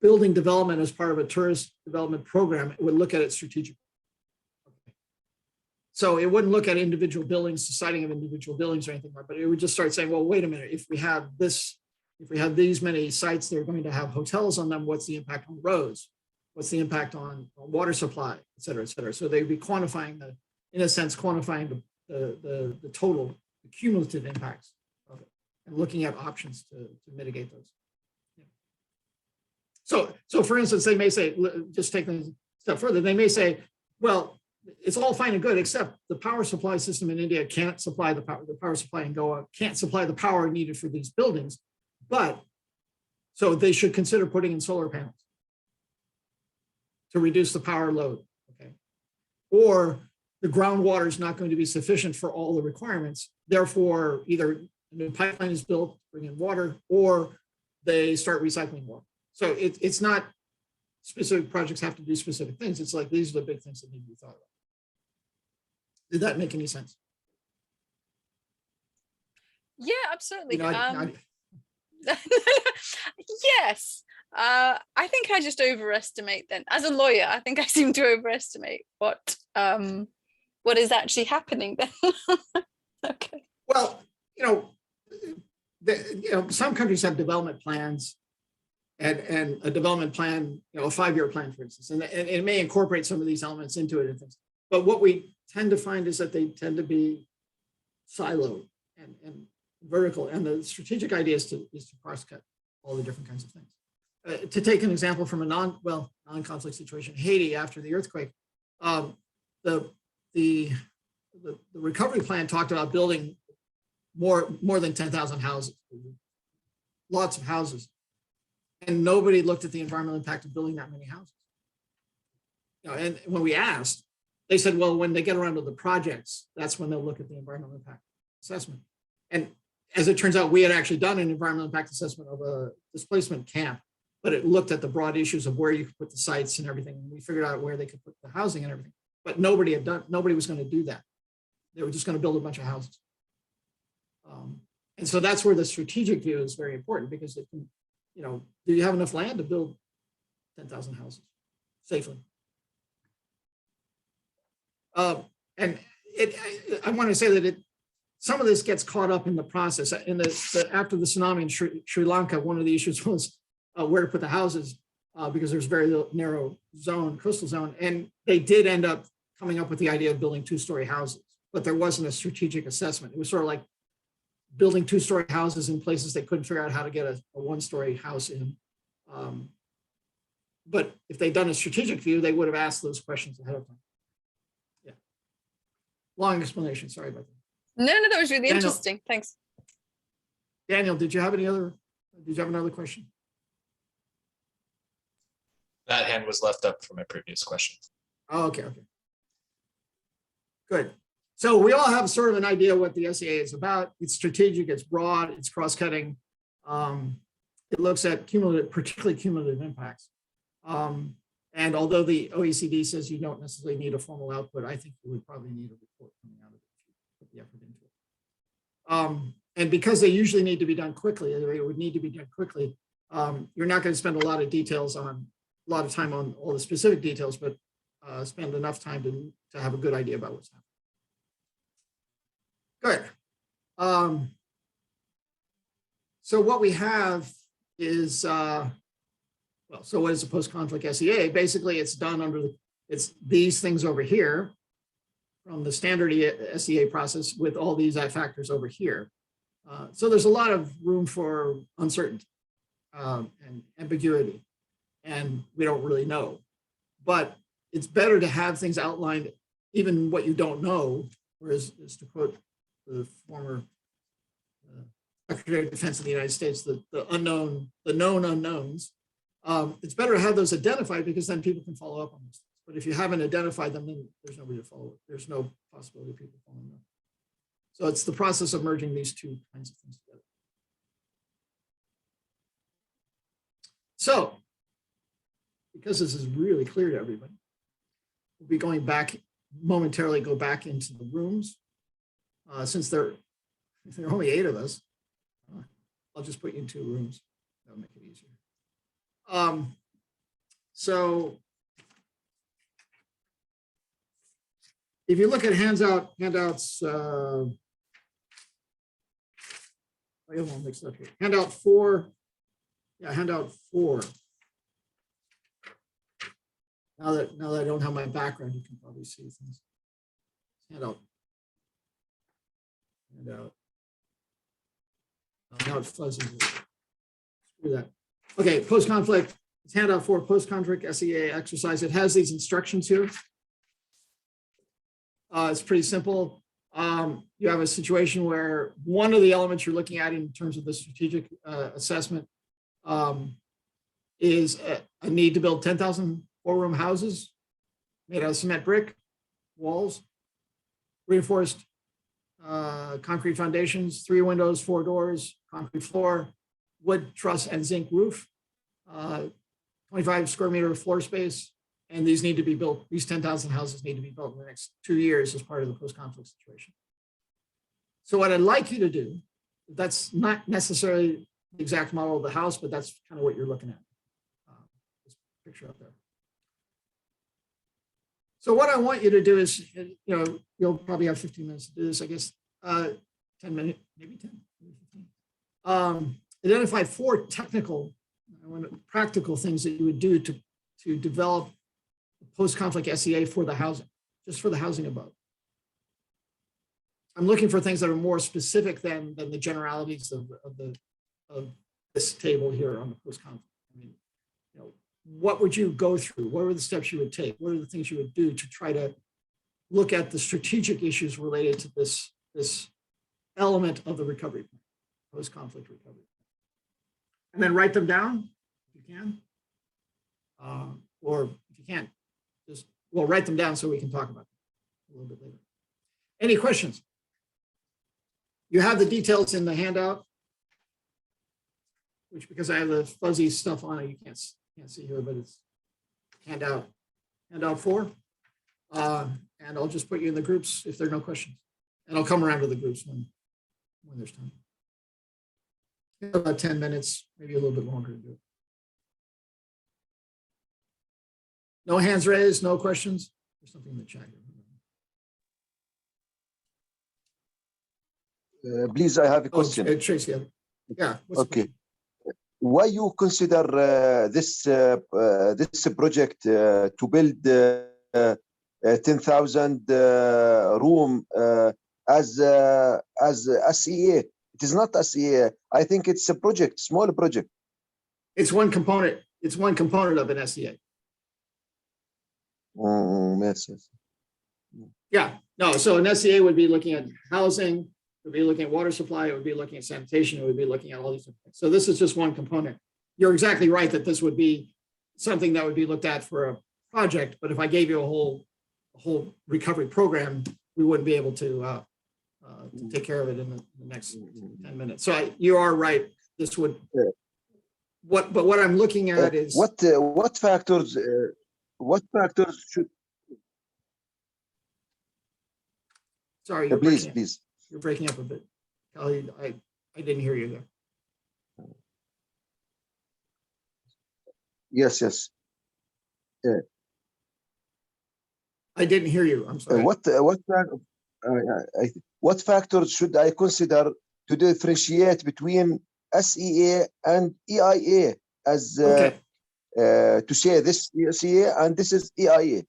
building development as part of a tourist development program. It would look at it strategically. Okay. So it wouldn't look at individual buildings, the siting of individual buildings or anything like that, but it would just start saying, well, wait a minute, if we have these many sites that are going to have hotels on them, what's the impact on roads? What's the impact on water supply, et cetera, et cetera. So they'd be quantifying the total, the cumulative impacts of it and looking at options to mitigate those. Yeah. So for instance, they may say, just take them a step further, they may say, well, it's all fine and good, except the power supply system in India can't supply the power supply in Goa can't supply the power needed for these buildings. But so they should consider putting in solar panels to reduce the power load, okay? Or the groundwater is not going to be sufficient for all the requirements. Therefore, either a new pipeline is built, bring in water, or they start recycling water. So it's not specific projects have to do specific things. It's like, these are the big things that need to be thought about. Did that make any sense? Yeah, absolutely. You know, Yes. I think I just overestimate then. As a lawyer, I think I seem to overestimate what is actually happening then. Okay. Well, some countries have development plans and a development plan, a 5-year plan, for instance, and it may incorporate some of these elements into it and things. But what we tend to find is that they tend to be siloed and vertical, and the strategic idea is to cross-cut all the different kinds of things. To take an example from a non-conflict situation, Haiti after the earthquake, the recovery plan talked about building more than 10,000 houses, lots of houses, and nobody looked at the environmental impact of building that many houses. And when we asked, they said, well, when they get around to the projects, that's when they'll look at the environmental impact assessment. And as it turns out, we had actually done an environmental impact assessment of a displacement camp, but it looked at the broad issues of where you could put the sites and everything. And we figured out where they could put the housing and everything, but nobody was going to do that. They were just going to build a bunch of houses. And so that's where the strategic view is very important, because it can, do you have enough land to build 10,000 houses safely? And I want to say that some of this gets caught up in the process. After the tsunami in Sri Lanka, one of the issues was where to put the houses because there's very narrow coastal zone. And they did end up coming up with the idea of building 2-story houses, but there wasn't a strategic assessment. It was sort of like building 2-story houses in places they couldn't figure out how to get a 1-story house in. But if they'd done a strategic view, they would have asked those questions ahead of time. Yeah. Long explanation, sorry about that. No, that was really interesting. Thanks. Daniel, did you have another question? That hand was left up for my previous question. Oh, okay. Good. So we all have sort of an idea what the SEA is about. It's strategic, it's broad, it's cross-cutting. It looks at particularly cumulative impacts. And although the OECD says you don't necessarily need a formal output, I think you would probably need a report coming out of it if you put the effort into it. And because they usually need to be done quickly, they would need to be done quickly. You're not going to spend a lot of time on all the specific details, but spend enough time to have a good idea about what's happening. Good. So what we have is, well, so what is a post-conflict SEA? Basically, it's done under it's these things over here from the standard SEA process with all these factors over here. So there's a lot of room for uncertainty and ambiguity, and we don't really know. But it's better to have things outlined, even what you don't know, whereas, as to quote the former Secretary of Defense of the United States, the known unknowns. It's better to have those identified because then people can follow up on those things. But if you haven't identified them, then there's nobody to follow. There's no possibility of people following them. So it's the process of merging these two kinds of things together. So, because this is really clear to everybody, we'll be going back momentarily, go back into the rooms. Since there are only 8 of us, I'll just put you in 2 rooms. That'll make it easier. So if you look at handouts, I have one mixed up here. Handout 4. Yeah, handout 4. Now that I don't have my background, you can probably see things. Handout. Now it's fuzzy. Screw that. Okay, post-conflict. It's handout 4, post-conflict SEA exercise. It has these instructions here. It's pretty simple. You have a situation where one of the elements you're looking at in terms of the strategic assessment is a need to build 10,000 4-room houses made out of cement brick, walls, reinforced concrete foundations, 3 windows, 4 doors, concrete floor, wood truss and zinc roof, 25 square meter of floor space. And these need to be built, these 10,000 houses need to be built in the next 2 years as part of the post-conflict situation. So what I'd like you to do, that's not necessarily the exact model of the house, but that's kind of what you're looking at. This picture up there. So what I want you to do is, you'll probably have 15 minutes to do this, I guess, 10 minutes, maybe 10, maybe 15. Identify 4 technical, practical things that you would do to develop a post-conflict SEA for the housing, just for the housing above. I'm looking for things that are more specific than the generalities of this table here on the post-conflict. I mean, what would you go through? What are the steps you would take? What are the things you would do to try to look at the strategic issues related to this element of the recovery plan, post-conflict recovery? And then write them down if you can. Or if you can't, write them down so we can talk about them a little bit later. Any questions? You have the details in the handout, which, because I have the fuzzy stuff on it, you can't see here, but it's handout 4. And I'll just put you in the groups if there are no questions. And I'll come around to the groups when there's time. About 10 minutes, maybe a little bit longer to do it. No hands raised, no questions. There's something in the chat here. Please, I have a question. Tracy, yeah. Okay. Why you consider this project to build 10,000 room as SEA? It is not SEA. I think it's a project, small project. It's one component. It's one component of an SEA. Yes. Yeah. No. So an SEA would be looking at housing. It would be looking at water supply. It would be looking at sanitation. It would be looking at all these different things. So this is just one component. You're exactly right that this would be something that would be looked at for a project. But if I gave you a whole recovery program, we wouldn't be able to take care of it in the next 10 minutes. So you are right. This would. But what I'm looking at is what factors. What factors should? Sorry, please. You're breaking up a bit. Kelly, I didn't hear you there. Yes. I didn't hear you. I'm sorry. What factors should I consider to differentiate between SEA and EIA as Okay, to say this SEA and this is EIA.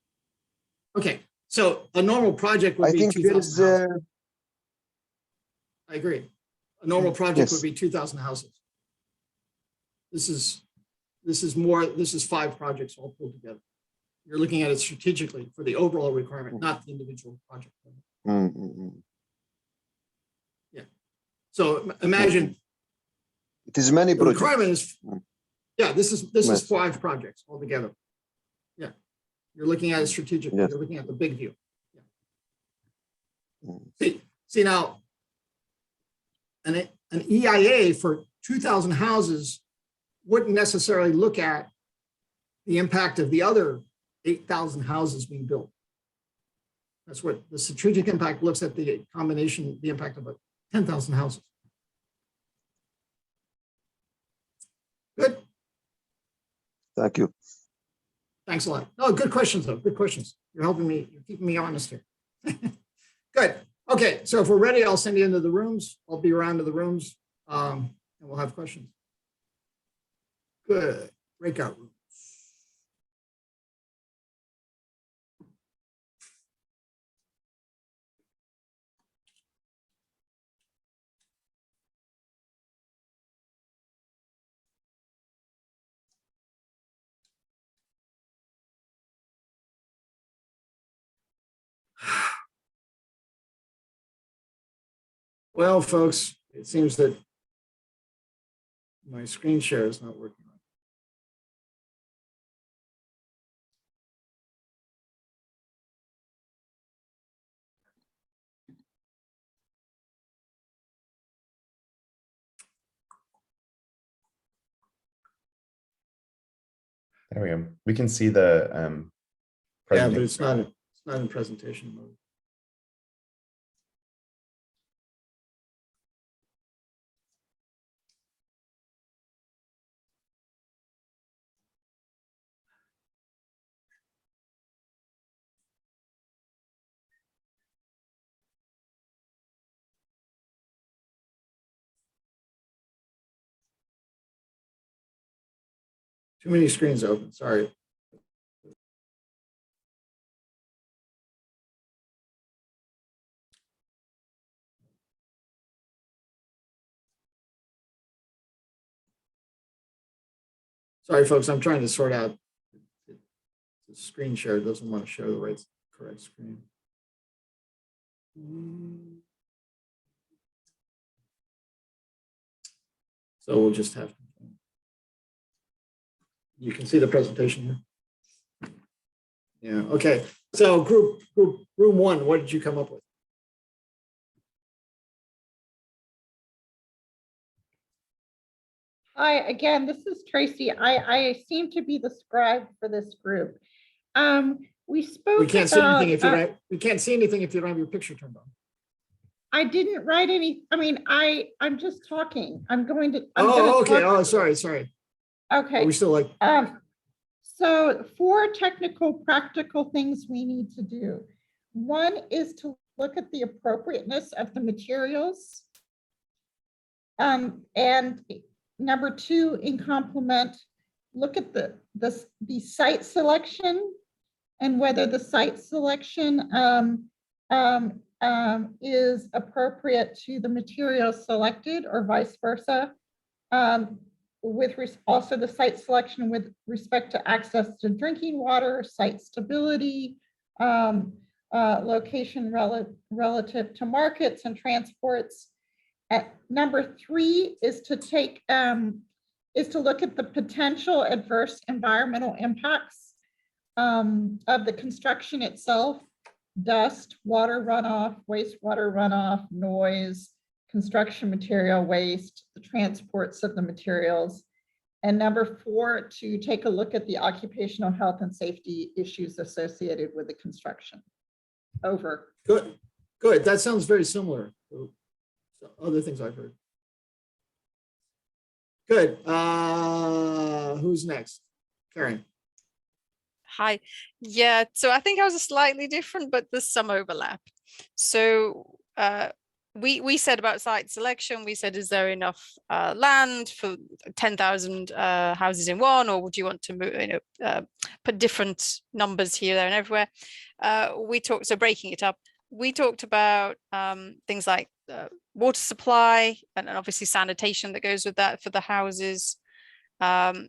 okay. So a normal project would I be think there 2,000 is houses. I agree. A normal project would yes. be 2,000 houses. This is 5 projects all pulled together. You're looking at it strategically for the overall requirement, not the individual project. Yeah. So imagine It is many the projects. requirement is, yeah, this is 5 projects altogether. Yeah. You're looking at it strategically. Yes. You're looking at the big view. Yeah. See now, an EIA for 2,000 houses wouldn't necessarily look at the impact of the other 8,000 houses being built. That's what the strategic impact looks at, the combination, the impact of 10,000 houses. Good. Thank you. Thanks a lot. Oh, good questions though. Good questions. You're helping me. You're keeping me honest here. Good. Okay. So if we're ready, I'll send you into the rooms. I'll be around to the rooms and we'll have questions. Good. Breakout room. Well, folks, it seems that my screen share is not working. There we go. We can see the Yeah, but it's not in presentation mode. Too many screens open, sorry. Sorry, folks, I'm trying to sort out. The screen share doesn't want to show the correct screen. So we'll just have to. You can see the presentation here. Yeah, okay. So room 1, what did you come up with? Hi, again, this is Tracy. I seem to be the scribe for this group. We spoke We can't see about, anything if you don't. We can't see anything if you don't have your picture turned on. I didn't write any. I mean, I'm just talking. I'm going to. Okay. Oh, sorry. Okay. Are we still like? So 4 technical, practical things we need to do. One is to look at the appropriateness of the materials. And number 2, in complement, look at the site selection and whether the site selection is appropriate to the materials selected or vice versa. Also the site selection with respect to access to drinking water, site stability, location relative to markets and transports. Number 3 is to look at the potential adverse environmental impacts of the construction itself: dust, water runoff, wastewater runoff, noise, construction material waste, the transports of the materials. And number 4, to take a look at the occupational health and safety issues associated with the construction. Over. Good. That sounds very similar to other things I've heard. Good. Who's next? Karen. Hi. Yeah, so I think I was slightly different, but there's some overlap. So we said about site selection, we said, is there enough land for 10,000 houses in one, or would you want to move, put different numbers here, there and everywhere? We talked, so breaking it up, we talked about things like water supply and obviously sanitation that goes with that for the houses. Well,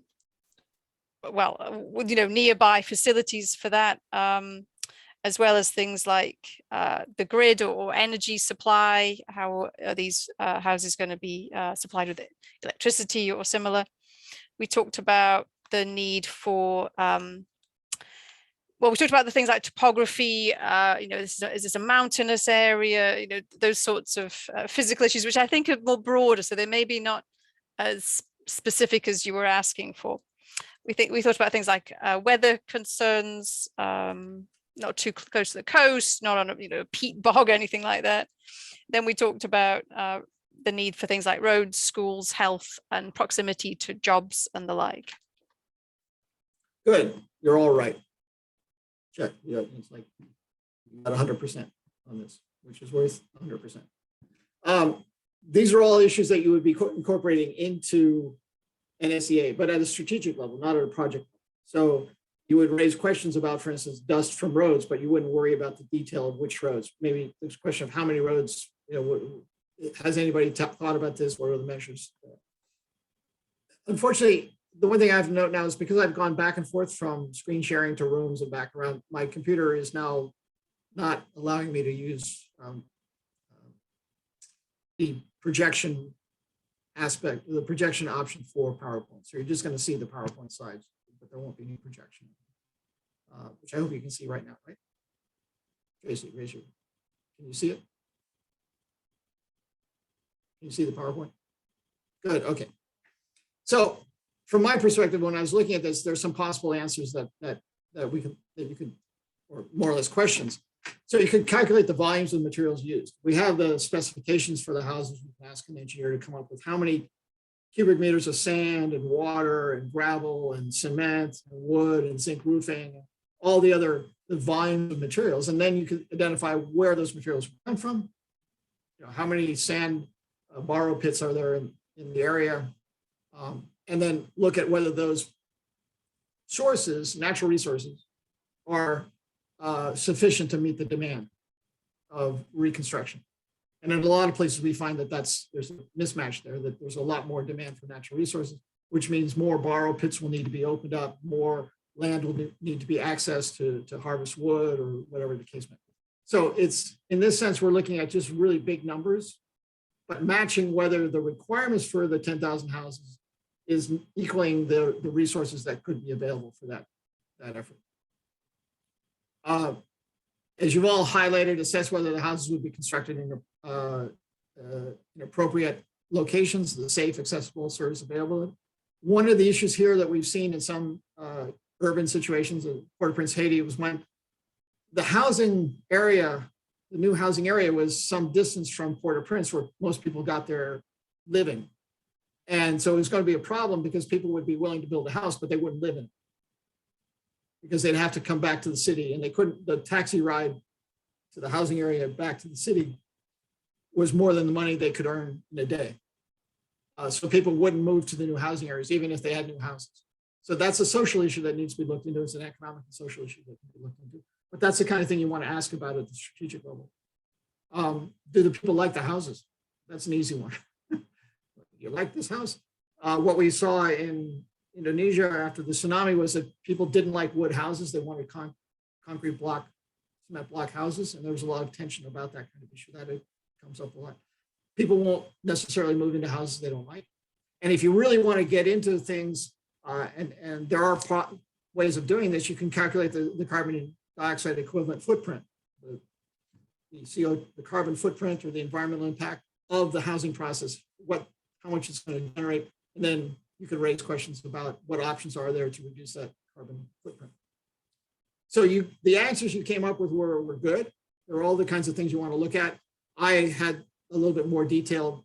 nearby facilities for that, as well as things like the grid or energy supply. How are these houses going to be supplied with electricity or similar? We talked about the need for, well, we talked about the things like topography, is this a mountainous area, those sorts of physical issues, which I think are more broader, so they may be not as specific as you were asking for. We thought about things like weather concerns, not too close to the coast, not on a peat bog or anything like that. Then we talked about the need for things like roads, schools, health, and proximity to jobs and the like. Good, you're all right. Check. Yeah, it's like about 100% on this, which is worth 100%. These are all issues that you would be incorporating into an SEA, but at a strategic level, not at a project level. So you would raise questions about, for instance, dust from roads, but you wouldn't worry about the detail of which roads. Maybe there's a question of how many roads, has anybody thought about this? What are the measures? Unfortunately, the one thing I have to note now is because I've gone back and forth from screen sharing to rooms and back around, my computer is now not allowing me to use the projection aspect, the projection option for PowerPoint. So you're just going to see the PowerPoint slides, but there won't be any projection, which I hope you can see right now, right? Tracy, raise your, can you see it? Can you see the PowerPoint? Good, okay. So from my perspective, when I was looking at this, there's some possible answers that you could, or more or less questions. So you could calculate the volumes of materials used. We have the specifications for the houses. We can ask an engineer to come up with how many cubic meters of sand and water and gravel and cement and wood and zinc roofing, and all the volume of materials. And then you could identify where those materials come from. How many sand borrow pits are there in the area? And then look at whether those sources, natural resources, are sufficient to meet the demand of reconstruction. And in a lot of places, we find that there's a mismatch there, that there's a lot more demand for natural resources, which means more borrow pits will need to be opened up, more land will need to be accessed to harvest wood or whatever the case may be. So it's, in this sense, we're looking at just really big numbers, but matching whether the requirements for the 10,000 houses is equaling the resources that could be available for that effort. As you've all highlighted, assess whether the houses would be constructed in appropriate locations, the safe, accessible, service available. One of the issues here that we've seen in some urban situations of Port-au-Prince, Haiti, was when the housing area, the new housing area, was some distance from Port-au-Prince where most people got their living. And so it was going to be a problem because people would be willing to build a house, but they wouldn't live in it, because they'd have to come back to the city, and they couldn't, the taxi ride to the housing area back to the city was more than the money they could earn in a day. So people wouldn't move to the new housing areas, even if they had new houses. So that's a social issue that needs to be looked into. It's an economic and social issue that can be looked into. But that's the kind of thing you want to ask about at the strategic level. Do the people like the houses? That's an easy one. You like this house? What we saw in Indonesia after the tsunami was that people didn't like wood houses. They wanted concrete block, cement block houses. And there was a lot of tension about that kind of issue. That it comes up a lot. People won't necessarily move into houses they don't like. And if you really want to get into things, and there are ways of doing this, you can calculate the carbon dioxide equivalent footprint, the carbon footprint or the environmental impact of the housing process, how much it's going to generate. And then you could raise questions about what options are there to reduce that carbon footprint. So the answers you came up with were good. They're all the kinds of things you want to look at. I had a little bit more detailed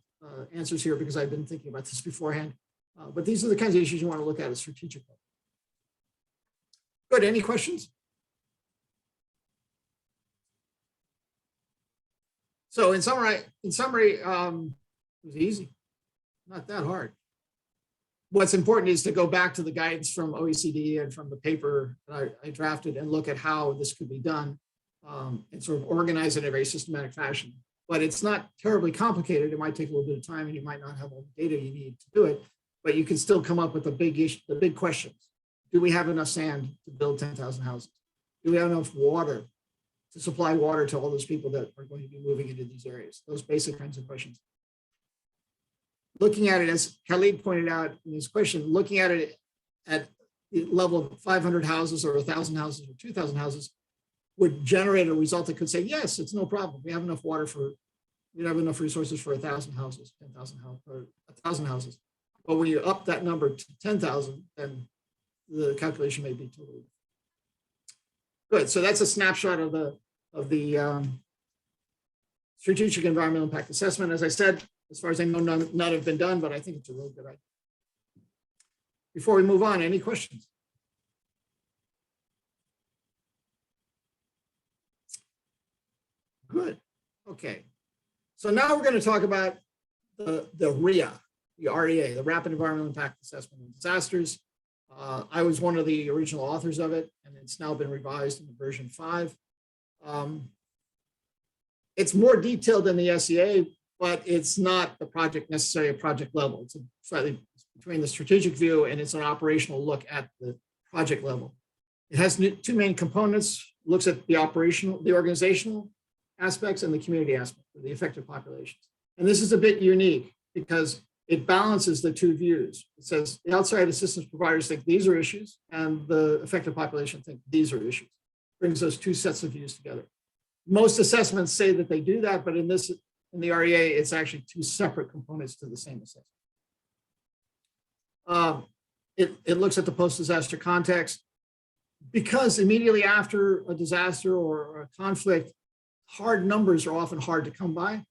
answers here because I've been thinking about this beforehand. But these are the kinds of issues you want to look at as strategic. Good, any questions? So in summary, it was easy, not that hard. What's important is to go back to the guidance from OECD and from the paper that I drafted and look at how this could be done and sort of organize it in a very systematic fashion. But it's not terribly complicated. It might take a little bit of time and you might not have all the data you need to do it, but you can still come up with the big issue, the big questions. Do we have enough sand to build 10,000 houses? Do we have enough water to supply water to all those people that are going to be moving into these areas? Those basic kinds of questions. Looking at it, as Khalid pointed out in his question, looking at it at the level of 500 houses or 1,000 houses or 2,000 houses would generate a result that could say, yes, it's no problem. We have enough water for, we have enough resources for 1,000 houses, 10,000 houses, or 1,000 houses. But when you up that number to 10,000, then the calculation may be totally good. So that's a snapshot of the strategic environmental impact assessment. As I said, as far as I know, none have been done, but I think it's a really good idea. Before we move on, any questions? Good. Okay. So now we're going to talk about the REA, the Rapid Environmental Impact Assessment of Disasters. I was one of the original authors of it, and it's now been revised in version 5. It's more detailed than the SEA, but it's not the project necessarily at project level. It's slightly between the strategic view and it's an operational look at the project level. It has two main components, looks at the organizational aspects and the community aspect of the affected populations. And this is a bit unique because it balances the two views. It says the outside assistance providers think these are issues and the affected population think these are issues. Brings those two sets of views together. Most assessments say that they do that, but in the REA, it's actually two separate components to the same assessment. It looks at the post-disaster context. Because immediately after a disaster or a conflict, hard numbers are often hard to come by.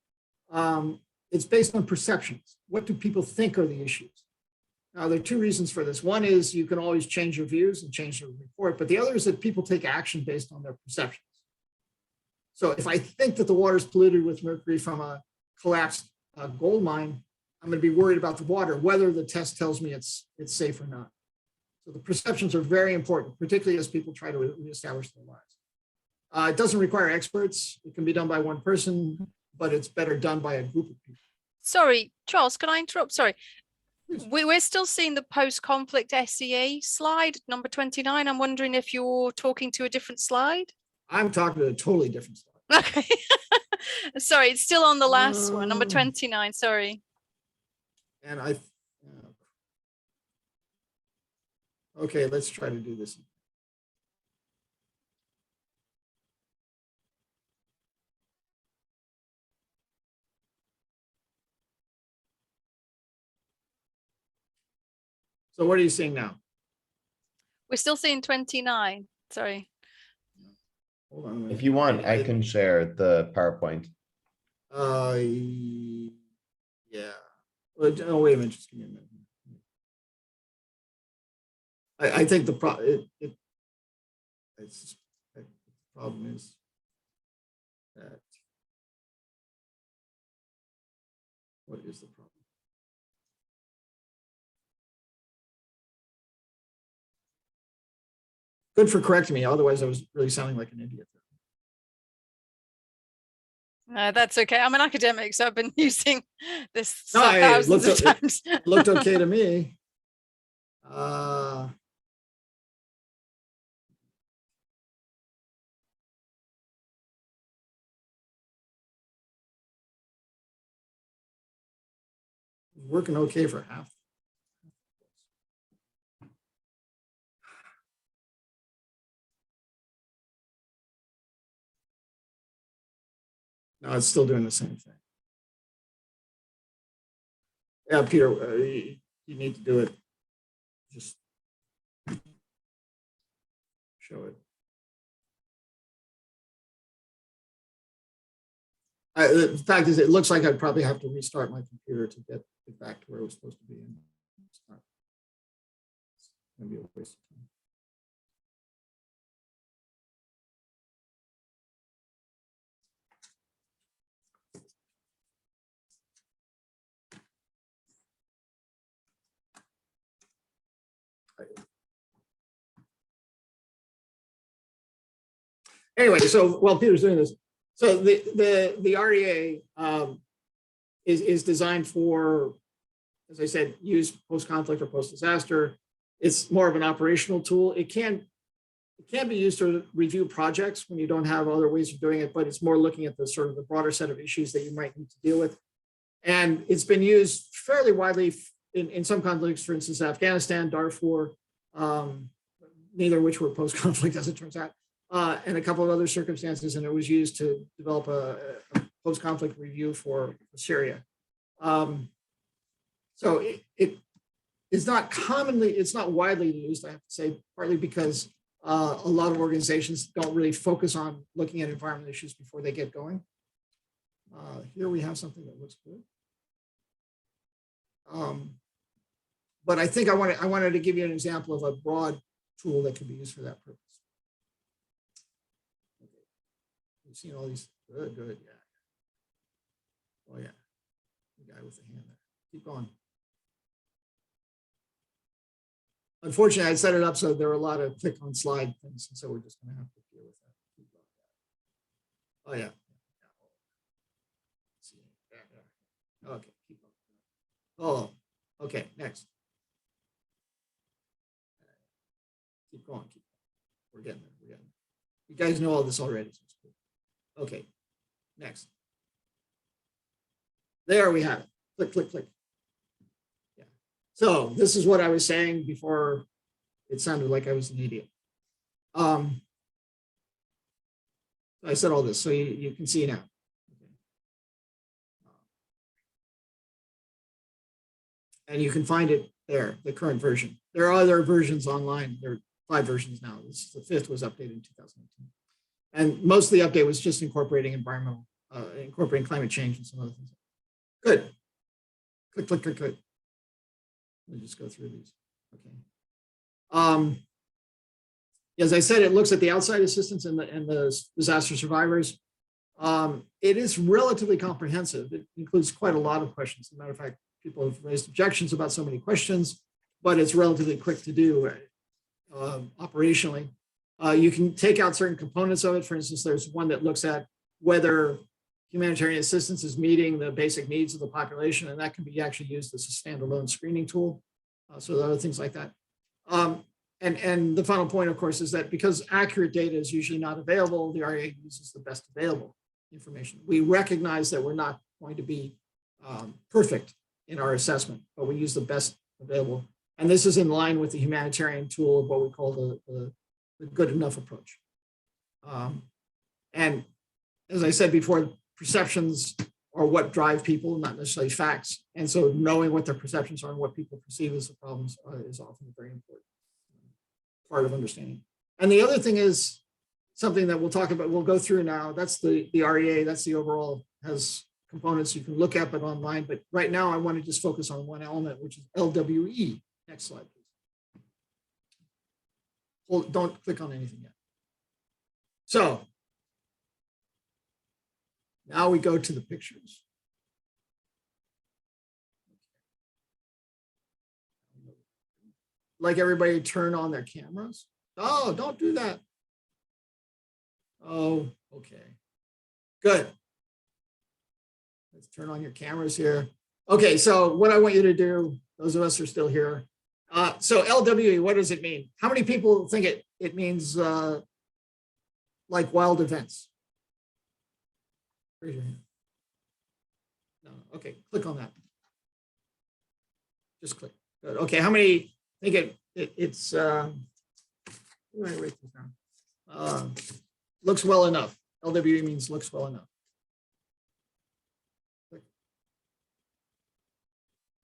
It's based on perceptions. What do people think are the issues? Now, there are two reasons for this. One is you can always change your views and change your report, but the other is that people take action based on their perceptions. So if I think that the water is polluted with mercury from a collapsed gold mine, I'm going to be worried about the water, whether the test tells me it's safe or not. So the perceptions are very important, particularly as people try to reestablish their lives. It doesn't require experts. It can be done by one person, but it's better done by a group of people. Sorry, Charles, can I interrupt? Sorry. Please. We're still seeing the post-conflict SEA slide, number 29. I'm wondering if you're talking to a different slide. I'm talking to a totally different slide. Okay. Sorry, it's still on the last one, number 29. Sorry. And okay, let's try to do this. So what are you seeing now? We're still seeing 29. Sorry. Hold on a minute. If you want, I can share the PowerPoint. Yeah. Oh, wait a minute. Just give me a minute. I think the problem is that what is the problem? Good for correcting me. Otherwise, I was really sounding like an idiot. That's okay. I'm an academic, so I've been using this No, thousands of times. It looked okay to me. Working okay for half. No, it's still doing the same thing. Yeah, Peter, you need to do it. Just show it. The fact is, it looks like I'd probably have to restart my computer to get it back to where it was supposed to be. It's not. It's going to be a waste of time. Anyway, so while Peter's doing this, so the REA is designed for, as I said, use post-conflict or post-disaster. It's more of an operational tool. It can be used to review projects when you don't have other ways of doing it, but it's more looking at the sort of the broader set of issues that you might need to deal with. And it's been used fairly widely in some conflicts, for instance, Afghanistan, Darfur, neither of which were post-conflict as it turns out, and a couple of other circumstances, and it was used to develop a post-conflict review for Syria. So it is not commonly, it's not widely used, I have to say, partly because a lot of organizations don't really focus on looking at environmental issues before they get going. Here we have something that looks good. But I think I wanted to give you an example of a broad tool that could be used for that purpose. Okay. You've seen all these, good, yeah. Oh yeah, the guy with the hand there. Keep going. Unfortunately, I set it up so there were a lot of click on slide things, and so we're just going to have to deal with that. Oh yeah. Okay, keep going. Oh, okay, next. Keep going, keep going. We're getting there, we're getting there. You guys know all this already, so it's cool. Okay, next. There we have it. Click, click, click. Yeah. So this is what I was saying before it sounded like I was an idiot. I said all this, so you can see now. And you can find it there, the current version. There are other versions online. There are 5 versions now. This, the 5th was updated in 2018. And most of the update was just incorporating incorporating climate change and some other things. Good. Click, click, click, click. Let me just go through these. Okay. As I said, it looks at the outside assistance and the disaster survivors. It is relatively comprehensive. It includes quite a lot of questions. As a matter of fact, people have raised objections about so many questions, but it's relatively quick to do operationally. You can take out certain components of it. For instance, there's one that looks at whether humanitarian assistance is meeting the basic needs of the population, and that can be actually used as a standalone screening tool. So there are things like that. And the final point, of course, is that because accurate data is usually not available, the REA uses the best available information. We recognize that we're not going to be perfect in our assessment, but we use the best available. And this is in line with the humanitarian tool of what we call the good enough approach. And as I said before, perceptions are what drive people, not necessarily facts. And so knowing what their perceptions are and what people perceive as the problems is often a very important part of understanding. And the other thing is something that we'll talk about, we'll go through now. That's the REA, that's the overall, has components you can look at, but online. But right now I want to just focus on one element, which is LWE. Next slide, please. Hold, don't click on anything yet. So now we go to the pictures. Like everybody turn on their cameras. Oh, don't do that. Oh, okay. Good. Let's turn on your cameras here. Okay, so what I want you to do, those of us who are still here. So LWE, what does it mean? How many people think it means like wild events? Raise your hand. No, okay, click on that. Just click. Good. Okay, how many think it's where do I write this down? Looks well enough. LWE means looks well enough. Click.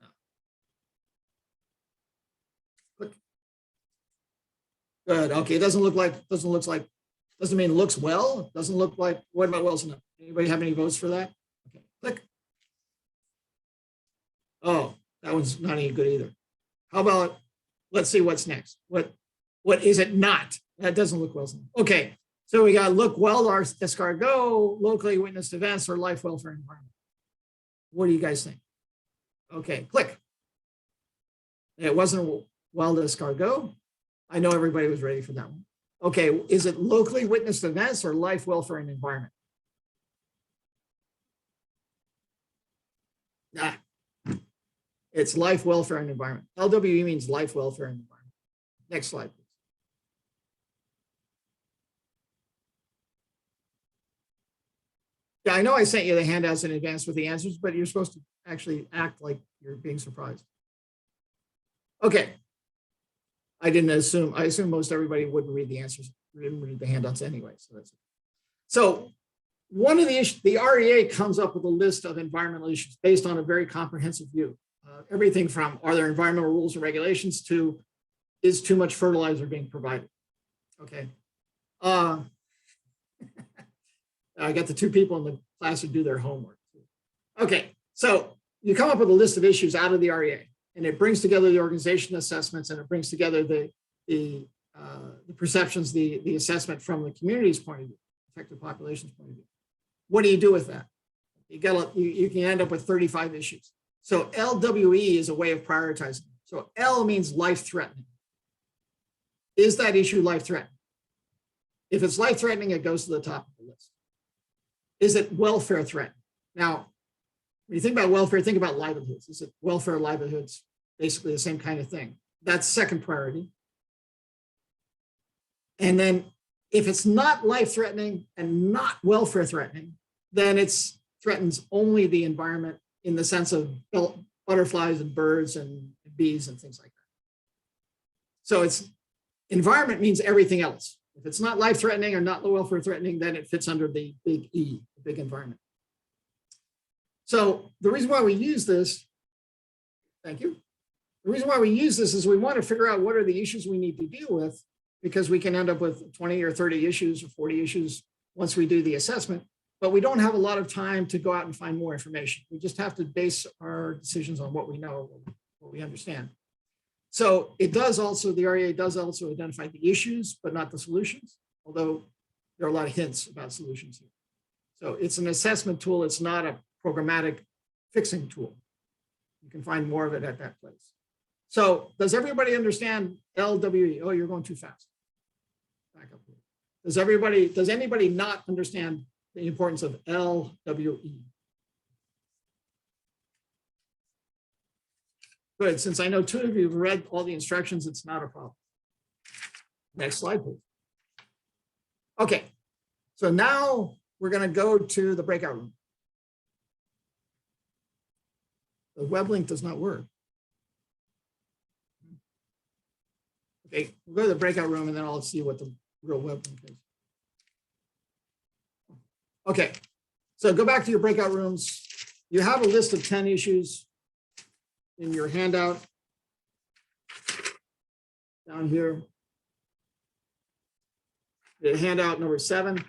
No. Click. Good. Okay, it doesn't mean looks well. It doesn't look like, what about well's enough? Anybody have any votes for that? Okay, click. Oh, that one's not any good either. How about, let's see what's next. What is it not? That doesn't look well. Okay, so we got look well, our escargot, locally witnessed events, or life, welfare, environment. What do you guys think? Okay, click. It wasn't wild escargot. I know everybody was ready for that one. Okay, is it locally witnessed events or life, welfare, and environment? Nah. It's life, welfare, and environment. LWE means life, welfare, and environment. Next slide, please. Yeah, I know I sent you the handouts in advance with the answers, but you're supposed to actually act like you're being surprised. Okay. I assume most everybody wouldn't read the answers, didn't read the handouts anyway. So one of the issues, the REA comes up with a list of environmental issues based on a very comprehensive view. Everything from are there environmental rules and regulations to is too much fertilizer being provided? Okay. I got the two people in the class who do their homework. Okay, so you come up with a list of issues out of the REA, and it brings together the organization assessments, and it brings together the perceptions, the assessment from the community's point of view, affected population's point of view. What do you do with that? You can end up with 35 issues. So LWE is a way of prioritizing. So L means life-threatening. Is that issue life-threatening? If it's life-threatening, it goes to the top of the list. Is it welfare threatening? Now, when you think about welfare, think about livelihoods. Is it welfare, livelihoods, basically the same kind of thing? That's second priority. And then if it's not life-threatening and not welfare threatening, then it threatens only the environment in the sense of butterflies and birds and bees and things like that. So it's environment means everything else. If it's not life-threatening or not welfare threatening, then it fits under the big E, the big environment. So the reason why we use this, thank you. The reason why we use this is we want to figure out what are the issues we need to deal with, because we can end up with 20 or 30 issues or 40 issues once we do the assessment, but we don't have a lot of time to go out and find more information. We just have to base our decisions on what we know, what we understand. So it does also, the REA does also identify the issues, but not the solutions, although there are a lot of hints about solutions here. So it's an assessment tool. It's not a programmatic fixing tool. You can find more of it at that place. So does everybody understand LWE? Oh, you're going too fast. Back up here. Does anybody not understand the importance of LWE? Good, since I know two of you have read all the instructions, it's not a problem. Next slide, please. Okay, so now we're going to go to the breakout room. The web link does not work. Okay, we'll go to the breakout room and then I'll see what the real web link is. Okay, so go back to your breakout rooms. You have a list of 10 issues in your handout down here. The handout number 7.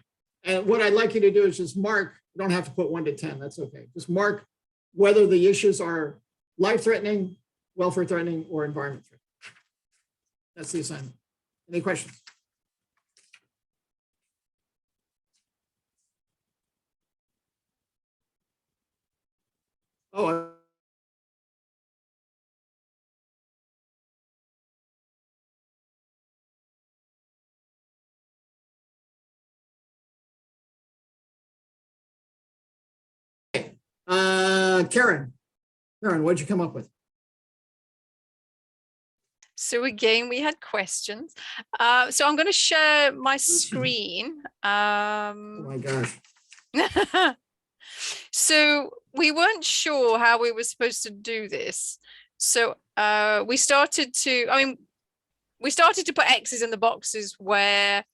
And what I'd like you to do is just mark, you don't have to put 1 to 10, that's okay. Just mark whether the issues are life-threatening, welfare-threatening, or environment-threatening. That's the assignment. Any questions? Oh, Karen, what'd you come up with? So again, we had questions. So I'm going to share my screen. Oh my gosh. So we weren't sure how we were supposed to do this. So we started to put X's in the boxes where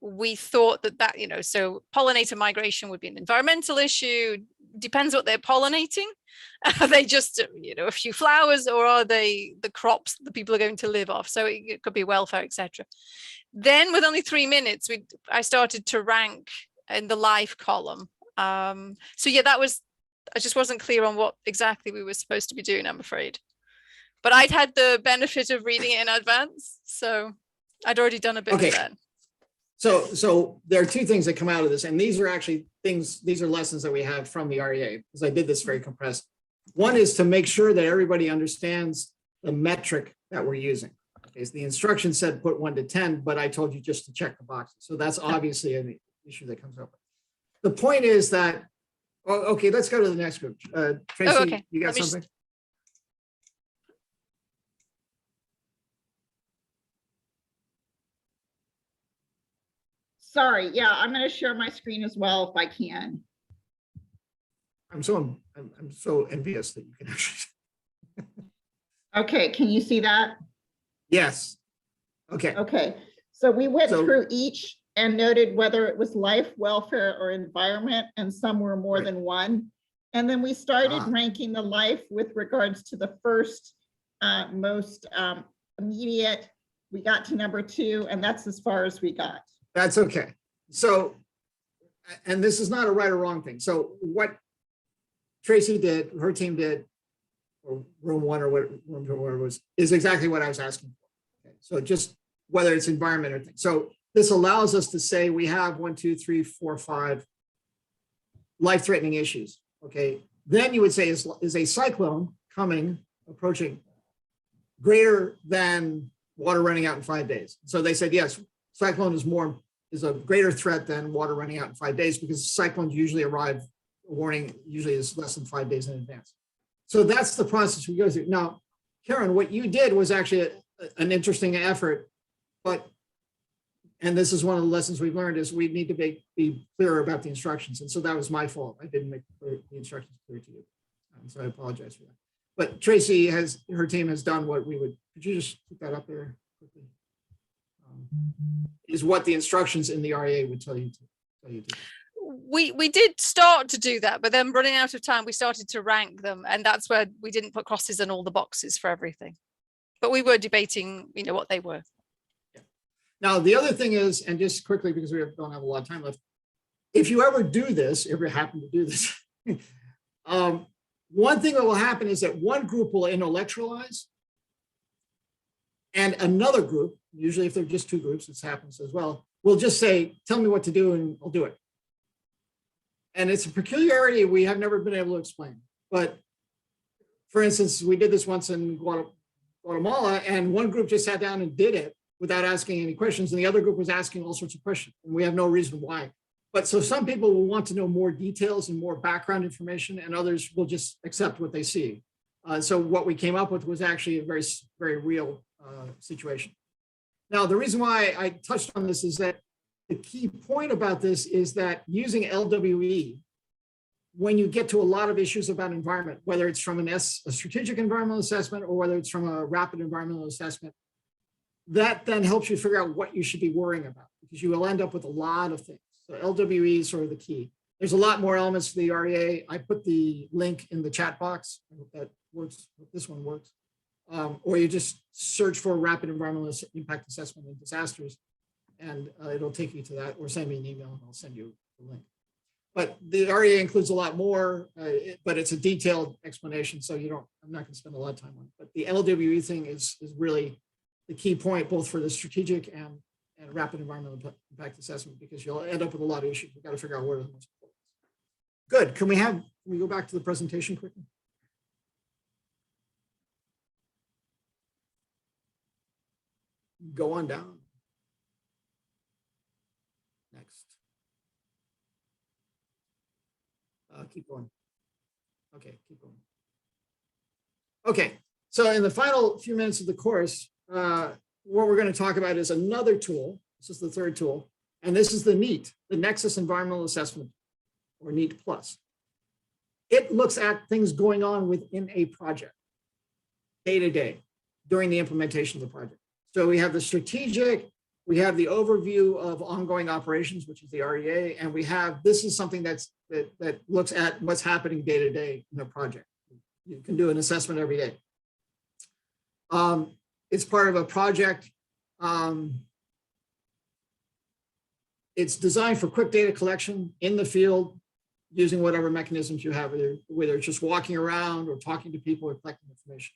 we thought that, so pollinator migration would be an environmental issue. Depends what they're pollinating. Are they just, a few flowers, or are they the crops that the people are going to live off? So it could be welfare, etc. Then with only 3 minutes, I started to rank in the life column. So yeah, I just wasn't clear on what exactly we were supposed to be doing, I'm afraid. But I'd had the benefit of reading it in advance, so I'd already done a bit of that. So there are 2 things that come out of this, and these are actually these are lessons that we have from the REA, because I did this very compressed. One is to make sure that everybody understands the metric that we're using. Okay, so the instruction said put 1 to 10, but I told you just to check the boxes. So that's obviously an issue that comes up. The point is that, well, okay, let's go to the next group. Tracy, okay. you got Let me just- something? Sorry, yeah, I'm going to share my screen as well if I can. I'm so envious that you can actually. Okay, can you see that? Yes. Okay. Okay, so we went So- through each and noted whether it was life, welfare, or environment, and some were more Right. than one. And then we started Ah. ranking the life with regards to the first most immediate. We got to number 2, and that's as far as we got. That's okay. So, and this is not a right or wrong thing. So what Tracy did, her team did, or room 1 or what room 2 was, is exactly what I was asking for. Okay. So just whether it's environment or thing. So this allows us to say we have 1, 2, 3, 4, 5 life-threatening issues. Okay. Then you would say is a cyclone approaching greater than water running out in 5 days. So they said, yes, cyclone is a greater threat than water running out in 5 days because cyclones usually arrive, warning usually is less than 5 days in advance. So that's the process we go through. Now, Karen, what you did was actually an interesting effort, and this is one of the lessons we've learned is we need to be clearer about the instructions. And so that was my fault. I didn't make the instructions clear to you. So I apologize for that. But Tracy her team has done what we would, could you just put that up there quickly? Is what the instructions in the REA would tell you to do. We did start to do that, but then running out of time, we started to rank them. And that's where we didn't put crosses in all the boxes for everything. But we were debating, what they were. Now, the other thing is, and just quickly, because we don't have a lot of time left, if you ever do this, if you happen to do this, one thing that will happen is that one group will intellectualize and another group, usually if they're just 2 groups, this happens as well, will just say, tell me what to do and I'll do it. And it's a peculiarity we have never been able to explain. But for instance, we did this once in Guatemala, and one group just sat down and did it without asking any questions, and the other group was asking all sorts of questions, and we have no reason why. But so some people will want to know more details and more background information, and others will just accept what they see. So what we came up with was actually a very, very real situation. Now, the reason why I touched on this is that the key point about this is that using LWE, when you get to a lot of issues about environment, whether it's from a strategic environmental assessment or whether it's from a rapid environmental assessment, that then helps you figure out what you should be worrying about, because you will end up with a lot of things. So LWE is sort of the key. There's a lot more elements to the REA. I put the link in the chat box. I hope that works. I hope this one works. Or you just search for rapid environmental impact assessment and disasters, and it'll take you to that, or send me an email and I'll send you the link. But the REA includes a lot more, but it's a detailed explanation. So I'm not going to spend a lot of time on it. But the LWE thing is really the key point, both for the strategic and rapid environmental impact assessment, because you'll end up with a lot of issues. We've got to figure out what are the most important. Good. Can we go back to the presentation quickly? Go on down. Next. Keep going. Okay, keep going. Okay, so in the final few minutes of the course, what we're going to talk about is another tool. This is the 3rd tool, and this is the NEAT, the Nexus Environmental Assessment, or NEAT Plus. It looks at things going on within a project, day to day, during the implementation of the project. So we have the strategic, we have the overview of ongoing operations, which is the REA, and this is something that looks at what's happening day to day in a project. You can do an assessment every day. It's part of a project. It's designed for quick data collection in the field using whatever mechanisms you have, whether it's just walking around or talking to people or collecting information.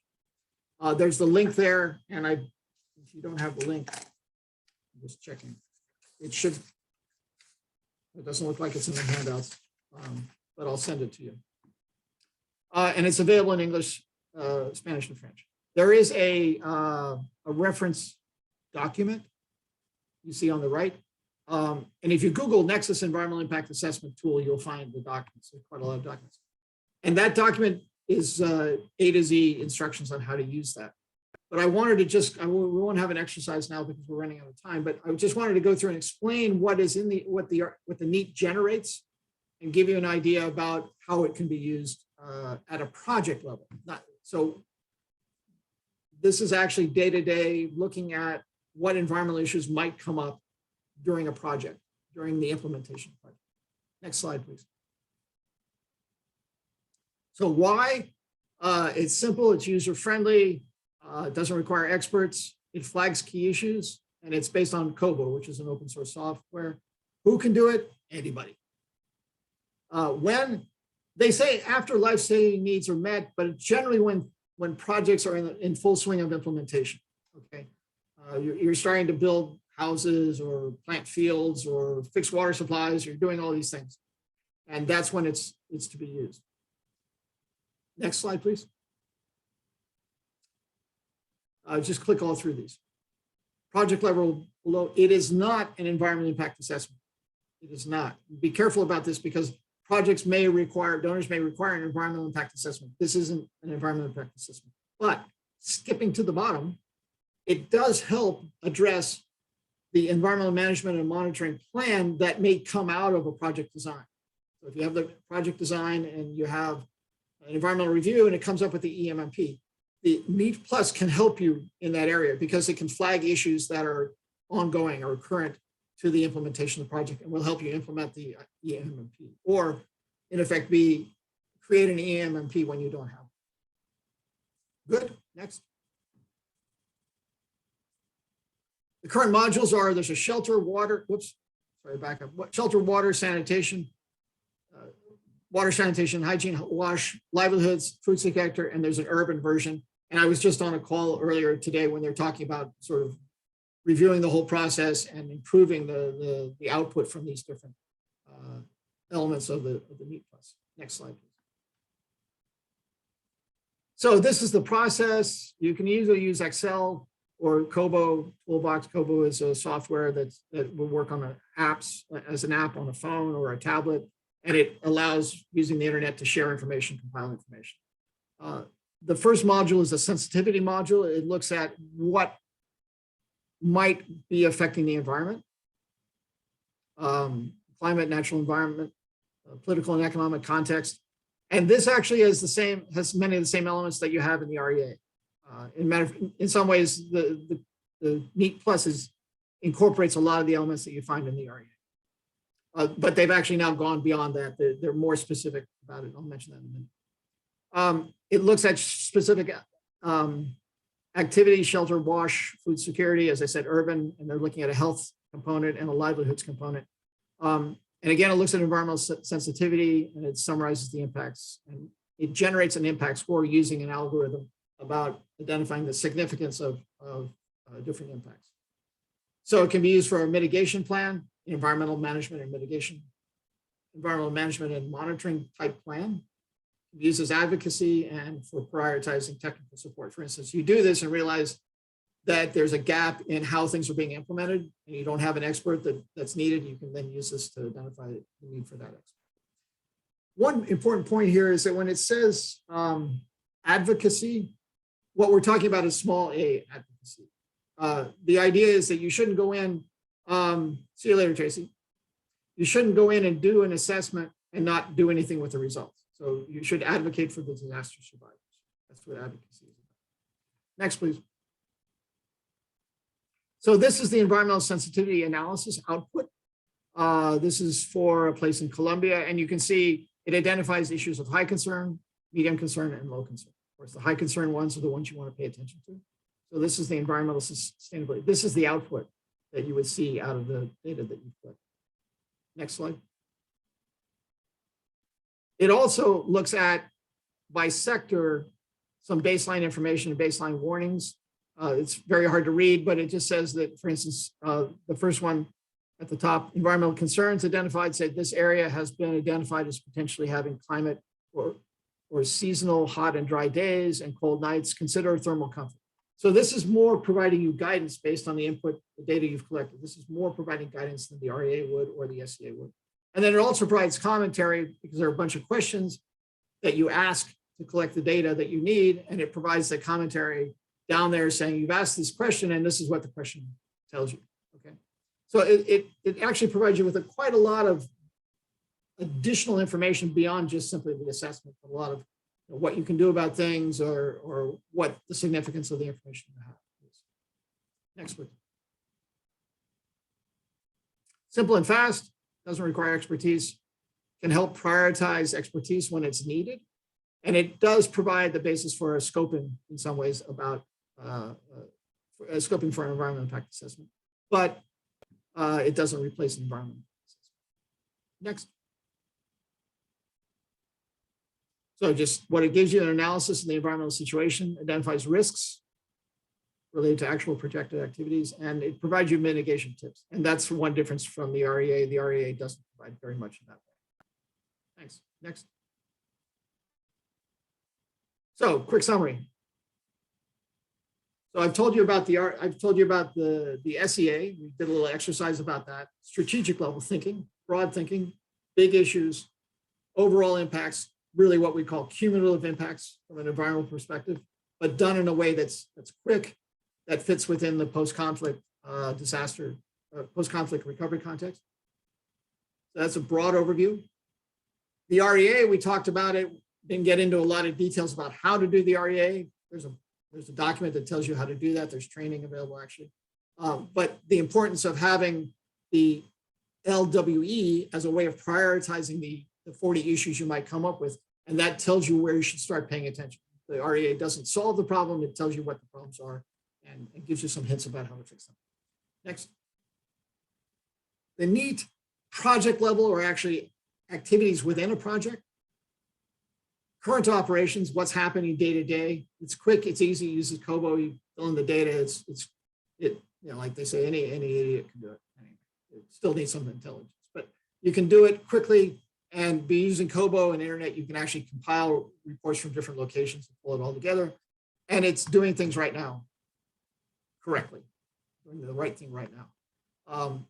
There's the link there, and if you don't have the link, I'm just checking. It doesn't look like it's in the handouts, but I'll send it to you. And it's available in English, Spanish, and French. There is a a reference document you see on the right. And if you Google Nexus Environmental Impact Assessment Tool, you'll find the documents. There's quite a lot of documents. And that document is A to Z instructions on how to use that. But I wanted to just, we won't have an exercise now because we're running out of time, but I just wanted to go through and explain what is in the, what the NEAT generates and give you an idea about how it can be used at a project level. So this is actually day-to-day looking at what environmental issues might come up during a project, during the implementation project. Next slide, please. So why? It's simple, it's user-friendly, it doesn't require experts, it flags key issues, and it's based on Kobo, which is an open source software. Who can do it? Anybody. When they say after life-saving needs are met, but generally when projects are in full swing of implementation, okay? You're starting to build houses or plant fields or fix water supplies, you're doing all these things. And that's when it's to be used. Next slide, please. Just click all through these. Project level below, it is not an environmental impact assessment. It is not. Be careful about this because projects may require, donors may require an environmental impact assessment. This isn't an environmental impact assessment. But skipping to the bottom, it does help address the environmental management and monitoring plan that may come out of a project design. So if you have the project design and you have an environmental review and it comes up with the EMMP, the NEAT Plus can help you in that area because it can flag issues that are ongoing or current to the implementation of the project and will help you implement the EMMP, or in effect create an EMMP when you don't have it. Good, next. The current modules are, there's a shelter, water, back up. Shelter, water, sanitation, hygiene, wash, livelihoods, food sector, and there's an urban version. And I was just on a call earlier today when they're talking about sort of reviewing the whole process and improving the output from these different elements of the NEAT Plus. Next slide, please. So this is the process. You can easily use Excel or Kobo Toolbox. Kobo is a software that will work on as an app on a phone or a tablet, and it allows using the internet to share information, compile information. The first module is a sensitivity module. It looks at what might be affecting the environment, climate, natural environment, political and economic context. And this actually has many of the same elements that you have in the REA. In some ways, the NEAT Plus incorporates a lot of the elements that you find in the REA. But they've actually now gone beyond that. They're more specific about it. I'll mention that in a minute. It looks at specific activities, shelter, wash, food security, as I said, urban, and they're looking at a health component and a livelihoods component. And again, it looks at environmental sensitivity and it summarizes the impacts. And it generates an impact score using an algorithm about identifying the significance of different impacts. So it can be used for a mitigation plan, environmental management and mitigation, environmental management and monitoring type plan. It uses advocacy and for prioritizing technical support. For instance, you do this and realize that there's a gap in how things are being implemented and you don't have an expert that's needed, you can then use this to identify the need for that expert. One important point here is that when it says advocacy, what we're talking about is small a advocacy. The idea is that you shouldn't go in, see you later, Tracy. You shouldn't go in and do an assessment and not do anything with the results. So you should advocate for the disaster survivors. That's what advocacy is about. Next, please. So this is the environmental sensitivity analysis output. This is for a place in Colombia, and you can see it identifies issues of high concern, medium concern, and low concern. Of course, the high concern ones are the ones you want to pay attention to. So this is the environmental sustainability. This is the output that you would see out of the data that you collect. Next slide. It also looks at, by sector, some baseline information and baseline warnings. It's very hard to read, but it just says that, for instance, the first one at the top, environmental concerns identified, said this area has been identified as potentially having climate or seasonal hot and dry days and cold nights. Consider thermal comfort. So this is more providing you guidance based on the input, the data you've collected. This is more providing guidance than the REA would or the SEA would. And then it also provides commentary because there are a bunch of questions that you ask to collect the data that you need. And it provides the commentary down there saying, you've asked this question and this is what the question tells you, okay? So it actually provides you with quite a lot of additional information beyond just simply the assessment, but a lot of what you can do about things or what the significance of the information you have is. Next, please. Simple and fast, doesn't require expertise, can help prioritize expertise when it's needed. And it does provide the basis for a scoping in some ways about scoping for an environmental impact assessment, but it doesn't replace an environmental assessment. Next. So just what it gives you an analysis of the environmental situation, identifies risks related to actual projected activities, and it provides you mitigation tips. And that's one difference from the REA. The REA doesn't provide very much in that way. Thanks. Next. So quick summary. So I've told you about the SEA. We did a little exercise about that. Strategic level thinking, broad thinking, big issues, overall impacts, really what we call cumulative impacts from an environmental perspective, but done in a way that's quick, that fits within the post-conflict disaster, post-conflict recovery context. So that's a broad overview. The REA, we talked about it, didn't get into a lot of details about how to do the REA. There's a document that tells you how to do that. There's training available actually. But the importance of having the LWE as a way of prioritizing the 40 issues you might come up with, and that tells you where you should start paying attention. The REA doesn't solve the problem, it tells you what the problems are and it gives you some hints about how to fix them. Next. The neat project level or actually activities within a project. Current operations, what's happening day to day. It's quick, it's easy, it uses Kobo, you fill in the data, like they say, any idiot can do it. Anyway, it still needs some intelligence, but you can do it quickly and be using Kobo and internet. You can actually compile reports from different locations and pull it all together. And it's doing things right now correctly, doing the right thing right now.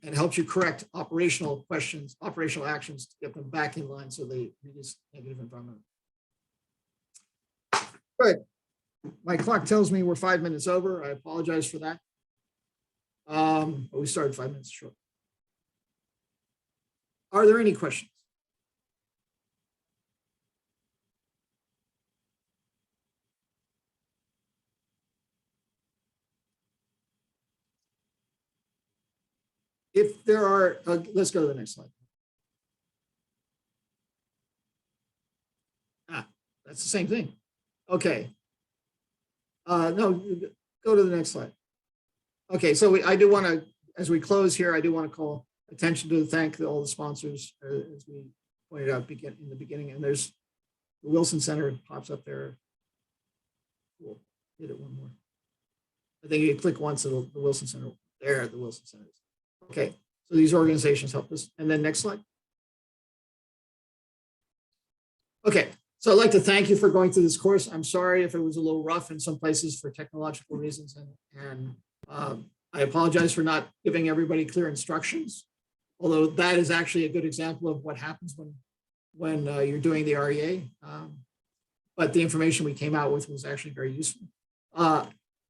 And helps you correct operational questions, operational actions to get them back in line so they reduce negative environmental. Good. My clock tells me we're 5 minutes over. I apologize for that. But we started 5 minutes short. Are there any questions? If there are, let's go to the next slide. That's the same thing. Okay. No, go to the next slide. Okay, so I do want to, as we close here, I do want to call attention to thank all the sponsors, as we pointed out in the beginning. And there's the Wilson Center pops up there. We'll hit it one more. I think you click once, it'll the Wilson Center. There, the Wilson Center. Okay, so these organizations help us. And then next slide. Okay, so I'd like to thank you for going through this course. I'm sorry if it was a little rough in some places for technological reasons, and I apologize for not giving everybody clear instructions, although that is actually a good example of what happens when you're doing the REA. But the information we came out with was actually very useful.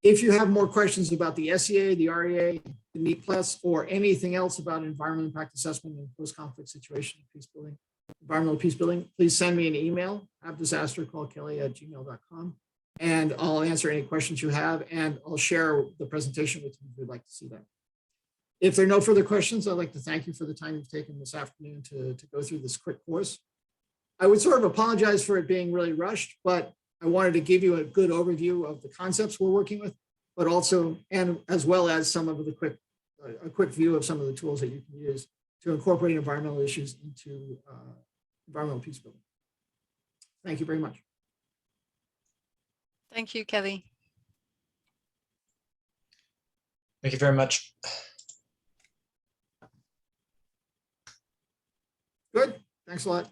If you have more questions about the SEA, the REA, the NEAT Plus, or anything else about environmental impact assessment in post-conflict situation, peacebuilding, environmental peacebuilding, please send me an email, havedisastercallkelly@gmail.com, and I'll answer any questions you have, and I'll share the presentation with you if you'd like to see that. If there are no further questions, I'd like to thank you for the time you've taken this afternoon to go through this quick course. I would sort of apologize for it being really rushed, but I wanted to give you a good overview of the concepts we're working with, but also, and as well as some of the a quick view of some of the tools that you can use to incorporate environmental issues into environmental peace building. Thank you very much. Thank you, Kelly. Thank you very much. Good. Thanks a lot.